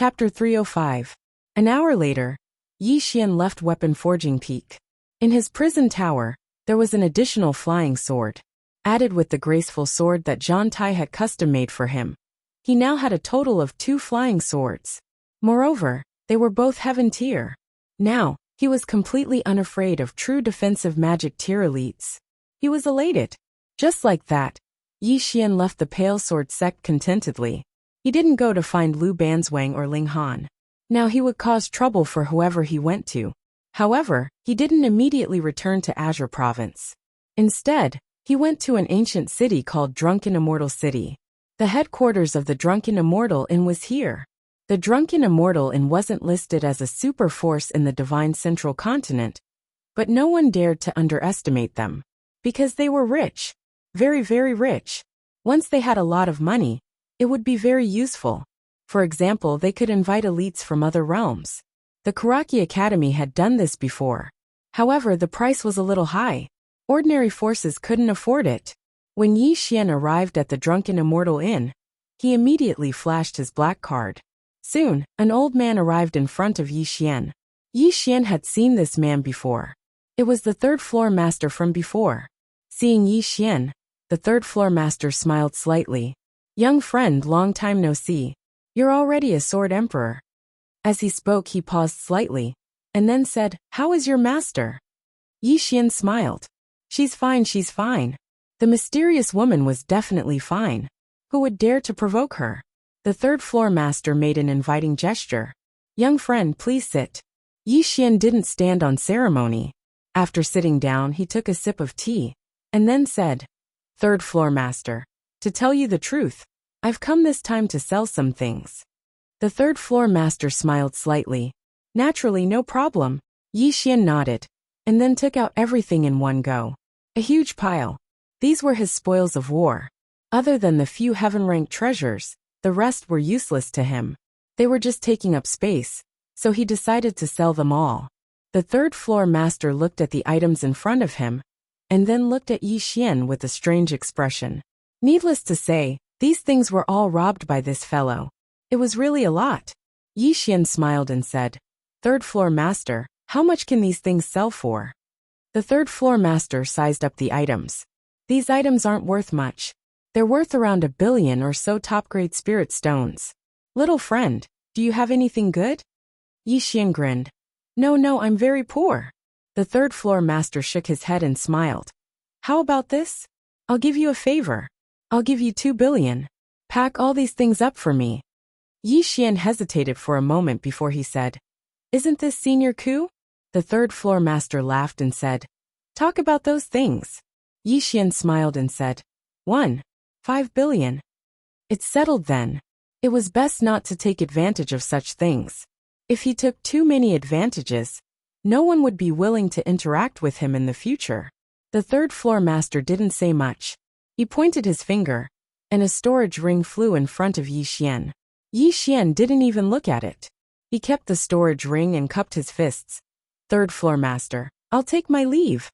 Chapter 305. An hour later, Yi Xian left Weapon Forging Peak. In his prison tower, there was an additional flying sword. Added with the graceful sword that Zhang Tai had custom-made for him, he now had a total of 2 flying swords. Moreover, they were both heaven tier. Now, he was completely unafraid of true defensive magic tier elites. He was elated. Just like that, Yi Xian left the Pale Sword sect contentedly. He didn't go to find Lu Banzwang or Ling Han. Now he would cause trouble for whoever he went to. However, he didn't immediately return to Azure Province. Instead, he went to an ancient city called Drunken Immortal City. The headquarters of the Drunken Immortal Inn was here. The Drunken Immortal Inn wasn't listed as a super force in the Divine Central Continent, but no one dared to underestimate them. Because they were rich. Very, very rich. Once they had a lot of money, it would be very useful. For example, they could invite elites from other realms. The Karaki Academy had done this before. However, the price was a little high. Ordinary forces couldn't afford it. When Yi Xian arrived at the Drunken Immortal Inn, he immediately flashed his black card. Soon, an old man arrived in front of Yi Xian. Yi Xian had seen this man before. It was the third-floor master from before. Seeing Yi Xian, the third-floor master smiled slightly. "Young friend, long time no see. You're already a sword emperor." As he spoke, he paused slightly, and then said, "How is your master?" Yi Xian smiled. She's fine, she's fine." The mysterious woman was definitely fine. Who would dare to provoke her? The third-floor master made an inviting gesture. "Young friend, please sit." Yi Xian didn't stand on ceremony. After sitting down, he took a sip of tea, and then said, "Third-floor master, to tell you the truth, I've come this time to sell some things." The third-floor master smiled slightly. "Naturally, no problem." Yi Xian nodded, and then took out everything in one go. A huge pile. These were his spoils of war. Other than the few heaven-ranked treasures, the rest were useless to him. They were just taking up space, so he decided to sell them all. The third-floor master looked at the items in front of him, and then looked at Yi Xian with a strange expression. Needless to say, these things were all robbed by this fellow. It was really a lot. Yi Xian smiled and said, "Third-floor master, how much can these things sell for?" The third-floor master sized up the items. "These items aren't worth much. They're worth around 1 billion or so top-grade spirit stones. Little friend, do you have anything good?" Yi Xian grinned. No, I'm very poor." The third-floor master shook his head and smiled. "How about this? I'll give you a favor. I'll give you 2 billion. Pack all these things up for me." Yi Xian hesitated for a moment before he said, "Isn't this senior coup?" The third-floor master laughed and said, "Talk about those things." Yi Xian smiled and said, 5 billion. It's settled then. It was best not to take advantage of such things. If he took too many advantages, no one would be willing to interact with him in the future. The third-floor master didn't say much. He pointed his finger, and a storage ring flew in front of Yi Xian. Yi Xian didn't even look at it. He kept the storage ring and cupped his fists. "Third-floor master, I'll take my leave."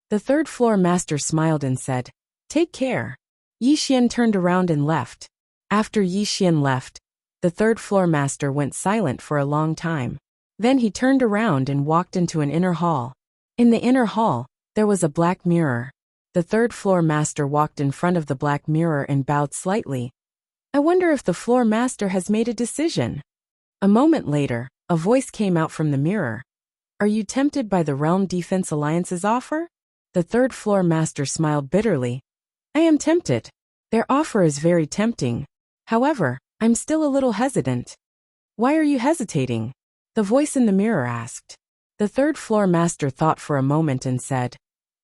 The third-floor master smiled and said, "Take care." Yi Xian turned around and left. After Yi Xian left, the third-floor master went silent for a long time. Then he turned around and walked into an inner hall. In the inner hall, there was a black mirror. The third-floor master walked in front of the black mirror and bowed slightly. "I wonder if the floor master has made a decision." A moment later, a voice came out from the mirror. "Are you tempted by the Realm Defense Alliance's offer?" The third-floor master smiled bitterly. "I am tempted. Their offer is very tempting. However, I'm still a little hesitant." "Why are you hesitating?" the voice in the mirror asked. The third-floor master thought for a moment and said,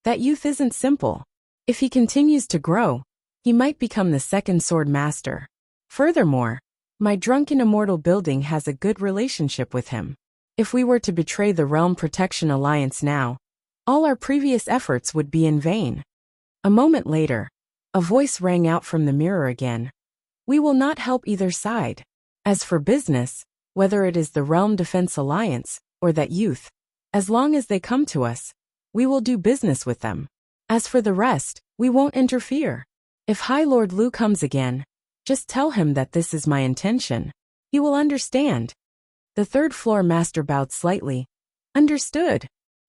"That youth isn't simple. If he continues to grow, he might become the second sword master. Furthermore, my Drunken Immortal building has a good relationship with him. If we were to betray the Realm Protection Alliance now, all our previous efforts would be in vain." A moment later, a voice rang out from the mirror again. "We will not help either side. As for business, whether it is the Realm Defense Alliance or that youth, as long as they come to us, we will do business with them. As for the rest, we won't interfere. If High Lord Lu comes again, just tell him that this is my intention." He will understand. The third-floor master bowed slightly. Understood.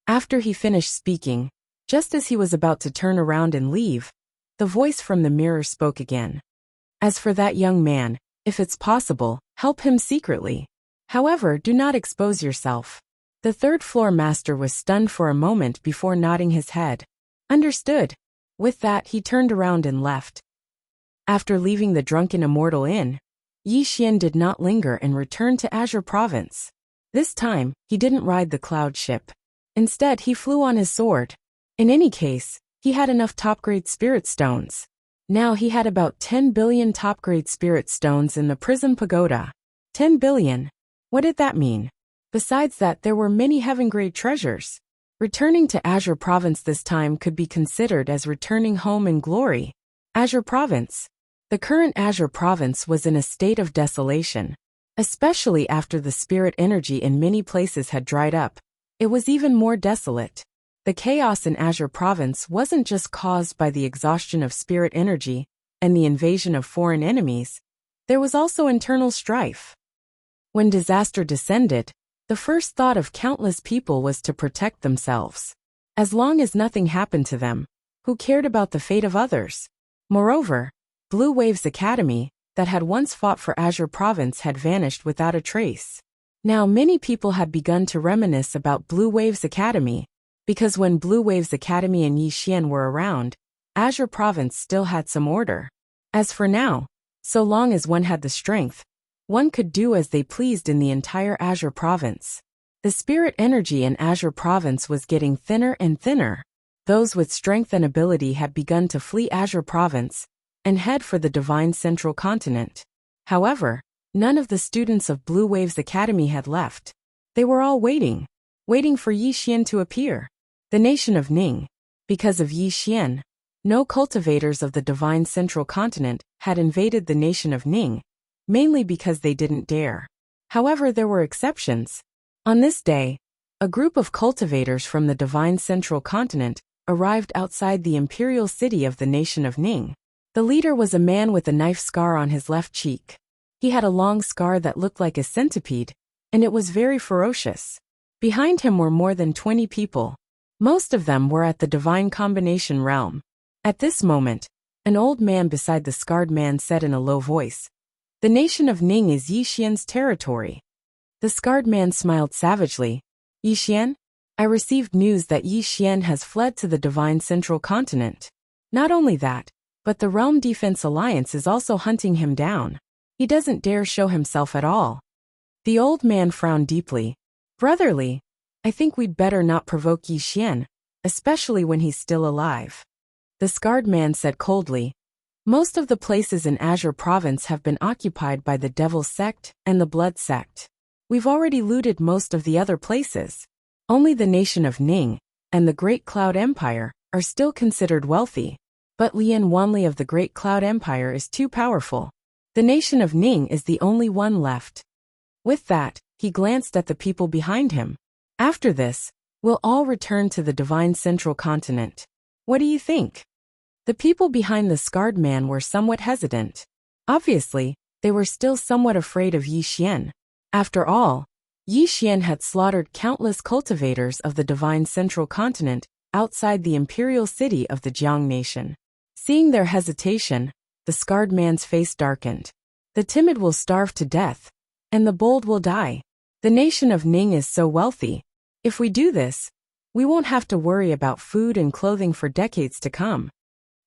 After he finished speaking, just as he was about to turn around and leave, the voice from the mirror spoke again. As for that young man, if it's possible, help him secretly. However, do not expose yourself. The third-floor master was stunned for a moment before nodding his head. Understood. With that, he turned around and left. After leaving the Drunken Immortal Inn, Yi Xian did not linger and returned to Azure Province. This time, he didn't ride the cloud ship. Instead, he flew on his sword. In any case, he had enough top-grade spirit stones. Now he had about 10 billion top-grade spirit stones in the Prism Pagoda. 10 billion. What did that mean? Besides that, there were many heaven-grade treasures. Returning to Azure Province this time could be considered as returning home in glory. Azure Province. The current Azure Province was in a state of desolation. Especially after the spirit energy in many places had dried up, it was even more desolate. The chaos in Azure Province wasn't just caused by the exhaustion of spirit energy and the invasion of foreign enemies, there was also internal strife. When disaster descended, the first thought of countless people was to protect themselves. As long as nothing happened to them, who cared about the fate of others? Moreover, Blue Waves Academy, that had once fought for Azure Province, had vanished without a trace. Now many people had begun to reminisce about Blue Waves Academy, because when Blue Waves Academy and Yi Xian were around, Azure Province still had some order. As for now, so long as one had the strength, one could do as they pleased in the entire Azure Province. The spirit energy in Azure Province was getting thinner and thinner. Those with strength and ability had begun to flee Azure Province and head for the Divine Central Continent. However, none of the students of Blue Waves Academy had left. They were all waiting for Yi Xian to appear. The nation of Ning. Because of Yi Xian, no cultivators of the Divine Central Continent had invaded the nation of Ning, mainly because they didn't dare. However, there were exceptions. On this day, a group of cultivators from the Divine Central Continent arrived outside the imperial city of the nation of Ning. The leader was a man with a knife scar on his left cheek. He had a long scar that looked like a centipede, and it was very ferocious. Behind him were more than 20 people. Most of them were at the Divine Combination realm. At this moment, an old man beside the scarred man said in a low voice, "The nation of Ning is Yi Xian's territory." The scarred man smiled savagely. "Yi Xian? I received news that Yi Xian has fled to the Divine Central Continent. Not only that, but the Realm Defense Alliance is also hunting him down. He doesn't dare show himself at all." The old man frowned deeply. "Brotherly, I think we'd better not provoke Yi Xian, especially when he's still alive." The scarred man said coldly, "Most of the places in Azure Province have been occupied by the Devil Sect and the Blood Sect. We've already looted most of the other places. Only the nation of Ning and the Great Cloud Empire are still considered wealthy. But Lian Wanli of the Great Cloud Empire is too powerful. The nation of Ning is the only one left." With that, he glanced at the people behind him. "After this, we'll all return to the Divine Central Continent. What do you think?" The people behind the scarred man were somewhat hesitant. Obviously, they were still somewhat afraid of Yi Xian. After all, Yi Xian had slaughtered countless cultivators of the Divine Central Continent outside the imperial city of the Jiang Nation. Seeing their hesitation, the scarred man's face darkened. "The timid will starve to death, and the bold will die. The nation of Ning is so wealthy. If we do this, we won't have to worry about food and clothing for decades to come."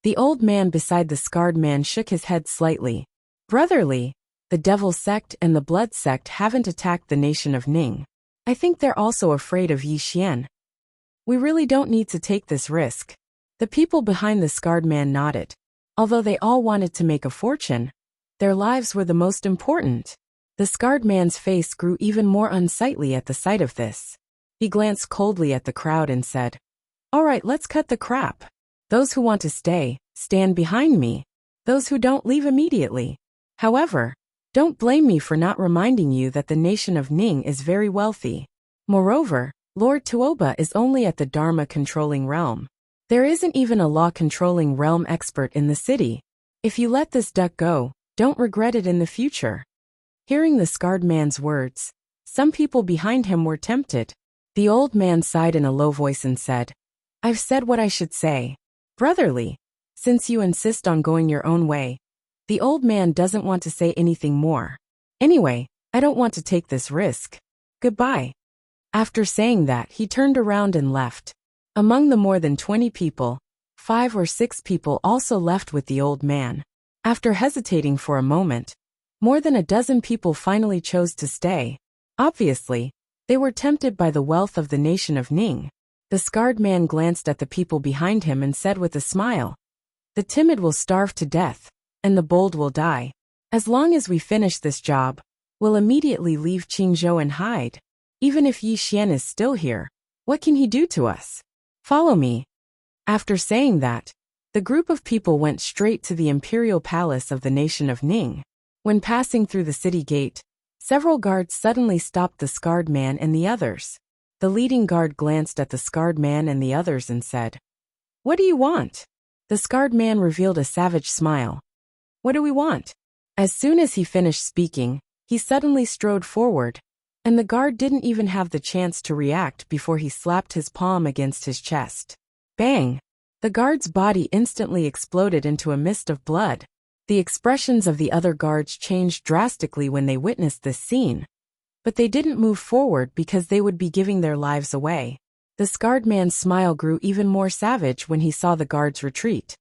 The old man beside the scarred man shook his head slightly. "Brotherly, the Devil Sect and the Blood Sect haven't attacked the nation of Ning. I think they're also afraid of Yi Xian. We really don't need to take this risk." The people behind the scarred man nodded. Although they all wanted to make a fortune, their lives were the most important. The scarred man's face grew even more unsightly at the sight of this. He glanced coldly at the crowd and said, "All right, let's cut the crap. Those who want to stay, stand behind me. Those who don't, leave immediately. However, don't blame me for not reminding you that the nation of Ning is very wealthy. Moreover, Lord Tuoba is only at the Dharma-controlling realm. There isn't even a law-controlling realm expert in the city. If you let this duck go, don't regret it in the future." Hearing the scarred man's words, some people behind him were tempted. The old man sighed in a low voice and said, "I've said what I should say. Brotherly, since you insist on going your own way." The old man doesn't want to say anything more. "Anyway, I don't want to take this risk. Goodbye." After saying that, he turned around and left. Among the more than 20 people, 5 or 6 people also left with the old man. After hesitating for a moment, more than a dozen people finally chose to stay. Obviously, they were tempted by the wealth of the nation of Ning. The scarred man glanced at the people behind him and said with a smile, "The timid will starve to death, and the bold will die. As long as we finish this job, we'll immediately leave Qingzhou and hide. Even if Yi Xian is still here, what can he do to us? Follow me." After saying that, the group of people went straight to the imperial palace of the nation of Ning. When passing through the city gate, several guards suddenly stopped the scarred man and the others. The leading guard glanced at the scarred man and the others and said, "What do you want?" The scarred man revealed a savage smile. "What do we want?" As soon as he finished speaking, he suddenly strode forward, and the guard didn't even have the chance to react before he slapped his palm against his chest. Bang! The guard's body instantly exploded into a mist of blood. The expressions of the other guards changed drastically when they witnessed this scene. But they didn't move forward because they would be giving their lives away. The scarred man's smile grew even more savage when he saw the guards retreat.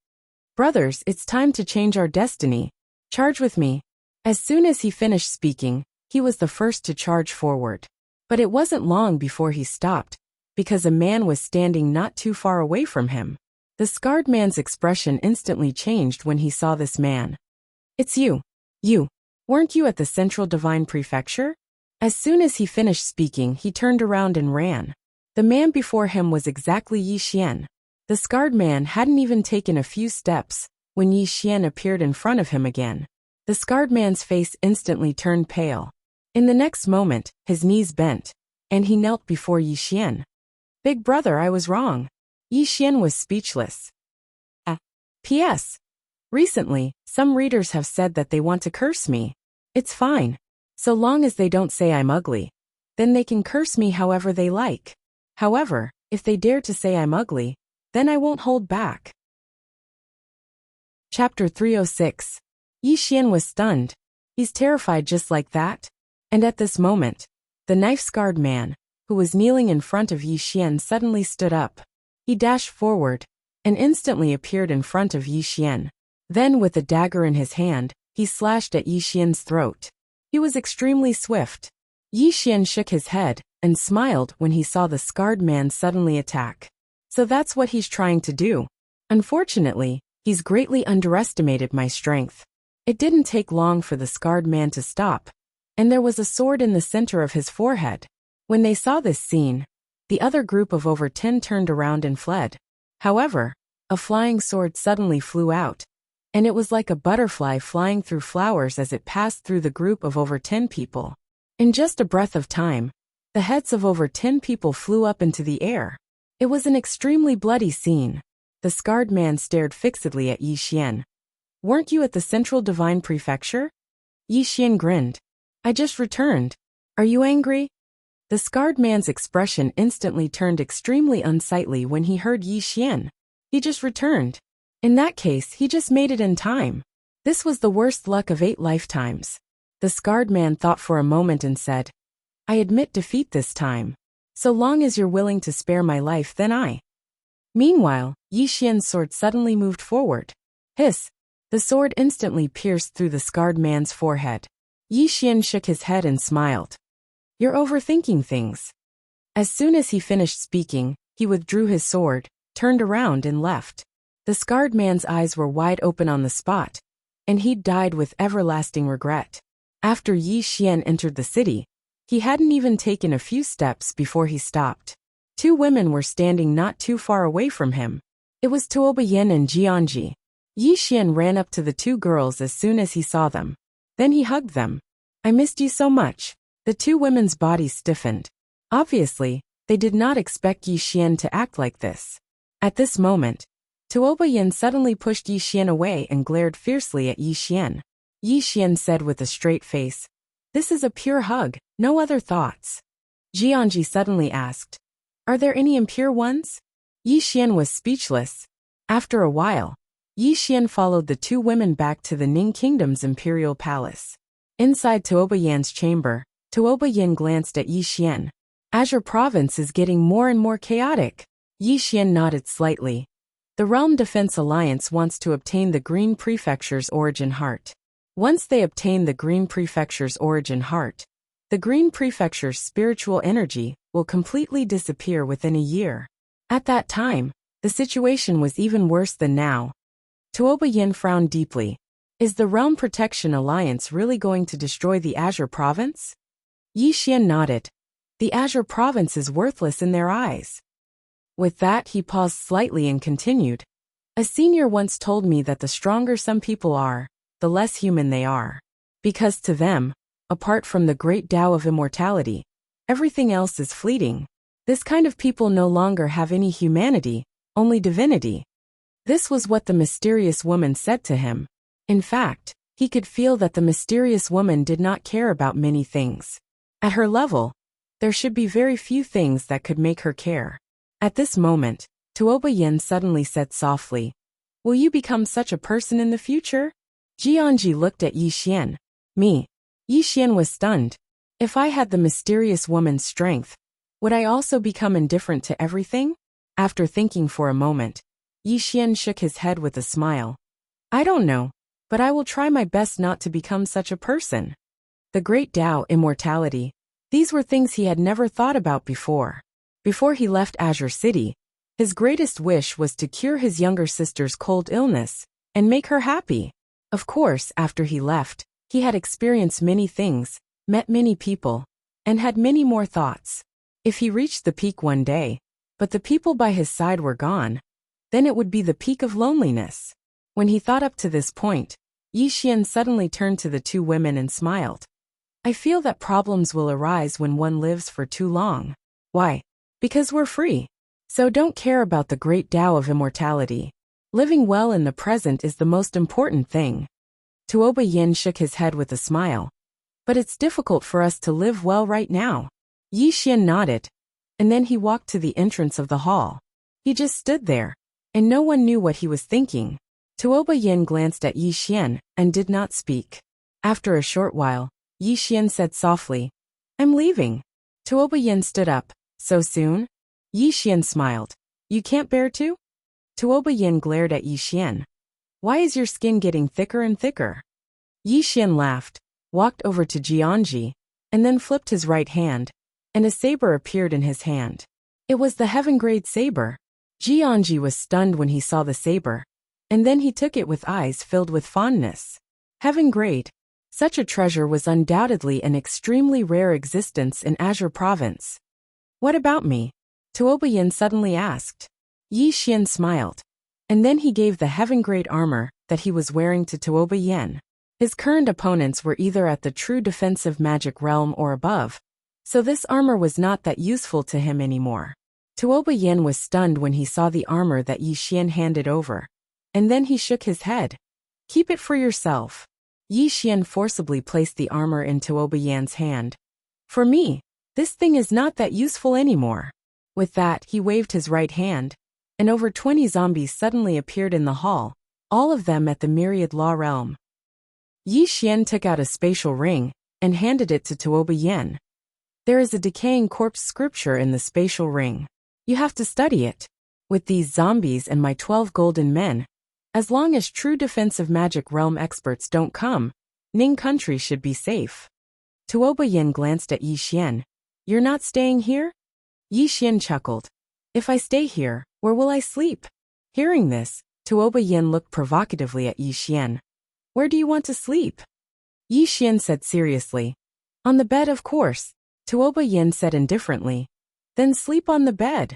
"Brothers, it's time to change our destiny. Charge with me." As soon as he finished speaking, he was the first to charge forward. But it wasn't long before he stopped, because a man was standing not too far away from him. The scarred man's expression instantly changed when he saw this man. "It's you. You. Weren't you at the Central Divine Prefecture?" As soon as he finished speaking, he turned around and ran. The man before him was exactly Yi Xian. The scarred man hadn't even taken a few steps when Yi Xian appeared in front of him again. The scarred man's face instantly turned pale. In the next moment, his knees bent, and he knelt before Yi Xian. "Big brother, I was wrong." Yi Xian was speechless. P.S. Recently, some readers have said that they want to curse me. It's fine. So long as they don't say I'm ugly. Then they can curse me however they like. However, if they dare to say I'm ugly, then I won't hold back. Chapter 306. Yi Xian was stunned. He's terrified just like that. And at this moment, the knife-scarred man, who was kneeling in front of Yi Xian, suddenly stood up. He dashed forward, and instantly appeared in front of Yi Xian. Then with a dagger in his hand, he slashed at Yi Xian's throat. He was extremely swift. Yi Xian shook his head and smiled when he saw the scarred man suddenly attack. So that's what he's trying to do. Unfortunately, he's greatly underestimated my strength. It didn't take long for the scarred man to stop, and there was a sword in the center of his forehead. When they saw this scene, the other group of over 10 turned around and fled. However, a flying sword suddenly flew out, and it was like a butterfly flying through flowers as it passed through the group of over 10 people. In just a breath of time, the heads of over 10 people flew up into the air. It was an extremely bloody scene. The scarred man stared fixedly at Yi Xian. "Weren't you at the Central Divine Prefecture?" Yi Xian grinned. "I just returned. Are you angry?" The scarred man's expression instantly turned extremely unsightly when he heard Yi Xian. He just returned. In that case, he just made it in time. This was the worst luck of 8 lifetimes. The scarred man thought for a moment and said, "I admit defeat this time. So long as you're willing to spare my life, then I." Meanwhile, Yi Xian's sword suddenly moved forward. Hiss! The sword instantly pierced through the scarred man's forehead. Yi Xian shook his head and smiled. "You're overthinking things." As soon as he finished speaking, he withdrew his sword, turned around and left. The scarred man's eyes were wide open on the spot, and he died with everlasting regret. After Yi Xian entered the city, he hadn't even taken a few steps before he stopped. 2 women were standing not too far away from him. It was Tuoba Yin and Jianji. Yi Xian ran up to the 2 girls as soon as he saw them. Then he hugged them. "I missed you so much." The 2 women's bodies stiffened. Obviously, they did not expect Yi Xian to act like this. At this moment, Tuoba Yin suddenly pushed Yi Xian away and glared fiercely at Yi Xian. Yi Xian said with a straight face, This is a pure hug, no other thoughts. Jianji suddenly asked, "Are there any impure ones?" Yi Xian was speechless. After a while, Yi Xian followed the two women back to the Ning Kingdom's imperial palace. Inside Tuoba Yan's chamber, Tuoba Yan glanced at Yi Xian. Azure Province is getting more and more chaotic. Yi Xian nodded slightly. The Realm Defense Alliance wants to obtain the Green Prefecture's origin heart. Once they obtain the Green Prefecture's origin heart, the Green Prefecture's spiritual energy will completely disappear within a year. At that time, the situation was even worse than now. Tuoba Yin frowned deeply. Is the Realm Protection Alliance really going to destroy the Azure Province? Yi Xian nodded. The Azure Province is worthless in their eyes. With that, he paused slightly and continued. A senior once told me that the stronger some people are, the less human they are. Because to them, apart from the great Tao of immortality, everything else is fleeting. This kind of people no longer have any humanity, only divinity. This was what the mysterious woman said to him. In fact, he could feel that the mysterious woman did not care about many things. At her level, there should be very few things that could make her care. At this moment, Tuoba Yin suddenly said softly, "Will you become such a person in the future?" Jianji looked at Yi Xian. Me. Yi Xian was stunned. If I had the mysterious woman's strength, would I also become indifferent to everything? After thinking for a moment, Yi Xian shook his head with a smile. I don't know, but I will try my best not to become such a person. The great Tao, immortality. These were things he had never thought about before. Before he left Azure City, his greatest wish was to cure his younger sister's cold illness and make her happy. Of course, after he left, he had experienced many things, met many people, and had many more thoughts. If he reached the peak one day, but the people by his side were gone, then it would be the peak of loneliness. When he thought up to this point, Yi Xian suddenly turned to the two women and smiled. I feel that problems will arise when one lives for too long. Why? Because we're free. So don't care about the great Tao of immortality. Living well in the present is the most important thing. Tuoba Yin shook his head with a smile. But it's difficult for us to live well right now. Yi Xian nodded. And then he walked to the entrance of the hall. He just stood there, and no one knew what he was thinking. Tuoba Yin glanced at Yi Xian and did not speak. After a short while, Yi Xian said softly, I'm leaving. Tuoba Yin stood up. So soon? Yi Xian smiled. You can't bear to? Tuoba Yin glared at Yi Xian. Why is your skin getting thicker and thicker? Yi Xian laughed, walked over to Jianji, and then flipped his right hand, and a saber appeared in his hand. It was the heaven-grade saber. Jianji was stunned when he saw the saber, and then he took it with eyes filled with fondness. Heaven-grade. Such a treasure was undoubtedly an extremely rare existence in Azure Province. What about me? Tuoba Yin suddenly asked. Yi Xian smiled, and then he gave the heaven-grade armor that he was wearing to Tuoba Yin. His current opponents were either at the true defensive magic realm or above, so this armor was not that useful to him anymore. Tuoba Yin was stunned when he saw the armor that Yi Xian handed over, and then he shook his head. Keep it for yourself. Yi Xian forcibly placed the armor in Tuoba Yan's hand. For me, this thing is not that useful anymore. With that, he waved his right hand, and over 20 zombies suddenly appeared in the hall, all of them at the Myriad Law Realm. Yi Xian took out a spatial ring and handed it to Tuoba Yin. There is a decaying corpse scripture in the spatial ring. You have to study it. With these zombies and my 12 golden men, as long as true defensive magic realm experts don't come, Ning country should be safe. Tuoba Yin glanced at Yi Xian. You're not staying here? Yi Xian chuckled. If I stay here, where will I sleep? Hearing this, Tuoba Yin looked provocatively at Yi Xian. Where do you want to sleep? Yi Xian said seriously. On the bed, of course. Tuoba Yin said indifferently. Then sleep on the bed.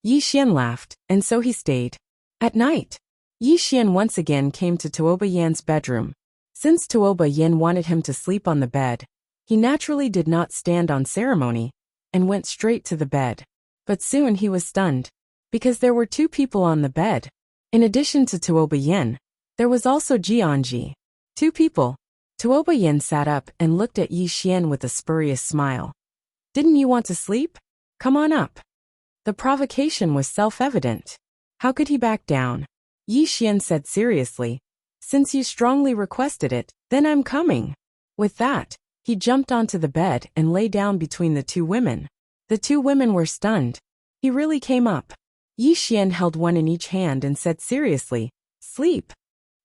Yi Xian laughed, and so he stayed. At night, Yi Xian once again came to Tuoba Yan's bedroom. Since Tuoba Yin wanted him to sleep on the bed, he naturally did not stand on ceremony, and went straight to the bed. But soon he was stunned, because there were two people on the bed. In addition to Tuoba Yin, there was also Jianji. Two people. Tuoba Yin sat up and looked at Yi Xian with a spurious smile. Didn't you want to sleep? Come on up. The provocation was self-evident. How could he back down? Yi Xian said seriously. Since you strongly requested it, then I'm coming. With that, he jumped onto the bed and lay down between the two women. The two women were stunned. He really came up. Yi Xian held one in each hand and said seriously, sleep.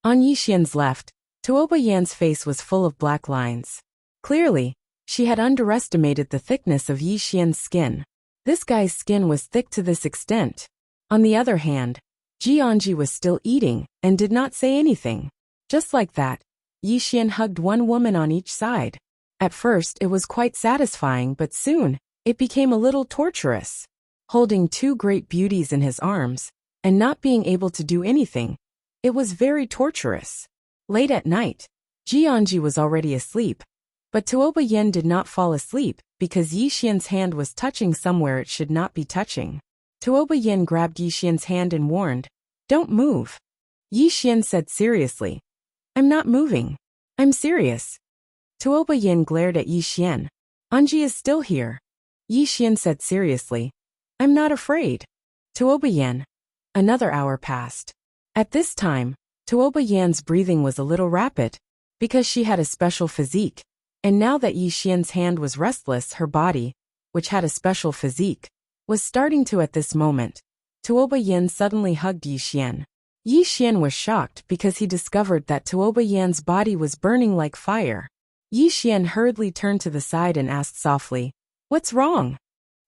On Yi Xian's left, Tuoba Yan's face was full of black lines. Clearly, she had underestimated the thickness of Yi Xian's skin. This guy's skin was thick to this extent. On the other hand, Jianji was still eating and did not say anything. Just like that, Yi Xian hugged one woman on each side. At first it was quite satisfying, but soon, it became a little torturous. Holding two great beauties in his arms, and not being able to do anything, it was very torturous. Late at night, Jianji was already asleep, but Tuoba Yin did not fall asleep because Yi Xian's hand was touching somewhere it should not be touching. Tuoba Yin grabbed Yi Xian's hand and warned, "Don't move." Yi Xian said seriously, "I'm not moving. I'm serious." Tuoba Yin glared at Yi Xian. "Anji is still here." Yi Xian said seriously, "I'm not afraid." Tuoba Yin. Another hour passed. At this time, Tuoba Yan's breathing was a little rapid, because she had a special physique, and now that Yi Xian's hand was restless, her body, which had a special physique, was starting to at this moment. Tuoba Yin suddenly hugged Yi Xian. Yi Xian was shocked because he discovered that Tuoba Yan's body was burning like fire. Yi Xian hurriedly turned to the side and asked softly, "What's wrong?"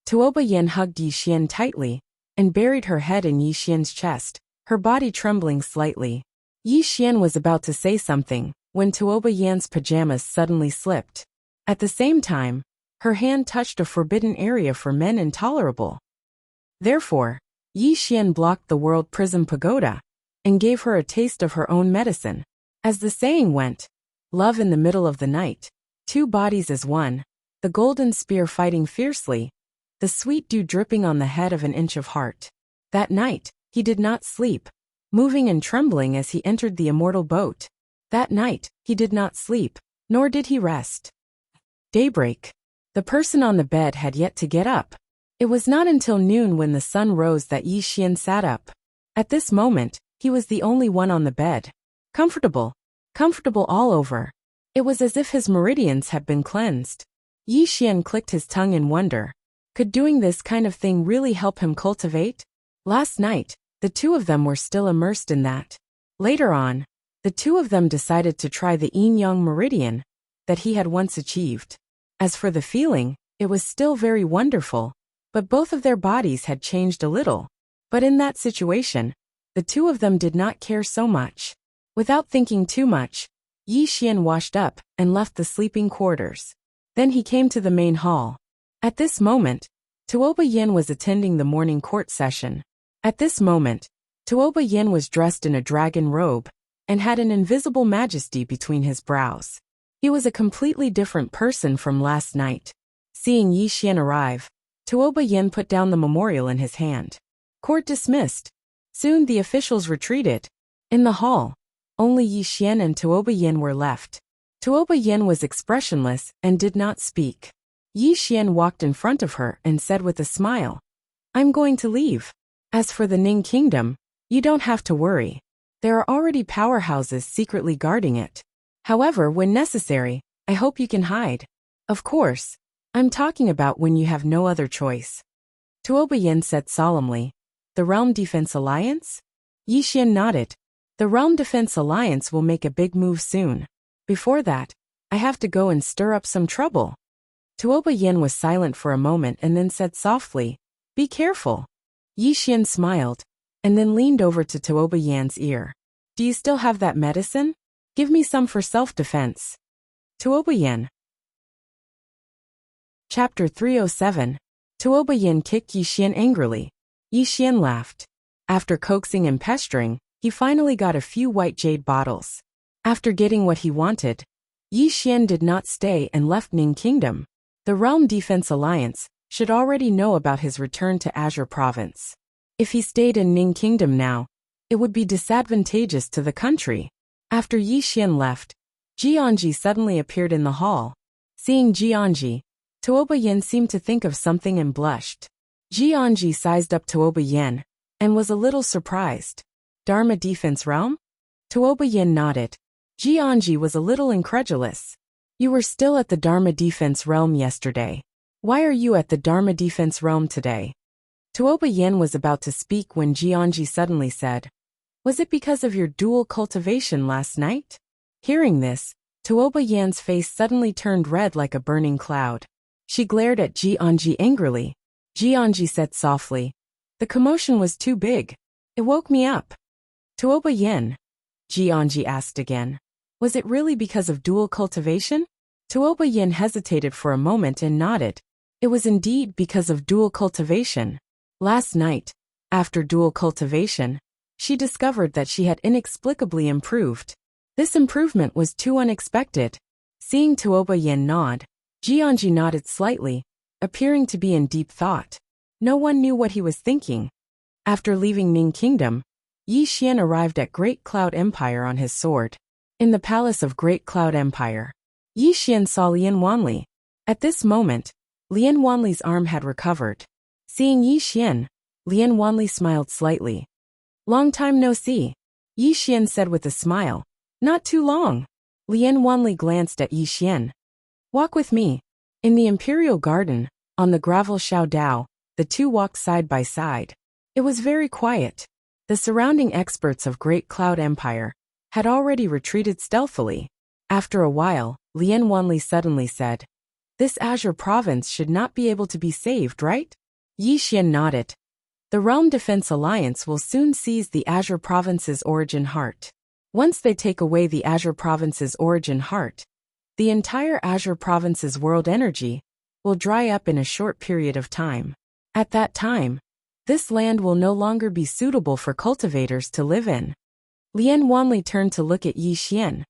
Tuoba Yin hugged Yi Xian tightly, and buried her head in Yi Xian's chest, her body trembling slightly. Yi Xian was about to say something, when Tuoba Yan's pajamas suddenly slipped. At the same time, her hand touched a forbidden area for men intolerable. Therefore, Yi Xian blocked the world prism pagoda, and gave her a taste of her own medicine. As the saying went, love in the middle of the night, two bodies as one, the golden spear fighting fiercely, the sweet dew dripping on the head of an inch of heart. That night, he did not sleep, moving and trembling as he entered the immortal boat. That night, he did not sleep, nor did he rest. Daybreak. The person on the bed had yet to get up. It was not until noon when the sun rose that Yi Xian sat up. At this moment, he was the only one on the bed. Comfortable. Comfortable all over. It was as if his meridians had been cleansed. Yi Xian clicked his tongue in wonder. Could doing this kind of thing really help him cultivate? Last night, the two of them were still immersed in that. Later on, the two of them decided to try the yin-yang meridian that he had once achieved. As for the feeling, it was still very wonderful, but both of their bodies had changed a little. But in that situation, the two of them did not care so much. Without thinking too much, Yi Xian washed up and left the sleeping quarters. Then he came to the main hall. At this moment, Tuoba Yin was attending the morning court session. At this moment, Tuoba Yin was dressed in a dragon robe, and had an invisible majesty between his brows. He was a completely different person from last night. Seeing Yi Xian arrive, Tuoba Yin put down the memorial in his hand. Court dismissed. Soon the officials retreated. In the hall, only Yi Xian and Tuoba Yin were left. Tuoba Yin was expressionless and did not speak. Yi Xian walked in front of her and said with a smile, "I'm going to leave. As for the Ning Kingdom, you don't have to worry. There are already powerhouses secretly guarding it. However, when necessary, I hope you can hide. Of course, I'm talking about when you have no other choice." Tuoba Yin said solemnly, "The Realm Defense Alliance?" Yi Xian nodded. "The Realm Defense Alliance will make a big move soon. Before that, I have to go and stir up some trouble." Tuoba Yin was silent for a moment and then said softly, "Be careful." Yi Xian smiled, and then leaned over to Tuoba Yan's ear. "Do you still have that medicine? Give me some for self-defense." Tuoba Yin. Chapter 307. Tuoba Yin kicked Yi Xian angrily. Yi Xian laughed. After coaxing and pestering, he finally got a few white jade bottles. After getting what he wanted, Yi Xian did not stay and left Ning Kingdom. The Realm Defense Alliance should already know about his return to Azure Province. If he stayed in Ning Kingdom now, it would be disadvantageous to the country. After Yi Xian left, Jianji suddenly appeared in the hall. Seeing Jianji, Tuoba Yin seemed to think of something and blushed. Jianji sized up Tuoba Yin and was a little surprised. Dharma Defense Realm? Tuoba Yin nodded. Jianji was a little incredulous. You were still at the Dharma Defense Realm yesterday. Why are you at the Dharma Defense Realm today? Tuoba Yin was about to speak when Jianji suddenly said, Was it because of your dual cultivation last night? Hearing this, Tuoba Yin's face suddenly turned red like a burning cloud. She glared at Jianji angrily. Jianji said softly, The commotion was too big. It woke me up. Tuoba Yin? Jianji asked again. Was it really because of dual cultivation? Tuoba Yin hesitated for a moment and nodded. It was indeed because of dual cultivation. Last night, after dual cultivation, she discovered that she had inexplicably improved. This improvement was too unexpected. Seeing Tuoba Yin nod, Jianji nodded slightly, appearing to be in deep thought. No one knew what he was thinking. After leaving Ming Kingdom, Yi Xian arrived at Great Cloud Empire on his sword. In the palace of Great Cloud Empire, Yi Xian saw Lian Wanli. At this moment, Lian Wanli's arm had recovered. Seeing Yi Xian, Lian Wanli smiled slightly. Long time no see, Yi Xian said with a smile. Not too long. Lian Wanli glanced at Yi Xian. Walk with me. In the Imperial Garden, on the gravel Xiao Dao, the two walked side by side. It was very quiet. The surrounding experts of Great Cloud Empire had already retreated stealthily. After a while, Lian Wanli suddenly said, This Azure province should not be able to be saved, right? Yi Xian nodded. The Realm Defense Alliance will soon seize the Azure province's origin heart. Once they take away the Azure province's origin heart, the entire Azure province's world energy will dry up in a short period of time. At that time, this land will no longer be suitable for cultivators to live in. Lian Wanli turned to look at Yi Xian.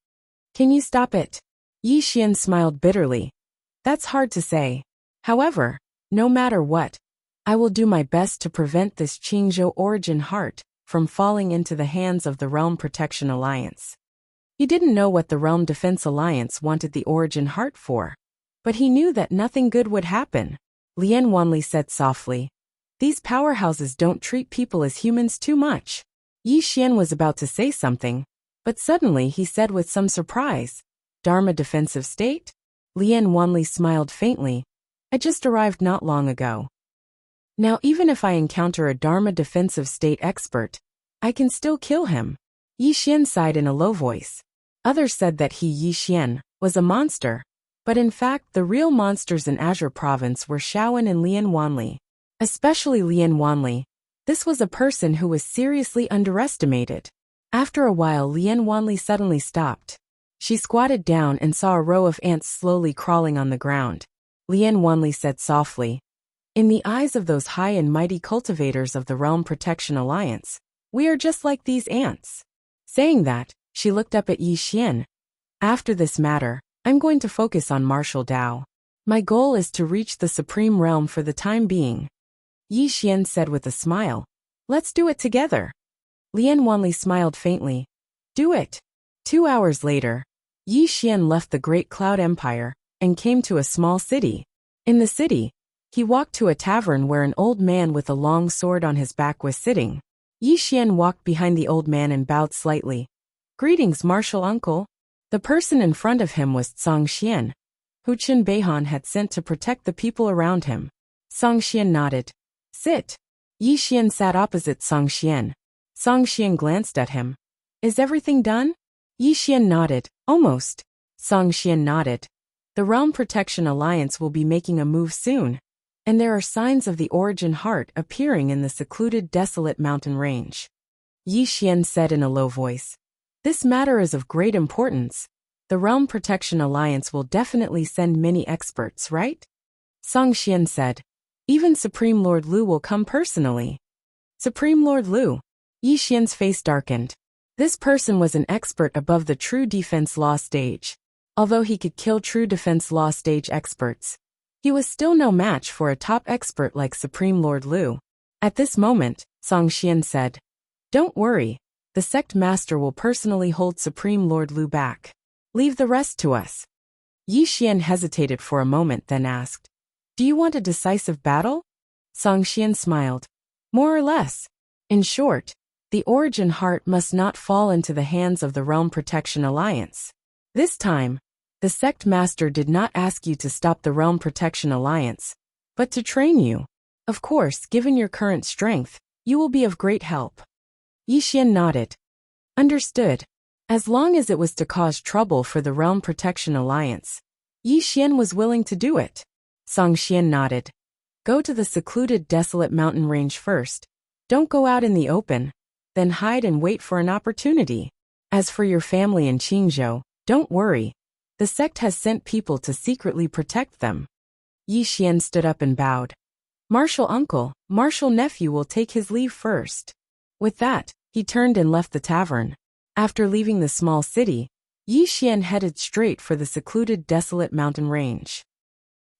Can you stop it? Yi Xian smiled bitterly. That's hard to say. However, no matter what, I will do my best to prevent this Qingzhou origin heart from falling into the hands of the Realm Protection Alliance. He didn't know what the Realm Defense Alliance wanted the origin heart for, but he knew that nothing good would happen. Lian Wanli said softly, These powerhouses don't treat people as humans too much. Yi Xian was about to say something, but suddenly he said with some surprise, Dharma Defensive State? Lian Wanli smiled faintly. I just arrived not long ago. Now even if I encounter a Dharma Defensive State expert, I can still kill him. Yi Xian sighed in a low voice. Others said that he, Yi Xian, was a monster, but in fact the real monsters in Azure Province were Shaoan and Lian Wanli. Especially Lian Wanli. This was a person who was seriously underestimated. After a while Lian Wanli suddenly stopped. She squatted down and saw a row of ants slowly crawling on the ground. Lian Wanli said softly, In the eyes of those high and mighty cultivators of the Realm Protection Alliance, we are just like these ants. Saying that, she looked up at Yi Xian. After this matter, I'm going to focus on martial Dao. My goal is to reach the Supreme Realm for the time being. Yi Xian said with a smile. Let's do it together. Lian Wanli smiled faintly. Do it. 2 hours later, Yi Xian left the Great Cloud Empire and came to a small city. In the city, he walked to a tavern where an old man with a long sword on his back was sitting. Yi Xian walked behind the old man and bowed slightly. Greetings, martial uncle. The person in front of him was Song Xian, who Qin Beihan had sent to protect the people around him. Song Xian nodded. Sit. Yi Xian sat opposite Song Xian. Song Xian glanced at him. Is everything done? Yi Xian nodded. Almost. Song Xian nodded. The Realm Protection Alliance will be making a move soon, and there are signs of the origin heart appearing in the secluded desolate mountain range. Yi Xian said in a low voice. This matter is of great importance. The Realm Protection Alliance will definitely send many experts, right? Song Xian said. Even Supreme Lord Lu will come personally. Supreme Lord Lu. Yi Xian's face darkened. This person was an expert above the True Defense Law stage. Although he could kill True Defense Law stage experts, he was still no match for a top expert like Supreme Lord Lu. At this moment, Song Xian said, Don't worry, the sect master will personally hold Supreme Lord Lu back. Leave the rest to us. Yi Xian hesitated for a moment, then asked, "Do you want a decisive battle?" Song Xian smiled. "More or less. In short, the origin heart must not fall into the hands of the Realm Protection Alliance. This time, the sect master did not ask you to stop the Realm Protection Alliance, but to train you. Of course, given your current strength, you will be of great help." Yi Xian nodded. Understood. As long as it was to cause trouble for the Realm Protection Alliance, Yi Xian was willing to do it. Song Xian nodded. "Go to the secluded desolate mountain range first. Don't go out in the open. Then hide and wait for an opportunity. As for your family in Qingzhou, don't worry. The sect has sent people to secretly protect them." Yi Xian stood up and bowed. "Martial uncle, martial nephew will take his leave first." With that, he turned and left the tavern. After leaving the small city, Yi Xian headed straight for the secluded desolate mountain range.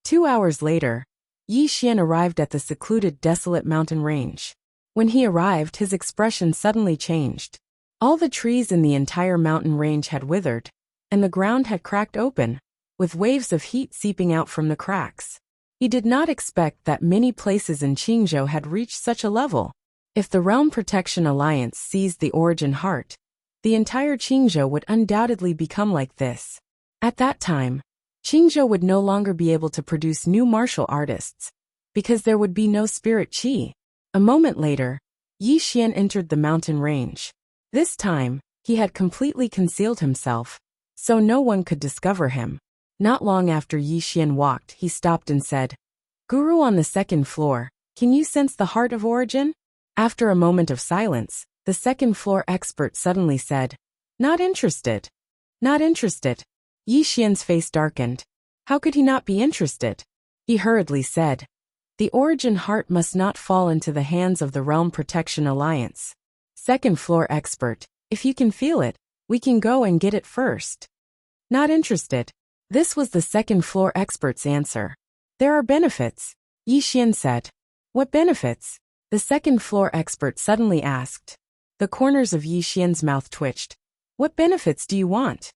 2 hours later, Yi Xian arrived at the secluded desolate mountain range. When he arrived, his expression suddenly changed. All the trees in the entire mountain range had withered, and the ground had cracked open, with waves of heat seeping out from the cracks. He did not expect that many places in Qingzhou had reached such a level. If the Realm Protection Alliance seized the origin heart, the entire Qingzhou would undoubtedly become like this. At that time, Qingzhou would no longer be able to produce new martial artists, because there would be no spirit qi. A moment later, Yi Xian entered the mountain range. This time, he had completely concealed himself, so no one could discover him. Not long after Yi Xian walked, he stopped and said, "Guru on the second floor, can you sense the heart of origin?" After a moment of silence, the second floor expert suddenly said, "Not interested. Not interested." Yi Xian's face darkened. How could he not be interested? He hurriedly said, "The origin heart must not fall into the hands of the Realm Protection Alliance. Second floor expert, if you can feel it, we can go and get it first." "Not interested." This was the second floor expert's answer. "There are benefits," Yi Xian said. "What benefits?" the second floor expert suddenly asked. The corners of Yi Xian's mouth twitched. "What benefits do you want?"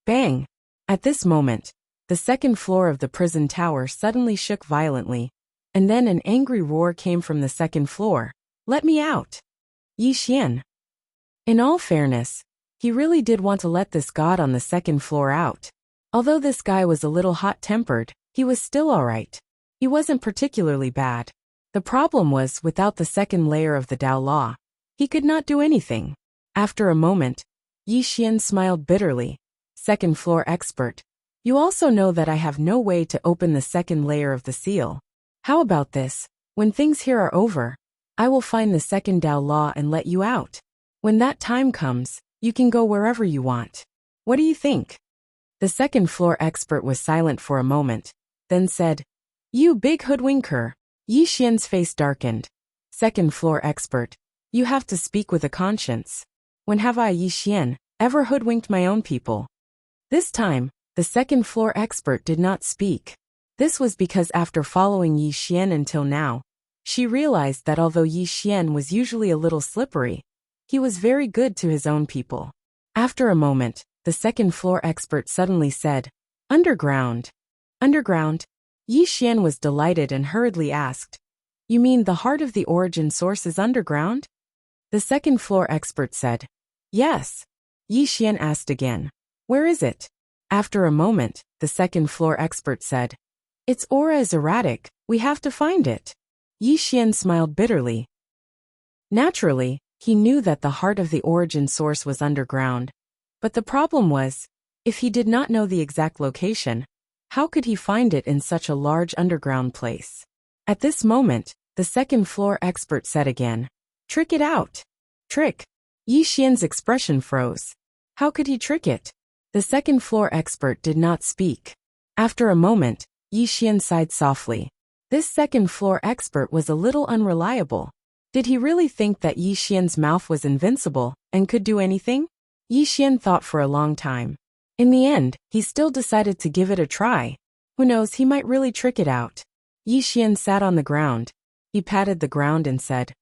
Bang! At this moment, the second floor of the prison tower suddenly shook violently, and then an angry roar came from the second floor. "Let me out!" Yi Xian. In all fairness, he really did want to let this god on the second floor out. Although this guy was a little hot-tempered, he was still alright. He wasn't particularly bad. The problem was, without the second layer of the Tao Law, he could not do anything. After a moment, Yi Xian smiled bitterly. "Second floor expert, you also know that I have no way to open the second layer of the seal. How about this? When things here are over, I will find the second Tao Law and let you out. When that time comes, you can go wherever you want. What do you think?" The second floor expert was silent for a moment, then said, "You big hoodwinker." Yi Xian's face darkened. "Second floor expert, you have to speak with a conscience. When have I, Yi Xian, ever hoodwinked my own people?" This time, the second floor expert did not speak. This was because after following Yi Xian until now, she realized that although Yi Xian was usually a little slippery, he was very good to his own people. After a moment, the second floor expert suddenly said, "Underground." "Underground?" Yi Xian was delighted and hurriedly asked, "You mean the heart of the origin source is underground?" The second floor expert said, "Yes." Yi Xian asked again, "Where is it?" After a moment, the second floor expert said, "Its aura is erratic, we have to find it." Yi Xian smiled bitterly. Naturally, he knew that the heart of the origin source was underground. But the problem was, if he did not know the exact location, how could he find it in such a large underground place? At this moment, the second floor expert said again, "Trick it out." "Trick?" Yi Xian's expression froze. How could he trick it? The second floor expert did not speak. After a moment, Yi Xian sighed softly. This second floor expert was a little unreliable. Did he really think that Yi Xian's mouth was invincible and could do anything? Yi Xian thought for a long time. In the end, he still decided to give it a try. Who knows, he might really trick it out. Yi Xian sat on the ground. He patted the ground and said,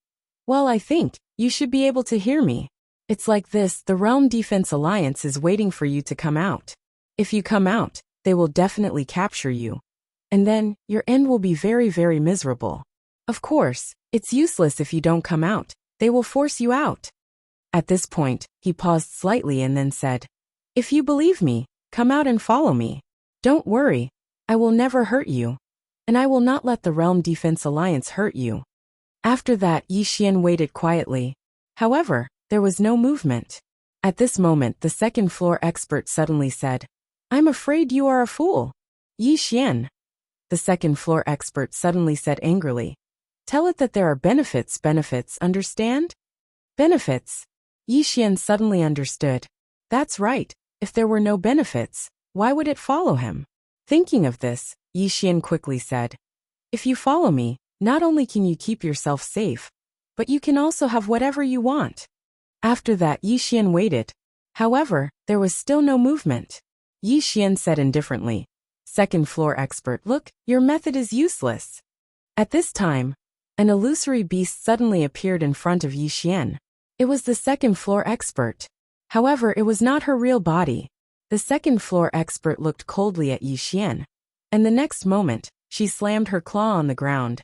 "Well, I think you should be able to hear me. It's like this, the Realm Defense Alliance is waiting for you to come out." If you come out, they will definitely capture you. And then, your end will be very, very miserable. Of course, it's useless if you don't come out. They will force you out. At this point, he paused slightly and then said, "If you believe me, come out and follow me. Don't worry, I will never hurt you. And I will not let the Realm Defense Alliance hurt you." After that, Yi Xian waited quietly. However, there was no movement. At this moment, the second floor expert suddenly said, "I'm afraid you are a fool. Yi Xian." The second floor expert suddenly said angrily, "Tell it that there are benefits, understand? Benefits." Yi Xian suddenly understood. That's right, if there were no benefits, why would it follow him? Thinking of this, Yi Xian quickly said, "If you follow me, not only can you keep yourself safe, but you can also have whatever you want." After that, Yi Xian waited. However, there was still no movement. Yi Xian said indifferently, "Second floor expert, look, your method is useless." At this time, an illusory beast suddenly appeared in front of Yi Xian. It was the second floor expert. However, it was not her real body. The second floor expert looked coldly at Yi Xian. And the next moment, she slammed her claw on the ground.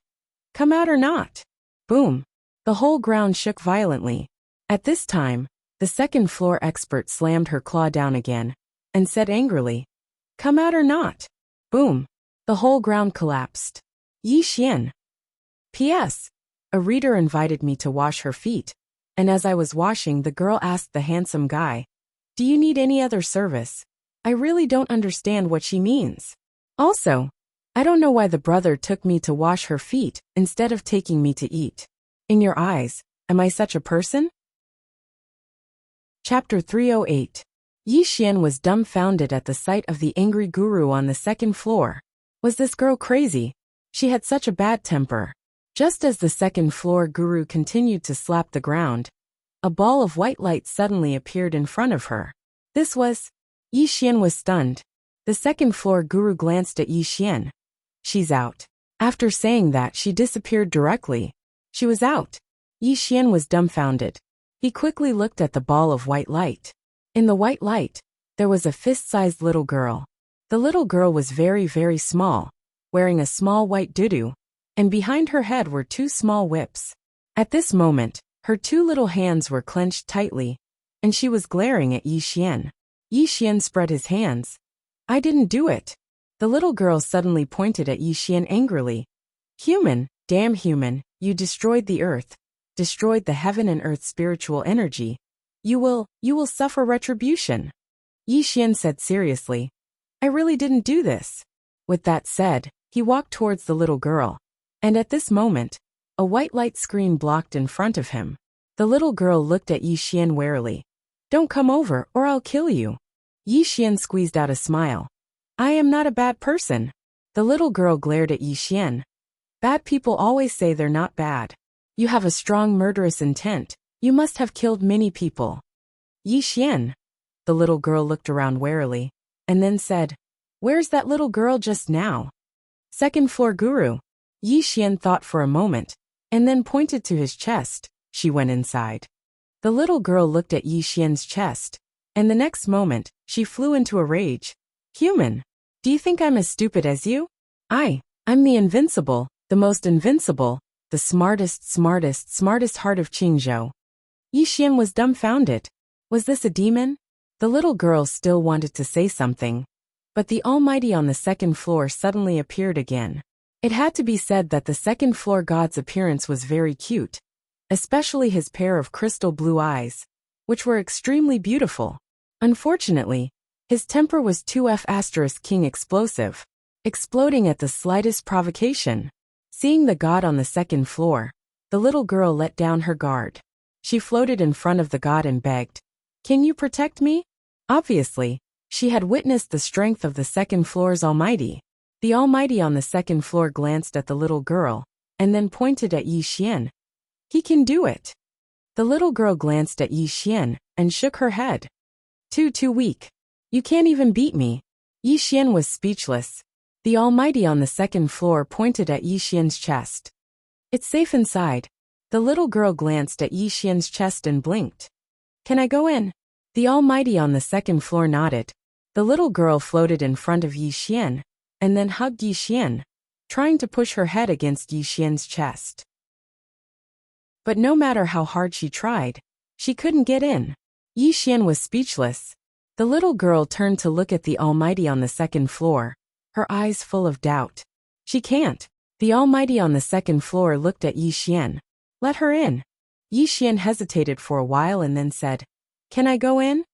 "Come out or not?" Boom! The whole ground shook violently. At this time, the second floor expert slammed her claw down again, and said angrily, "Come out or not?" Boom! The whole ground collapsed. Yi Xian. P.S. A reader invited me to wash her feet, and as I was washing, the girl asked the handsome guy, "Do you need any other service?" I really don't understand what she means. Also, I don't know why the brother took me to wash her feet instead of taking me to eat. In your eyes, am I such a person? Chapter 308. Yi Xian was dumbfounded at the sight of the angry guru on the second floor. Was this girl crazy? She had such a bad temper. Just as the second floor guru continued to slap the ground, a ball of white light suddenly appeared in front of her. This was... Yi Xian was stunned. The second floor guru glanced at Yi Xian. "She's out." After saying that, she disappeared directly. She was out. Yi Xian was dumbfounded. He quickly looked at the ball of white light. In the white light, there was a fist-sized little girl. The little girl was very, very small, wearing a small white doo-doo, and behind her head were two small whips. At this moment, her two little hands were clenched tightly, and she was glaring at Yi Xian. Yi Xian spread his hands. "I didn't do it." The little girl suddenly pointed at Yi Xian angrily. "Human, damn human, you destroyed the earth, destroyed the heaven and earth spiritual energy. You will suffer retribution." Yi Xian said seriously, "I really didn't do this." With that said, he walked towards the little girl. And at this moment, a white light screen blocked in front of him. The little girl looked at Yi Xian warily. "Don't come over or I'll kill you." Yi Xian squeezed out a smile. "I am not a bad person." The little girl glared at Yi Xian. "Bad people always say they're not bad. You have a strong murderous intent. You must have killed many people." "Yi Xian." The little girl looked around warily, and then said, "Where's that little girl just now?" "Second floor guru." Yi Xian thought for a moment, and then pointed to his chest. She went inside. The little girl looked at Yi Xian's chest, and the next moment, she flew into a rage. "Human! Do you think I'm as stupid as you? I'm the invincible, the most invincible, the smartest heart of Qingzhou." Yi Xian was dumbfounded. Was this a demon? The little girl still wanted to say something, but the Almighty on the second floor suddenly appeared again. It had to be said that the second floor god's appearance was very cute, especially his pair of crystal blue eyes, which were extremely beautiful. Unfortunately, his temper was 2F** king explosive, exploding at the slightest provocation. Seeing the god on the second floor, the little girl let down her guard. She floated in front of the god and begged, "Can you protect me?" Obviously, she had witnessed the strength of the second floor's Almighty. The Almighty on the second floor glanced at the little girl, and then pointed at Yi Xian. "He can do it." The little girl glanced at Yi Xian, and shook her head. Too weak. You can't even beat me." Yi Xian was speechless. The Almighty on the second floor pointed at Yi Xian's chest. "It's safe inside." The little girl glanced at Yi Xian's chest and blinked. "Can I go in?" The Almighty on the second floor nodded. The little girl floated in front of Yi Xian, and then hugged Yi Xian, trying to push her head against Yi Xian's chest. But no matter how hard she tried, she couldn't get in. Yi Xian was speechless. The little girl turned to look at the Almighty on the second floor, her eyes full of doubt. She can't. The Almighty on the second floor looked at Yi Xian. Let her in. Yi Xian hesitated for a while and then said, Can I go in?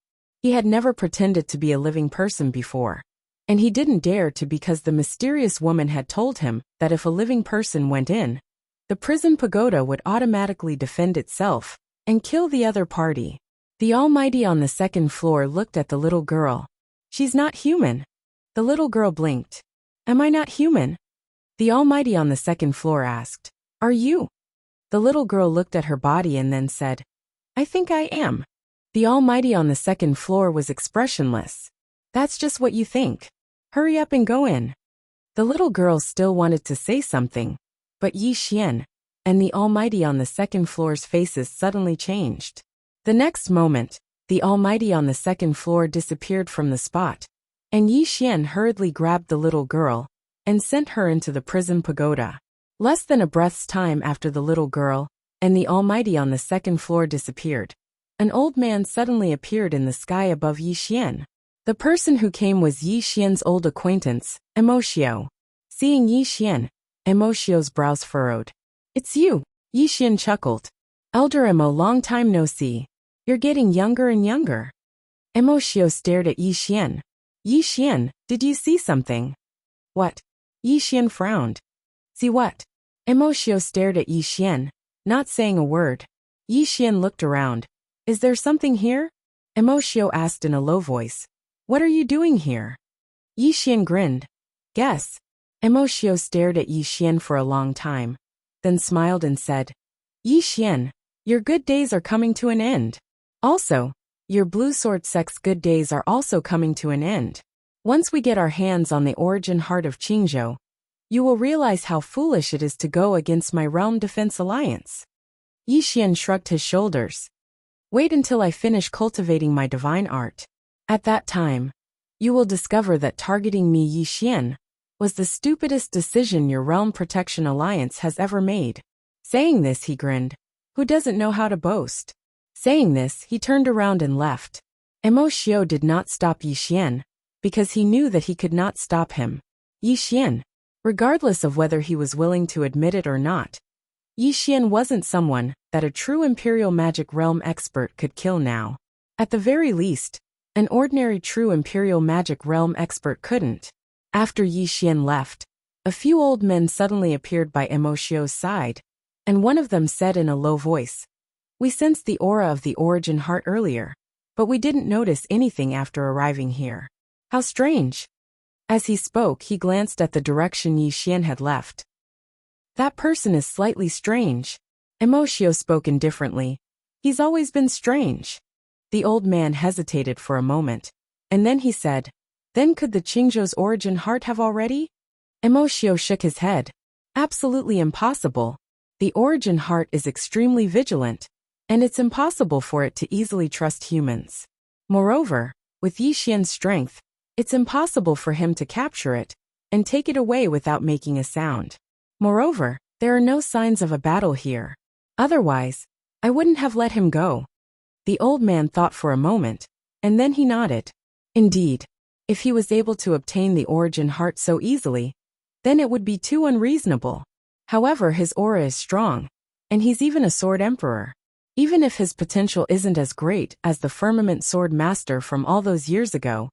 He had never pretended to be a living person before. And he didn't dare to because the mysterious woman had told him that if a living person went in, the prison pagoda would automatically defend itself and kill the other party. The Almighty on the second floor looked at the little girl. She's not human. The little girl blinked. Am I not human? The Almighty on the second floor asked. Are you? The little girl looked at her body and then said, I think I am. The Almighty on the second floor was expressionless. That's just what you think. Hurry up and go in. The little girl still wanted to say something, but Yi Xian and the Almighty on the second floor's faces suddenly changed. The next moment, the Almighty on the second floor disappeared from the spot, and Yi Xian hurriedly grabbed the little girl and sent her into the prison pagoda. Less than a breath's time after the little girl and the Almighty on the second floor disappeared, an old man suddenly appeared in the sky above Yi Xian. The person who came was Yi Xian's old acquaintance, Emoshio. Seeing Yi Xian, Emoshio's brows furrowed. It's you, Yi Xian chuckled. Elder Emo, long time no see. You're getting younger and younger. Emoshio stared at Yi Xian. Yi Xian, did you see something? What? Yi Xian frowned. See what? Emoshio stared at Yi Xian, not saying a word. Yi Xian looked around. Is there something here? Emoshio asked in a low voice. What are you doing here? Yi Xian grinned. Guess. Emoshio stared at Yi Xian for a long time, then smiled and said, Yi Xian, your good days are coming to an end. Also, your blue sword sect's good days are also coming to an end. Once we get our hands on the origin heart of Qingzhou, you will realize how foolish it is to go against my realm defense alliance. Yi Xian shrugged his shoulders. Wait until I finish cultivating my divine art. At that time, you will discover that targeting me, Yi Xian, was the stupidest decision your realm protection alliance has ever made. Saying this, he grinned. Who doesn't know how to boast? Saying this, he turned around and left. Emoshio did not stop Yi Xian, because he knew that he could not stop him. Yi Xian, regardless of whether he was willing to admit it or not, Yi Xian wasn't someone that a true Imperial Magic Realm expert could kill now. At the very least, an ordinary true Imperial Magic Realm expert couldn't. After Yi Xian left, a few old men suddenly appeared by Emoshio's side, and one of them said in a low voice, We sensed the aura of the origin heart earlier, but we didn't notice anything after arriving here. How strange. As he spoke, he glanced at the direction Yi Xian had left. That person is slightly strange. Emoshio spoke indifferently. He's always been strange. The old man hesitated for a moment, and then he said, Then could the Qingzhou's origin heart have already? Emoshio shook his head. Absolutely impossible. The origin heart is extremely vigilant, and it's impossible for it to easily trust humans. Moreover, with Yi Xian's strength, it's impossible for him to capture it and take it away without making a sound. Moreover, there are no signs of a battle here. Otherwise, I wouldn't have let him go. The old man thought for a moment, and then he nodded. Indeed, if he was able to obtain the origin heart so easily, then it would be too unreasonable. However, his aura is strong, and he's even a sword emperor. Even if his potential isn't as great as the firmament sword master from all those years ago,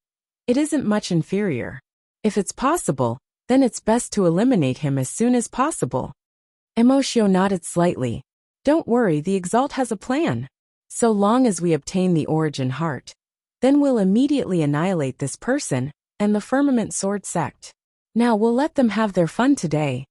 it isn't much inferior. If it's possible, then it's best to eliminate him as soon as possible. Emoshio nodded slightly. Don't worry, the Exalt has a plan. So long as we obtain the origin heart, then we'll immediately annihilate this person and the firmament sword sect. Now we'll let them have their fun today.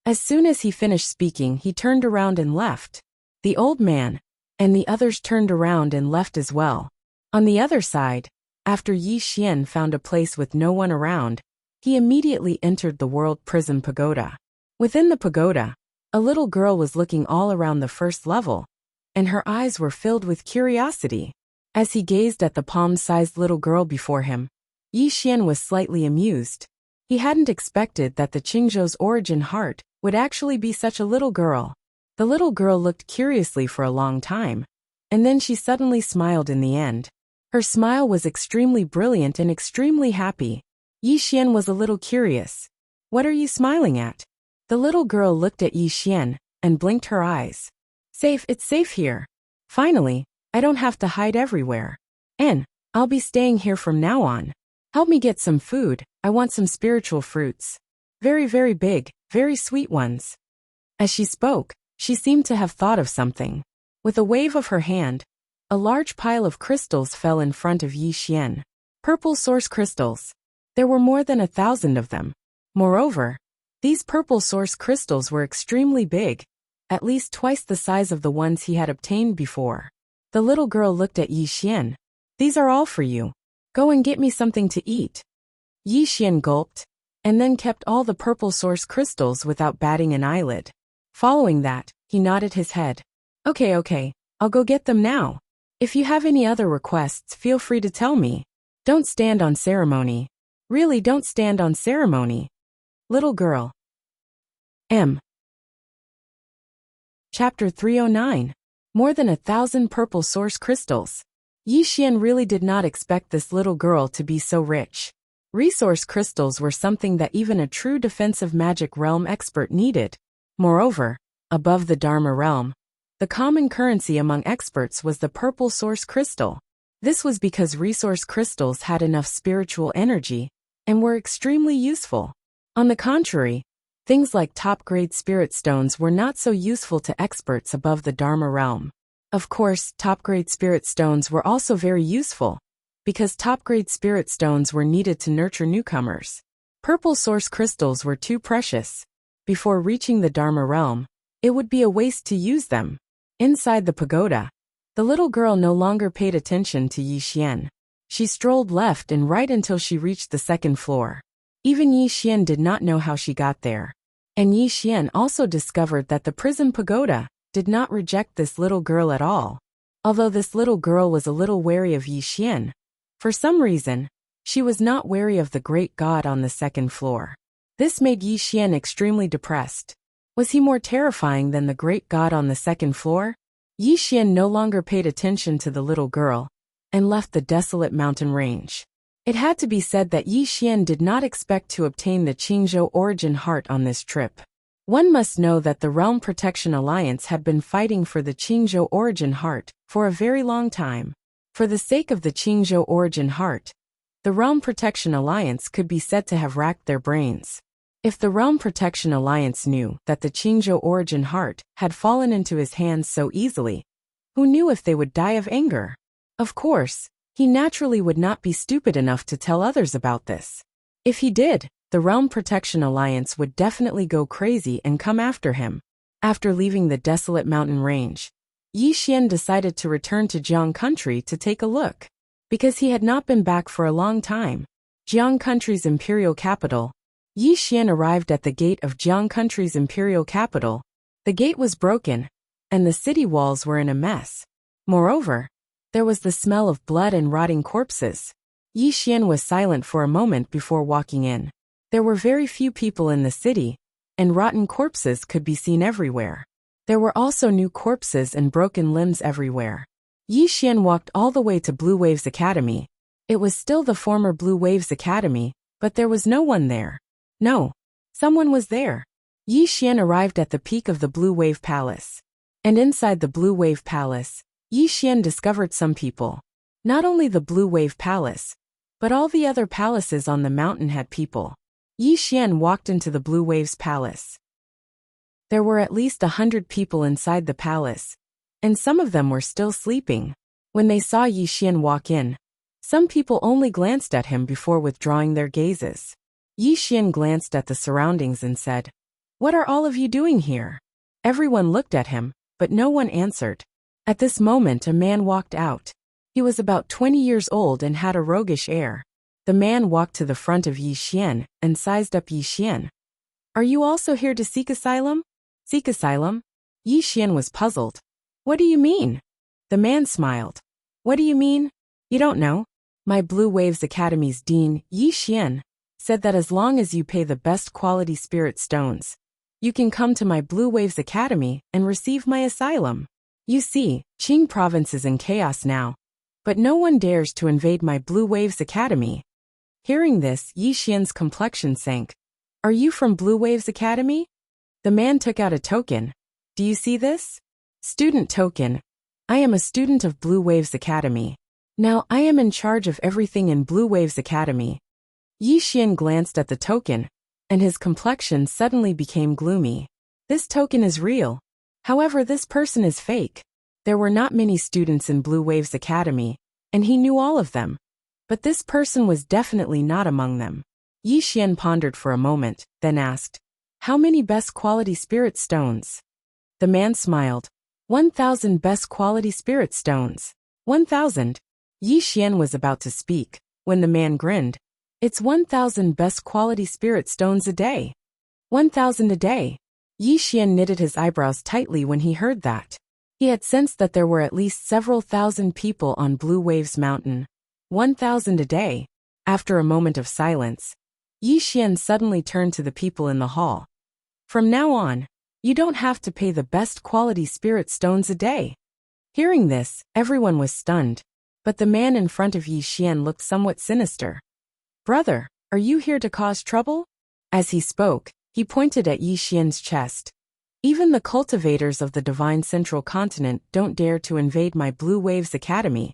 As soon as he finished speaking, he turned around and left. The old man and the others turned around and left as well. On the other side, after Yi Xian found a place with no one around, he immediately entered the World Prison Pagoda. Within the pagoda, a little girl was looking all around the first level, and her eyes were filled with curiosity. As he gazed at the palm-sized little girl before him, Yi Xian was slightly amused. He hadn't expected that the Qingzhou's origin heart would actually be such a little girl. The little girl looked curiously for a long time, and then she suddenly smiled in the end. Her smile was extremely brilliant and extremely happy. Yi Xian was a little curious. What are you smiling at? The little girl looked at Yi Xian and blinked her eyes. Safe, it's safe here. Finally, I don't have to hide everywhere. And I'll be staying here from now on. Help me get some food, I want some spiritual fruits. Very, very big, very sweet ones. As she spoke, she seemed to have thought of something. With a wave of her hand, a large pile of crystals fell in front of Yi Xian. Purple source crystals. There were more than 1,000 of them. Moreover, these purple source crystals were extremely big, at least twice the size of the ones he had obtained before. The little girl looked at Yi Xian. These are all for you. Go and get me something to eat. Yi Xian gulped, and then kept all the purple source crystals without batting an eyelid. Following that, he nodded his head. Okay, I'll go get them now. If you have any other requests, feel free to tell me. Don't stand on ceremony. Really, don't stand on ceremony. Little girl. Chapter 309. More than 1,000 purple source crystals. Yi Xian really did not expect this little girl to be so rich. Resource crystals were something that even a true defensive magic realm expert needed. Moreover, above the Dharma realm, the common currency among experts was the purple source crystal. This was because resource crystals had enough spiritual energy and were extremely useful. On the contrary, things like top-grade spirit stones were not so useful to experts above the Dharma realm. Of course, top-grade spirit stones were also very useful, because top-grade spirit stones were needed to nurture newcomers. Purple source crystals were too precious. Before reaching the Dharma realm, it would be a waste to use them. Inside the pagoda, the little girl no longer paid attention to Yi Xian. She strolled left and right until she reached the second floor. Even Yi Xian did not know how she got there. And Yi Xian also discovered that the prison pagoda did not reject this little girl at all. Although this little girl was a little wary of Yi Xian, for some reason, she was not wary of the great god on the second floor. This made Yi Xian extremely depressed. Was he more terrifying than the great god on the second floor? Yi Xian no longer paid attention to the little girl and left the desolate mountain range. It had to be said that Yi Xian did not expect to obtain the Qingzhou origin heart on this trip. One must know that the Realm Protection Alliance had been fighting for the Qingzhou origin heart for a very long time. For the sake of the Qingzhou origin heart, the Realm Protection Alliance could be said to have racked their brains. If the Realm Protection Alliance knew that the Qingzhou origin heart had fallen into his hands so easily, who knew if they would die of anger? Of course, he naturally would not be stupid enough to tell others about this. If he did, the Realm Protection Alliance would definitely go crazy and come after him. After leaving the desolate mountain range, Yi Xian decided to return to Jiang Country to take a look. Because he had not been back for a long time. Jiang Country's imperial capital. Yi Xian arrived at the gate of Jiang Country's imperial capital. The gate was broken, and the city walls were in a mess. Moreover, there was the smell of blood and rotting corpses. Yi Xian was silent for a moment before walking in. There were very few people in the city, and rotten corpses could be seen everywhere. There were also new corpses and broken limbs everywhere. Yi Xian walked all the way to Blue Waves Academy. It was still the former Blue Waves Academy, but there was no one there. No, someone was there. Yi Xian arrived at the peak of the Blue Wave Palace. And inside the Blue Wave Palace, Yi Xian discovered some people. Not only the Blue Wave Palace, but all the other palaces on the mountain had people. Yi Xian walked into the Blue Waves Palace. There were at least 100 people inside the palace, and some of them were still sleeping. When they saw Yi Xian walk in, some people only glanced at him before withdrawing their gazes. Yi Xian glanced at the surroundings and said, "What are all of you doing here?" Everyone looked at him, but no one answered. At this moment a man walked out. He was about 20 years old and had a roguish air. The man walked to the front of Yi Xian and sized up Yi Xian. "Are you also here to seek asylum?" "Seek asylum?" Yi Xian was puzzled. "What do you mean?" The man smiled. "What do you mean? You don't know? My Blue Waves Academy's dean, Yi Xian, said that as long as you pay the best quality spirit stones, you can come to my Blue Waves Academy and receive my asylum. You see, Qing province is in chaos now, but no one dares to invade my Blue Waves Academy. Hearing this, Yi Xian's complexion sank. Are you from Blue Waves Academy? The man took out a token. Do you see this? Student token. I am a student of Blue Waves Academy. Now I am in charge of everything in Blue Waves Academy. Yi Xian glanced at the token, and his complexion suddenly became gloomy. This token is real. However, this person is fake. There were not many students in Blue Waves Academy, and he knew all of them. But this person was definitely not among them. Yi Xian pondered for a moment, then asked, "How many best quality spirit stones?" The man smiled. 1,000 best quality spirit stones. 1,000. Yi Xian was about to speak, when the man grinned. It's 1,000 best quality spirit stones a day. 1,000 a day. Yi Xian knitted his eyebrows tightly when he heard that. He had sensed that there were at least several thousand people on Blue Waves Mountain. 1,000 a day. After a moment of silence, Yi Xian suddenly turned to the people in the hall. From now on, you don't have to pay the best quality spirit stones a day. Hearing this, everyone was stunned, but the man in front of Yi Xian looked somewhat sinister. Brother, are you here to cause trouble? As he spoke, he pointed at Yi Xian's chest. Even the cultivators of the Divine Central Continent don't dare to invade my Blue Waves Academy.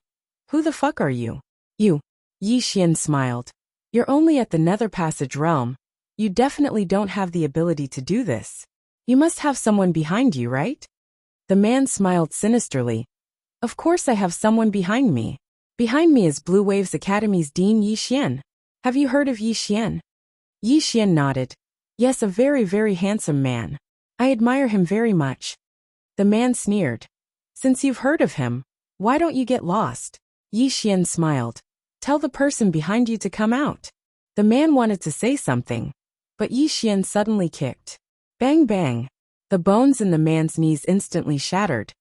Who the fuck are you? You. Yi Xian smiled. You're only at the Nether Passage realm. You definitely don't have the ability to do this. You must have someone behind you, right? The man smiled sinisterly. Of course I have someone behind me. Behind me is Blue Waves Academy's Dean Yi Xian. Have you heard of Yi Xian? Yi Xian nodded. Yes, a very, very handsome man. I admire him very much. The man sneered. Since you've heard of him, why don't you get lost? Yi Xian smiled. Tell the person behind you to come out. The man wanted to say something, but Yi Xian suddenly kicked. Bang bang. The bones in the man's knees instantly shattered,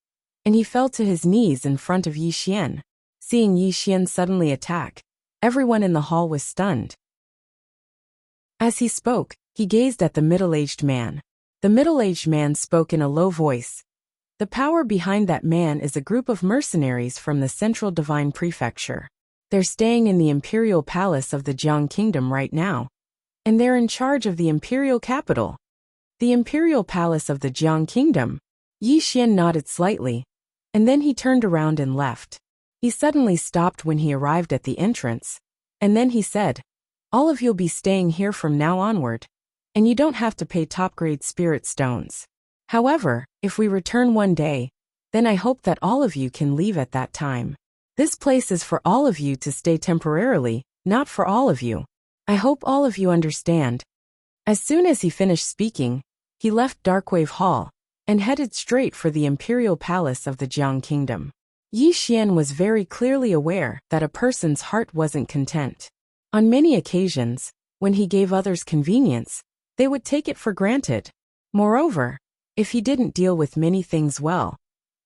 and he fell to his knees in front of Yi Xian. Seeing Yi Xian suddenly attack, everyone in the hall was stunned. As he spoke, he gazed at the middle-aged man. The middle-aged man spoke in a low voice. The power behind that man is a group of mercenaries from the Central Divine Prefecture. They're staying in the Imperial Palace of the Jiang Kingdom right now, and they're in charge of the Imperial capital. The Imperial Palace of the Jiang Kingdom. Yi Xian nodded slightly, and then he turned around and left. He suddenly stopped when he arrived at the entrance, and then he said, "All of you'll be staying here from now onward, and you don't have to pay top-grade spirit stones. However, if we return one day, then I hope that all of you can leave at that time. This place is for all of you to stay temporarily, not for all of you. I hope all of you understand." As soon as he finished speaking, he left Darkwave Hall and headed straight for the Imperial Palace of the Jiang Kingdom. Yi Xian was very clearly aware that a person's heart wasn't content. On many occasions, when he gave others convenience, they would take it for granted. Moreover, if he didn't deal with many things well,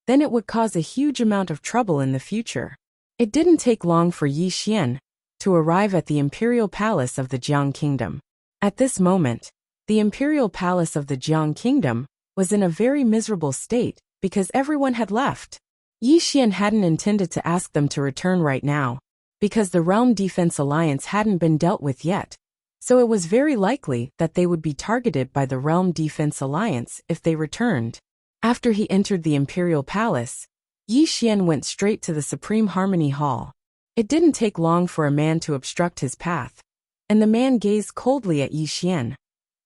then it would cause a huge amount of trouble in the future. It didn't take long for Yi Xian to arrive at the Imperial Palace of the Jiang Kingdom. At this moment, the Imperial Palace of the Jiang Kingdom was in a very miserable state because everyone had left. Yi Xian hadn't intended to ask them to return right now, because the Realm Defense Alliance hadn't been dealt with yet, so it was very likely that they would be targeted by the Realm Defense Alliance if they returned. After he entered the Imperial Palace, Yi Xian went straight to the Supreme Harmony Hall. It didn't take long for a man to obstruct his path, and the man gazed coldly at Yi Xian.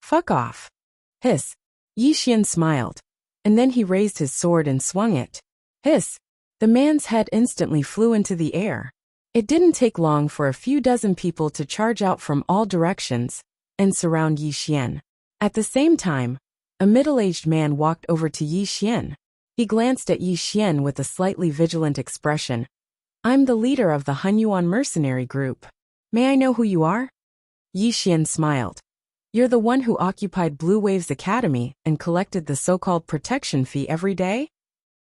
Fuck off. Hiss. Yi Xian smiled, and then he raised his sword and swung it. Hiss. The man's head instantly flew into the air. It didn't take long for a few dozen people to charge out from all directions and surround Yi Xian. At the same time, a middle-aged man walked over to Yi Xian. He glanced at Yi Xian with a slightly vigilant expression. I'm the leader of the Hunyuan mercenary group. May I know who you are? Yi Xian smiled. You're the one who occupied Blue Waves Academy and collected the so-called protection fee every day?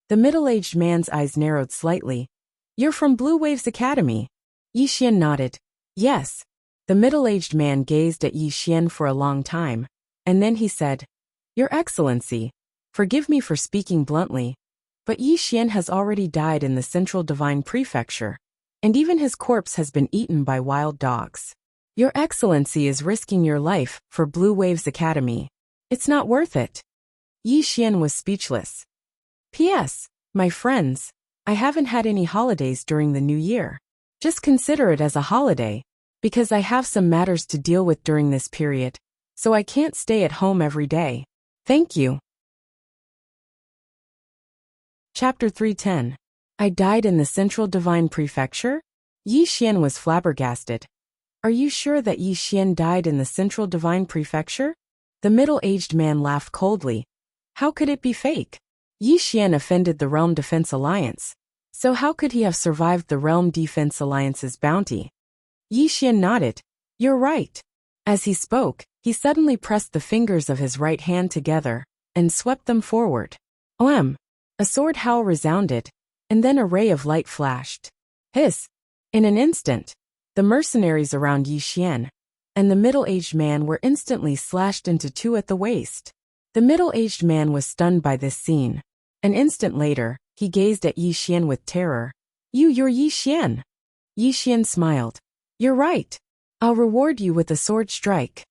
The middle-aged man's eyes narrowed slightly. You're from Blue Waves Academy. Yi Xian nodded. Yes. The middle-aged man gazed at Yi Xian for a long time, and then he said, Your Excellency, forgive me for speaking bluntly, but Yi Xian has already died in the Central Divine Prefecture, and even his corpse has been eaten by wild dogs. Your Excellency is risking your life for Blue Waves Academy. It's not worth it. Yi Xian was speechless. P.S. My friends, I haven't had any holidays during the new year. Just consider it as a holiday, because I have some matters to deal with during this period, so I can't stay at home every day. Thank you. Chapter 310. I died in the Central Divine Prefecture? Yi Xian was flabbergasted. Are you sure that Yi Xian died in the Central Divine Prefecture? The middle-aged man laughed coldly. How could it be fake? Yi Xian offended the Realm Defense Alliance, so how could he have survived the Realm Defense Alliance's bounty? Yi Xian nodded. You're right. As he spoke, he suddenly pressed the fingers of his right hand together and swept them forward. Oem! A sword howl resounded, and then a ray of light flashed. Hiss! In an instant, the mercenaries around Yi Xian and the middle-aged man were instantly slashed into two at the waist. The middle-aged man was stunned by this scene. An instant later, he gazed at Yi Xian with terror. You're Yi Xian. Yi Xian smiled. You're right. I'll reward you with a sword strike.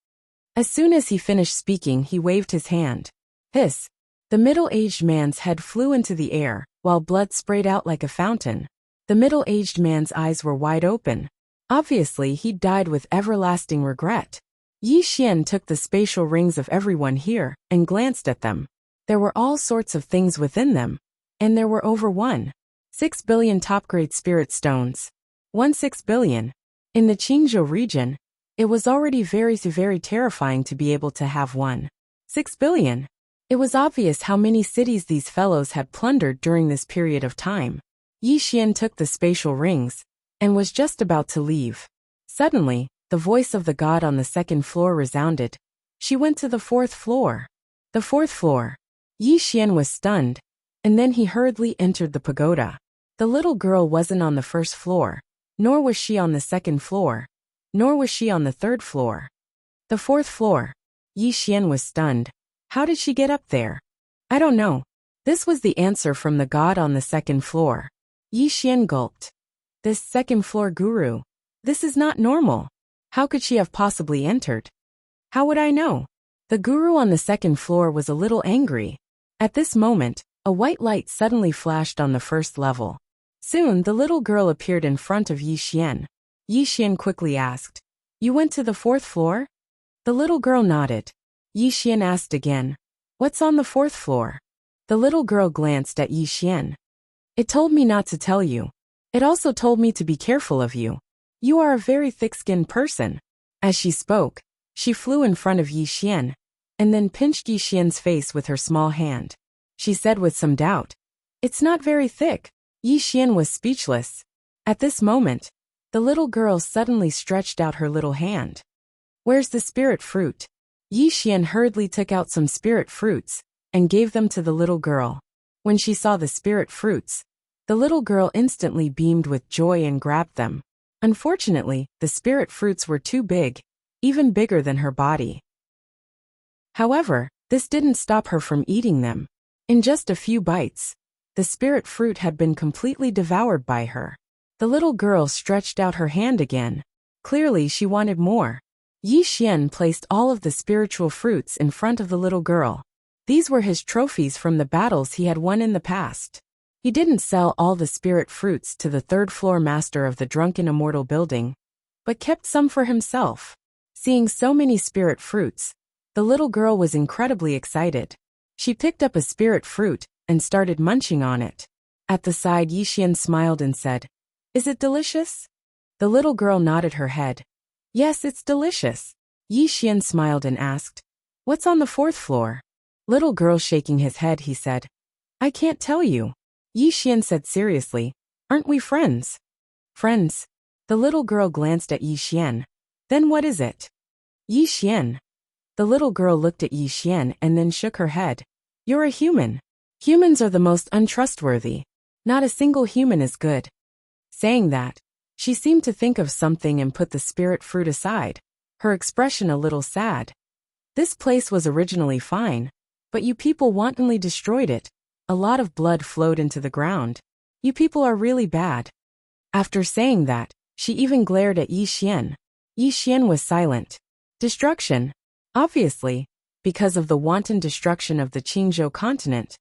As soon as he finished speaking, he waved his hand. Hiss! The middle-aged man's head flew into the air, while blood sprayed out like a fountain. The middle-aged man's eyes were wide open. Obviously, he'd died with everlasting regret. Yi Xian took the spatial rings of everyone here and glanced at them. There were all sorts of things within them, and there were over 1.6 billion top-grade spirit stones. 1.6 billion. In the Qingzhou region, it was already very terrifying to be able to have 1.6 billion. It was obvious how many cities these fellows had plundered during this period of time. Yi Xian took the spatial rings and was just about to leave. Suddenly, the voice of the god on the second floor resounded. She went to the fourth floor. The fourth floor. Yi Xian was stunned, and then he hurriedly entered the pagoda. The little girl wasn't on the first floor, nor was she on the second floor, nor was she on the third floor. The fourth floor. Yi Xian was stunned. How did she get up there? I don't know. This was the answer from the god on the second floor. Yi Xian gulped. This second floor guru. This is not normal. How could she have possibly entered? How would I know? The guru on the second floor was a little angry. At this moment, a white light suddenly flashed on the first level. Soon the little girl appeared in front of Yi Xian. Yi Xian quickly asked, You went to the fourth floor? The little girl nodded. Yi Xian asked again, What's on the fourth floor? The little girl glanced at Yi Xian. It told me not to tell you. It also told me to be careful of you. You are a very thick-skinned person. As she spoke, she flew in front of Yi Xian, and then pinched Yi Xian's face with her small hand. She said with some doubt, It's not very thick. Yi Xian was speechless. At this moment, the little girl suddenly stretched out her little hand. Where's the spirit fruit? Yi Xian hurriedly took out some spirit fruits and gave them to the little girl. When she saw the spirit fruits, the little girl instantly beamed with joy and grabbed them. Unfortunately, the spirit fruits were too big, even bigger than her body. However, this didn't stop her from eating them. In just a few bites, the spirit fruit had been completely devoured by her. The little girl stretched out her hand again. Clearly she wanted more. Yi Xian placed all of the spiritual fruits in front of the little girl. These were his trophies from the battles he had won in the past. He didn't sell all the spirit fruits to the third-floor master of the Drunken Immortal building, but kept some for himself. Seeing so many spirit fruits, the little girl was incredibly excited. She picked up a spirit fruit and started munching on it. At the side, Yi Xian smiled and said, Is it delicious? The little girl nodded her head. Yes, it's delicious. Yi Xian smiled and asked, What's on the fourth floor? Little girl shaking his head, he said, I can't tell you. Yi Xian said seriously, Aren't we friends? Friends? The little girl glanced at Yi Xian. Then what is it? Yi Xian. The little girl looked at Yi Xian and then shook her head. You're a human. Humans are the most untrustworthy. Not a single human is good. Saying that, She seemed to think of something and put the spirit fruit aside, her expression a little sad. This place was originally fine, but you people wantonly destroyed it. A lot of blood flowed into the ground. You people are really bad. After saying that, she even glared at Yi Xian. Yi Xian was silent. Destruction? Obviously, because of the wanton destruction of the Qingzhou continent.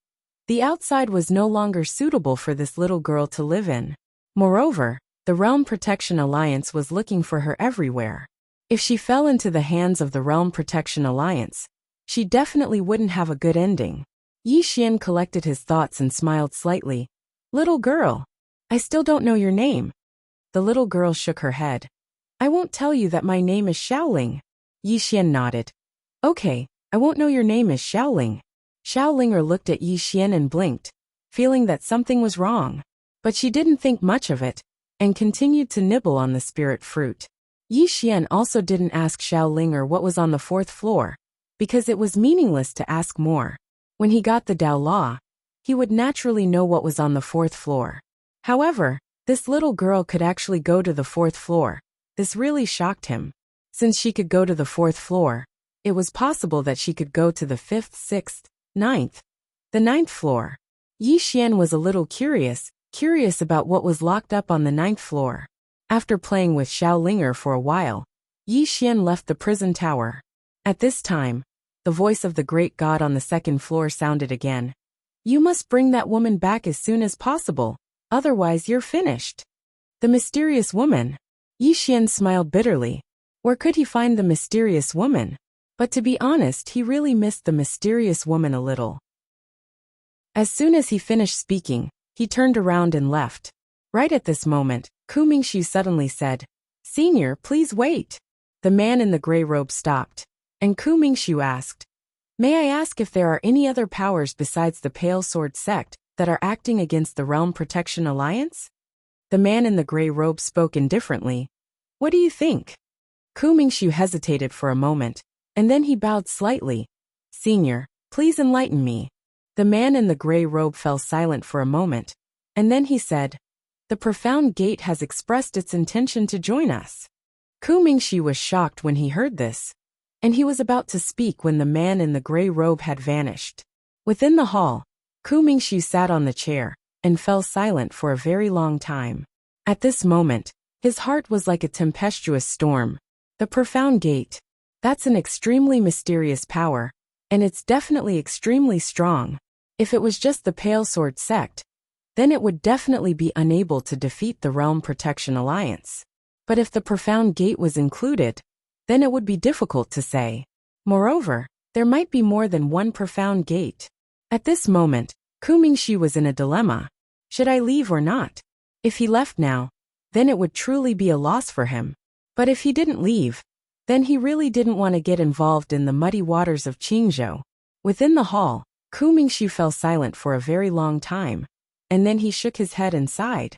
The outside was no longer suitable for this little girl to live in. Moreover, the Realm Protection Alliance was looking for her everywhere. If she fell into the hands of the Realm Protection Alliance, she definitely wouldn't have a good ending. Yi Xian collected his thoughts and smiled slightly. Little girl, I still don't know your name. The little girl shook her head. I won't tell you that my name is Xiaoling. Yi Xian nodded. Okay, I won't know your name is Xiaoling. Xiaolinger looked at Yi Xian and blinked, feeling that something was wrong. But she didn't think much of it, and continued to nibble on the spirit fruit. Yi Xian also didn't ask Xiaolinger what was on the 4th floor, because it was meaningless to ask more. When he got the Dao Law, he would naturally know what was on the 4th floor. However, this little girl could actually go to the 4th floor. This really shocked him. Since she could go to the 4th floor, it was possible that she could go to the 5th, 6th, 9th. The 9th floor. Yi Xian was a little curious about what was locked up on the 9th floor. After playing with Xiaolinger for a while, Yi Xian left the prison tower. At this time, the voice of the great god on the 2nd floor sounded again. You must bring that woman back as soon as possible, otherwise you're finished. The mysterious woman. Yi Xian smiled bitterly. Where could he find the mysterious woman? But to be honest, he really missed the mysterious woman a little. As soon as he finished speaking, he turned around and left. Right at this moment, Ku Mingxu suddenly said, Senior, please wait. The man in the gray robe stopped, and Ku Mingxu asked, May I ask if there are any other powers besides the Pale Sword sect that are acting against the Realm Protection Alliance? The man in the gray robe spoke indifferently. What do you think? Ku Mingxu hesitated for a moment, and then he bowed slightly. Senior, please enlighten me. The man in the gray robe fell silent for a moment, and then he said, The Profound Gate has expressed its intention to join us. Ku Mingxu was shocked when he heard this, and he was about to speak when the man in the gray robe had vanished. Within the hall, Ku Mingxu sat on the chair and fell silent for a very long time. At this moment, his heart was like a tempestuous storm. The Profound Gate. That's an extremely mysterious power, and it's definitely extremely strong. If it was just the Pale Sword sect, then it would definitely be unable to defeat the Realm Protection Alliance. But if the Profound Gate was included, then it would be difficult to say. Moreover, there might be more than one Profound Gate. At this moment, Ku Mingxu was in a dilemma. Should I leave or not? If he left now, then it would truly be a loss for him. But if he didn't leave, then he really didn't want to get involved in the muddy waters of Qingzhou. Within the hall, Ku Mingxu fell silent for a very long time, and then he shook his head and sighed.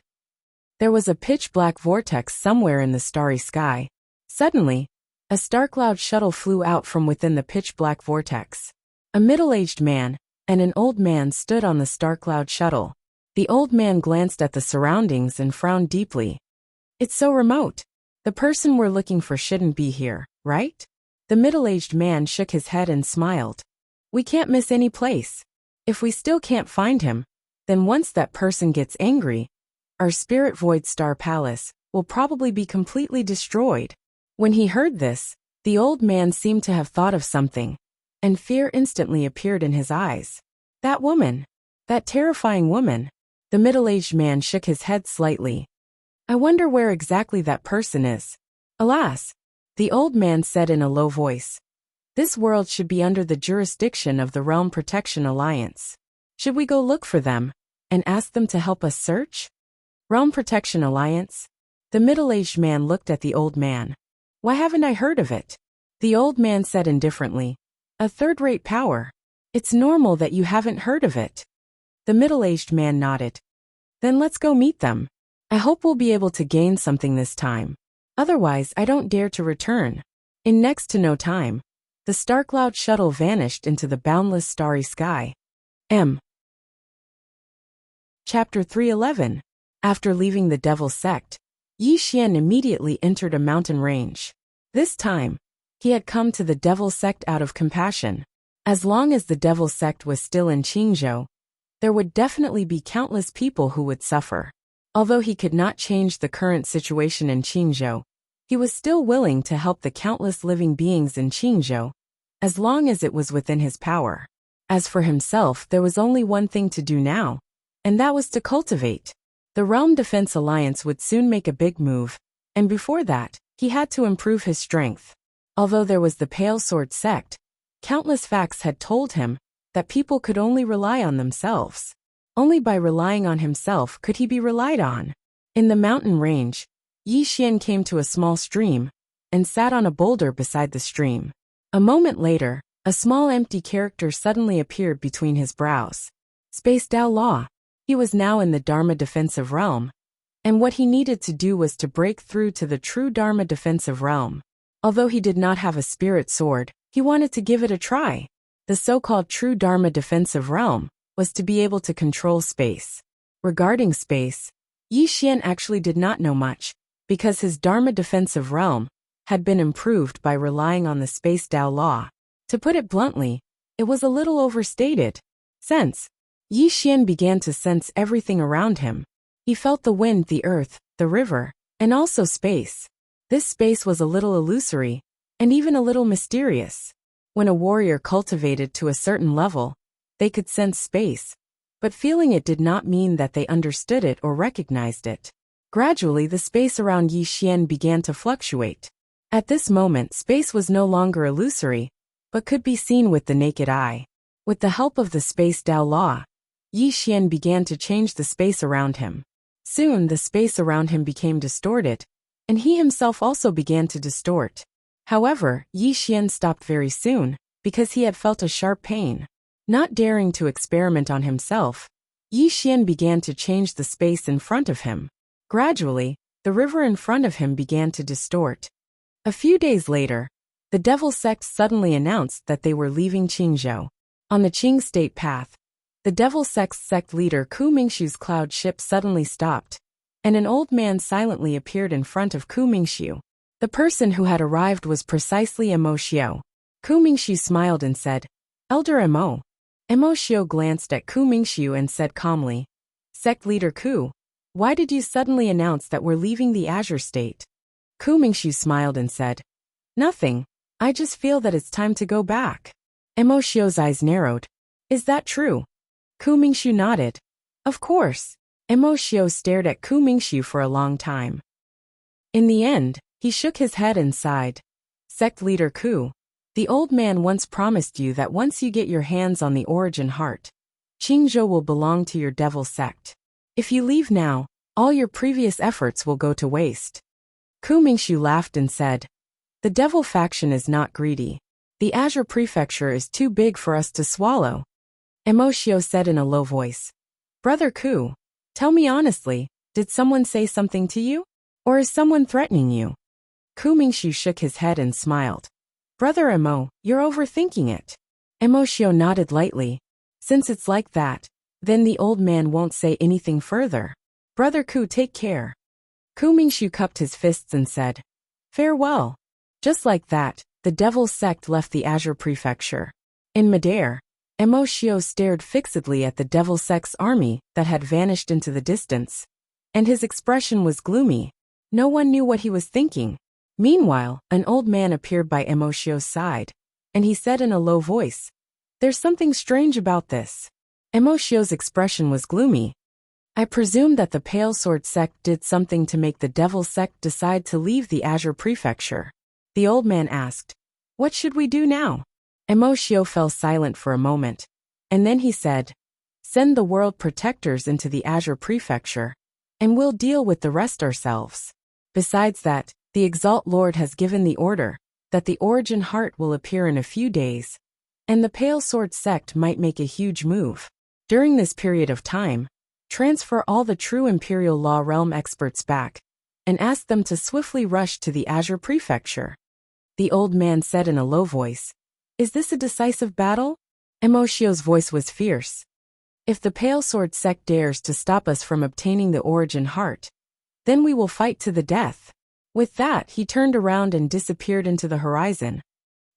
There was a pitch-black vortex somewhere in the starry sky. Suddenly, a star cloud shuttle flew out from within the pitch-black vortex. A middle-aged man and an old man stood on the star cloud shuttle. The old man glanced at the surroundings and frowned deeply. It's so remote. The person we're looking for shouldn't be here, right? The middle-aged man shook his head and smiled. We can't miss any place. If we still can't find him, then once that person gets angry, our Spirit Void Star Palace will probably be completely destroyed. When he heard this, the old man seemed to have thought of something, and fear instantly appeared in his eyes. That woman. That terrifying woman. The middle-aged man shook his head slightly. I wonder where exactly that person is. Alas, the old man said in a low voice. This world should be under the jurisdiction of the Realm Protection Alliance. Should we go look for them and ask them to help us search? Realm Protection Alliance? The middle-aged man looked at the old man. Why haven't I heard of it? The old man said indifferently. A third-rate power. It's normal that you haven't heard of it. The middle-aged man nodded. Then let's go meet them. I hope we'll be able to gain something this time. Otherwise, I don't dare to return. In next to no time, the star cloud shuttle vanished into the boundless starry sky. Chapter 311. After leaving the Devil Sect, Yi Xian immediately entered a mountain range. This time, he had come to the devil sect out of compassion. As long as the devil sect was still in Qingzhou, there would definitely be countless people who would suffer. Although he could not change the current situation in Qingzhou, he was still willing to help the countless living beings in Qingzhou, as long as it was within his power. As for himself, there was only one thing to do now, and that was to cultivate. The Realm Defense Alliance would soon make a big move, and before that, he had to improve his strength. Although there was the Pale Sword sect, countless facts had told him that people could only rely on themselves. Only by relying on himself could he be relied on. In the mountain range, Yi Xian came to a small stream and sat on a boulder beside the stream. A moment later, a small empty character suddenly appeared between his brows. Space Dao Law. He was now in the Dharma Defensive Realm, and what he needed to do was to break through to the true Dharma Defensive Realm. Although he did not have a spirit sword, he wanted to give it a try. The so-called true Dharma Defensive Realm was to be able to control space. Regarding space, Yi Xian actually did not know much, because his Dharma Defensive Realm had been improved by relying on the Space Dao Law. To put it bluntly, it was a little overstated. Yi Xian began to sense everything around him. He felt the wind, the earth, the river, and also space. This space was a little illusory, and even a little mysterious. When a warrior cultivated to a certain level, they could sense space, but feeling it did not mean that they understood it or recognized it. Gradually, the space around Yi Xian began to fluctuate. At this moment, space was no longer illusory, but could be seen with the naked eye. With the help of the Space Dao Law, Yi Xian began to change the space around him. Soon, the space around him became distorted, and he himself also began to distort. However, Yi Xian stopped very soon, because he had felt a sharp pain. Not daring to experiment on himself, Yi Xian began to change the space in front of him. Gradually, the river in front of him began to distort. A few days later, the devil sect suddenly announced that they were leaving Qingzhou. On the Qing State path, the devil sect's sect leader Ku Mingshu's cloud ship suddenly stopped, and an old man silently appeared in front of Ku Mingshu. The person who had arrived was precisely Mo Xiu. Ku Mingshu smiled and said, "Elder Mo." Mo Xiu glanced at Ku Mingshu and said calmly, "Sect leader Ku, why did you suddenly announce that we're leaving the Azure State?" Ku Mingshu smiled and said, "Nothing. I just feel that it's time to go back." Mo Xiu's eyes narrowed. "Is that true?" Ku Mingshu nodded. "Of course." Mo Xiu stared at Ku Mingshu for a long time. In the end, he shook his head and sighed. "Sect leader Ku, the old man once promised you that once you get your hands on the origin heart, Qingzhou will belong to your devil sect. If you leave now, all your previous efforts will go to waste." Ku Mingshu laughed and said, "The devil faction is not greedy. The Azure Prefecture is too big for us to swallow." Mo Xiu said in a low voice, "Brother Ku, tell me honestly, did someone say something to you? Or is someone threatening you?" Ku Mingshu shook his head and smiled. "Brother Mo, you're overthinking it." Mo Xiu nodded lightly. "Since it's like that, then the old man won't say anything further. Brother Ku, take care." Ku Mingshu cupped his fists and said, "Farewell." Just like that, the devil sect left the Azure Prefecture. In midair, Mo Xiu stared fixedly at the devil sect's army that had vanished into the distance, and his expression was gloomy. No one knew what he was thinking. Meanwhile, an old man appeared by Mo Xiu's side, and he said in a low voice, "There's something strange about this." Mo Xiu's expression was gloomy. "I presume that the Pale Sword sect did something to make the devil sect decide to leave the Azure Prefecture." The old man asked, "What should we do now?" Mo Xiu fell silent for a moment, and then he said, "Send the world protectors into the Azure Prefecture, and we'll deal with the rest ourselves. Besides that, the Exalt Lord has given the order that the Origin Heart will appear in a few days, and the Pale Sword sect might make a huge move. During this period of time, transfer all the true Imperial Law Realm experts back, and ask them to swiftly rush to the Azure Prefecture." The old man said in a low voice, "Is this a decisive battle?" Mo Xiu's voice was fierce. "If the Pale Sword sect dares to stop us from obtaining the Origin Heart, Then we will fight to the death." With that, he turned around and disappeared into the horizon.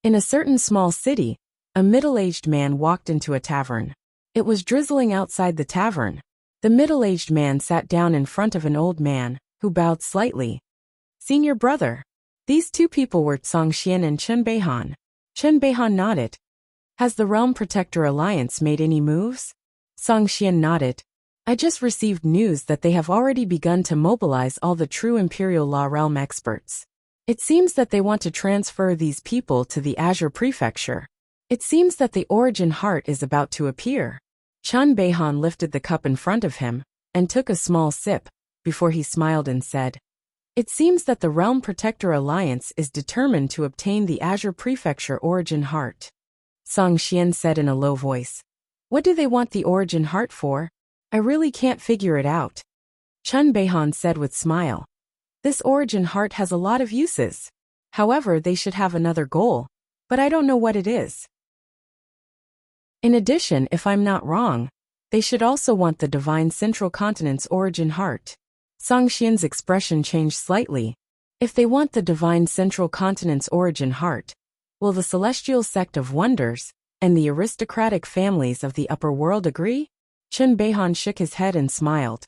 In a certain small city, a middle-aged man walked into a tavern. It was drizzling outside the tavern. The middle-aged man sat down in front of an old man, who bowed slightly. "Senior brother." These two people were Song Xian and Chen Beihan. Chen Beihan nodded. "Has the Realm Protector Alliance made any moves?" Song Xian nodded. "I just received news that they have already begun to mobilize all the true Imperial Law Realm experts. It seems that they want to transfer these people to the Azure Prefecture. It seems that the Origin Heart is about to appear." Chen Beihan lifted the cup in front of him and took a small sip, before he smiled and said, "It seems that the Realm Protector Alliance is determined to obtain the Azure Prefecture Origin Heart." Song Xian said in a low voice, "What do they want the Origin Heart for? I really can't figure it out." Chen Beihan said with smile, "This Origin Heart has a lot of uses. However, they should have another goal, but I don't know what it is. In addition, if I'm not wrong, they should also want the Divine Central Continent's Origin Heart." Song Xian's expression changed slightly. "If they want the Divine Central Continent's Origin Heart, will the Celestial Sect of Wonders and the aristocratic families of the upper world agree?" Chen Beihan shook his head and smiled.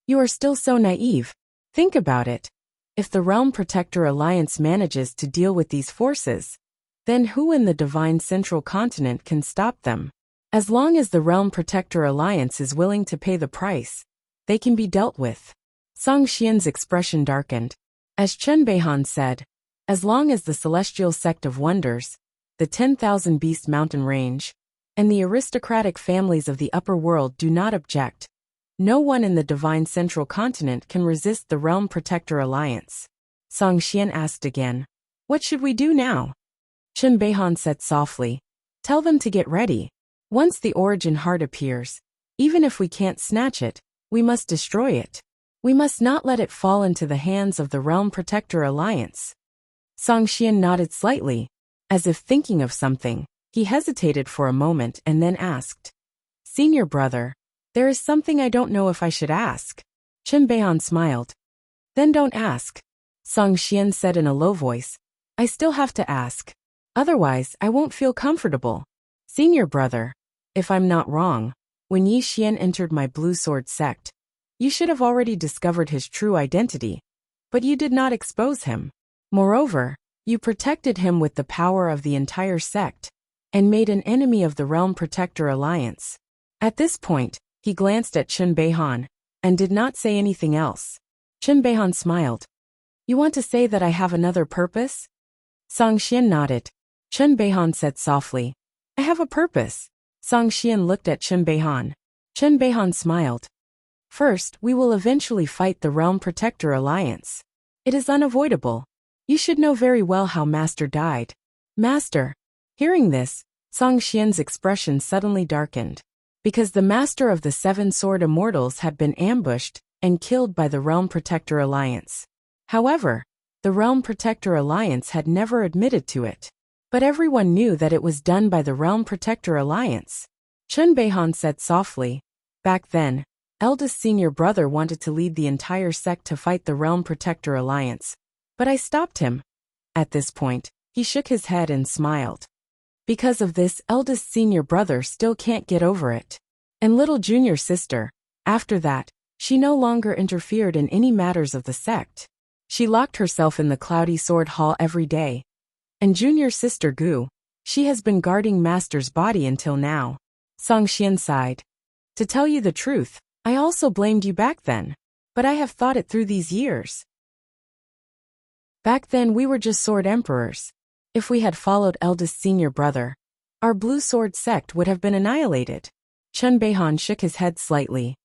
"You are still so naive. Think about it. If the Realm Protector Alliance manages to deal with these forces, then who in the Divine Central Continent can stop them? As long as the Realm Protector Alliance is willing to pay the price, they can be dealt with." Song Xian's expression darkened. As Chen Beihan said, as long as the Celestial Sect of Wonders, the 10,000 Beast Mountain Range, and the aristocratic families of the upper world do not object, no one in the Divine Central Continent can resist the Realm Protector Alliance. Song Xian asked again, "What should we do now?" Chen Beihan said softly, "Tell them to get ready. Once the Origin Heart appears, even if we can't snatch it, we must destroy it. We must not let it fall into the hands of the Realm Protector Alliance." Song Xian nodded slightly, as if thinking of something. He hesitated for a moment and then asked, "Senior brother, there is something I don't know if I should ask." Chen Beihan smiled. "Then don't ask." Song Xian said in a low voice, "I still have to ask. Otherwise, I won't feel comfortable. Senior brother, if I'm not wrong, when Yi Xian entered my Blue Sword sect, you should have already discovered his true identity, but you did not expose him. Moreover, you protected him with the power of the entire sect, and made an enemy of the Realm Protector Alliance." At this point, he glanced at Chen Beihan, and did not say anything else. Chen Beihan smiled. "You want to say that I have another purpose?" Song Xian nodded. Chen Beihan said softly, "I have a purpose." Song Xian looked at Chen Beihan. Chen Beihan smiled. "First, we will eventually fight the Realm Protector Alliance. It is unavoidable. You should know very well how Master died." "Master." Hearing this, Song Xian's expression suddenly darkened. Because the Master of the Seven Sword Immortals had been ambushed and killed by the Realm Protector Alliance. However, the Realm Protector Alliance had never admitted to it. But everyone knew that it was done by the Realm Protector Alliance. Chen Beihan said softly, "Back then, eldest senior brother wanted to lead the entire sect to fight the Realm Protector Alliance. But I stopped him." At this point, he shook his head and smiled. Because of this, eldest senior brother still can't get over it. And little junior sister, after that, she no longer interfered in any matters of the sect. She locked herself in the Cloudy Sword Hall every day. And junior sister Gu, she has been guarding Master's body until now. Song Xian sighed. "To tell you the truth, I also blamed you back then. But I have thought it through these years. Back then we were just sword emperors. If we had followed eldest senior brother, our blue sword sect would have been annihilated." Chen Beihan shook his head slightly.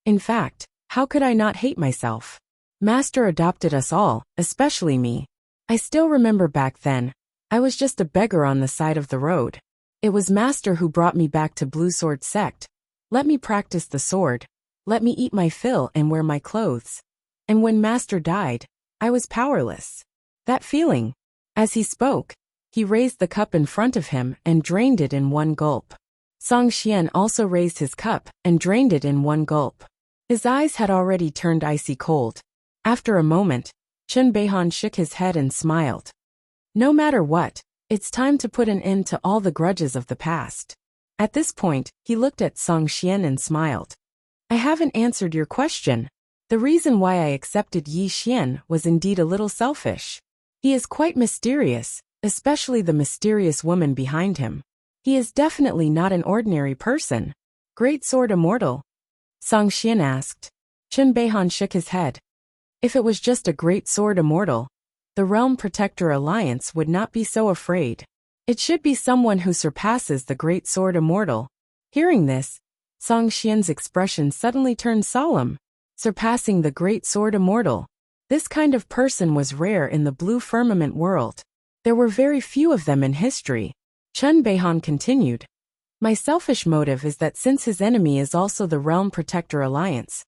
"In fact, how could I not hate myself? Master adopted us all, especially me. I still remember back then, I was just a beggar on the side of the road. It was Master who brought me back to Blue Sword Sect. Let me practice the sword. Let me eat my fill and wear my clothes. And when Master died, I was powerless. That feeling." As he spoke, he raised the cup in front of him and drained it in one gulp. Song Xian also raised his cup and drained it in one gulp. His eyes had already turned icy cold. After a moment, Chen Beihan shook his head and smiled. No matter what, it's time to put an end to all the grudges of the past. At this point, he looked at Song Xian and smiled. I haven't answered your question. The reason why I accepted Yi Xian was indeed a little selfish. He is quite mysterious, especially the mysterious woman behind him. He is definitely not an ordinary person. Great Sword Immortal? Song Xian asked. Chen Beihan shook his head. If it was just a Great Sword Immortal, the Realm Protector Alliance would not be so afraid. It should be someone who surpasses the Great Sword Immortal. Hearing this, Song Xian's expression suddenly turned solemn. Surpassing the Great Sword Immortal. This kind of person was rare in the blue firmament world. There were very few of them in history. Chen Beihan continued. My selfish motive is that since his enemy is also the Realm Protector Alliance,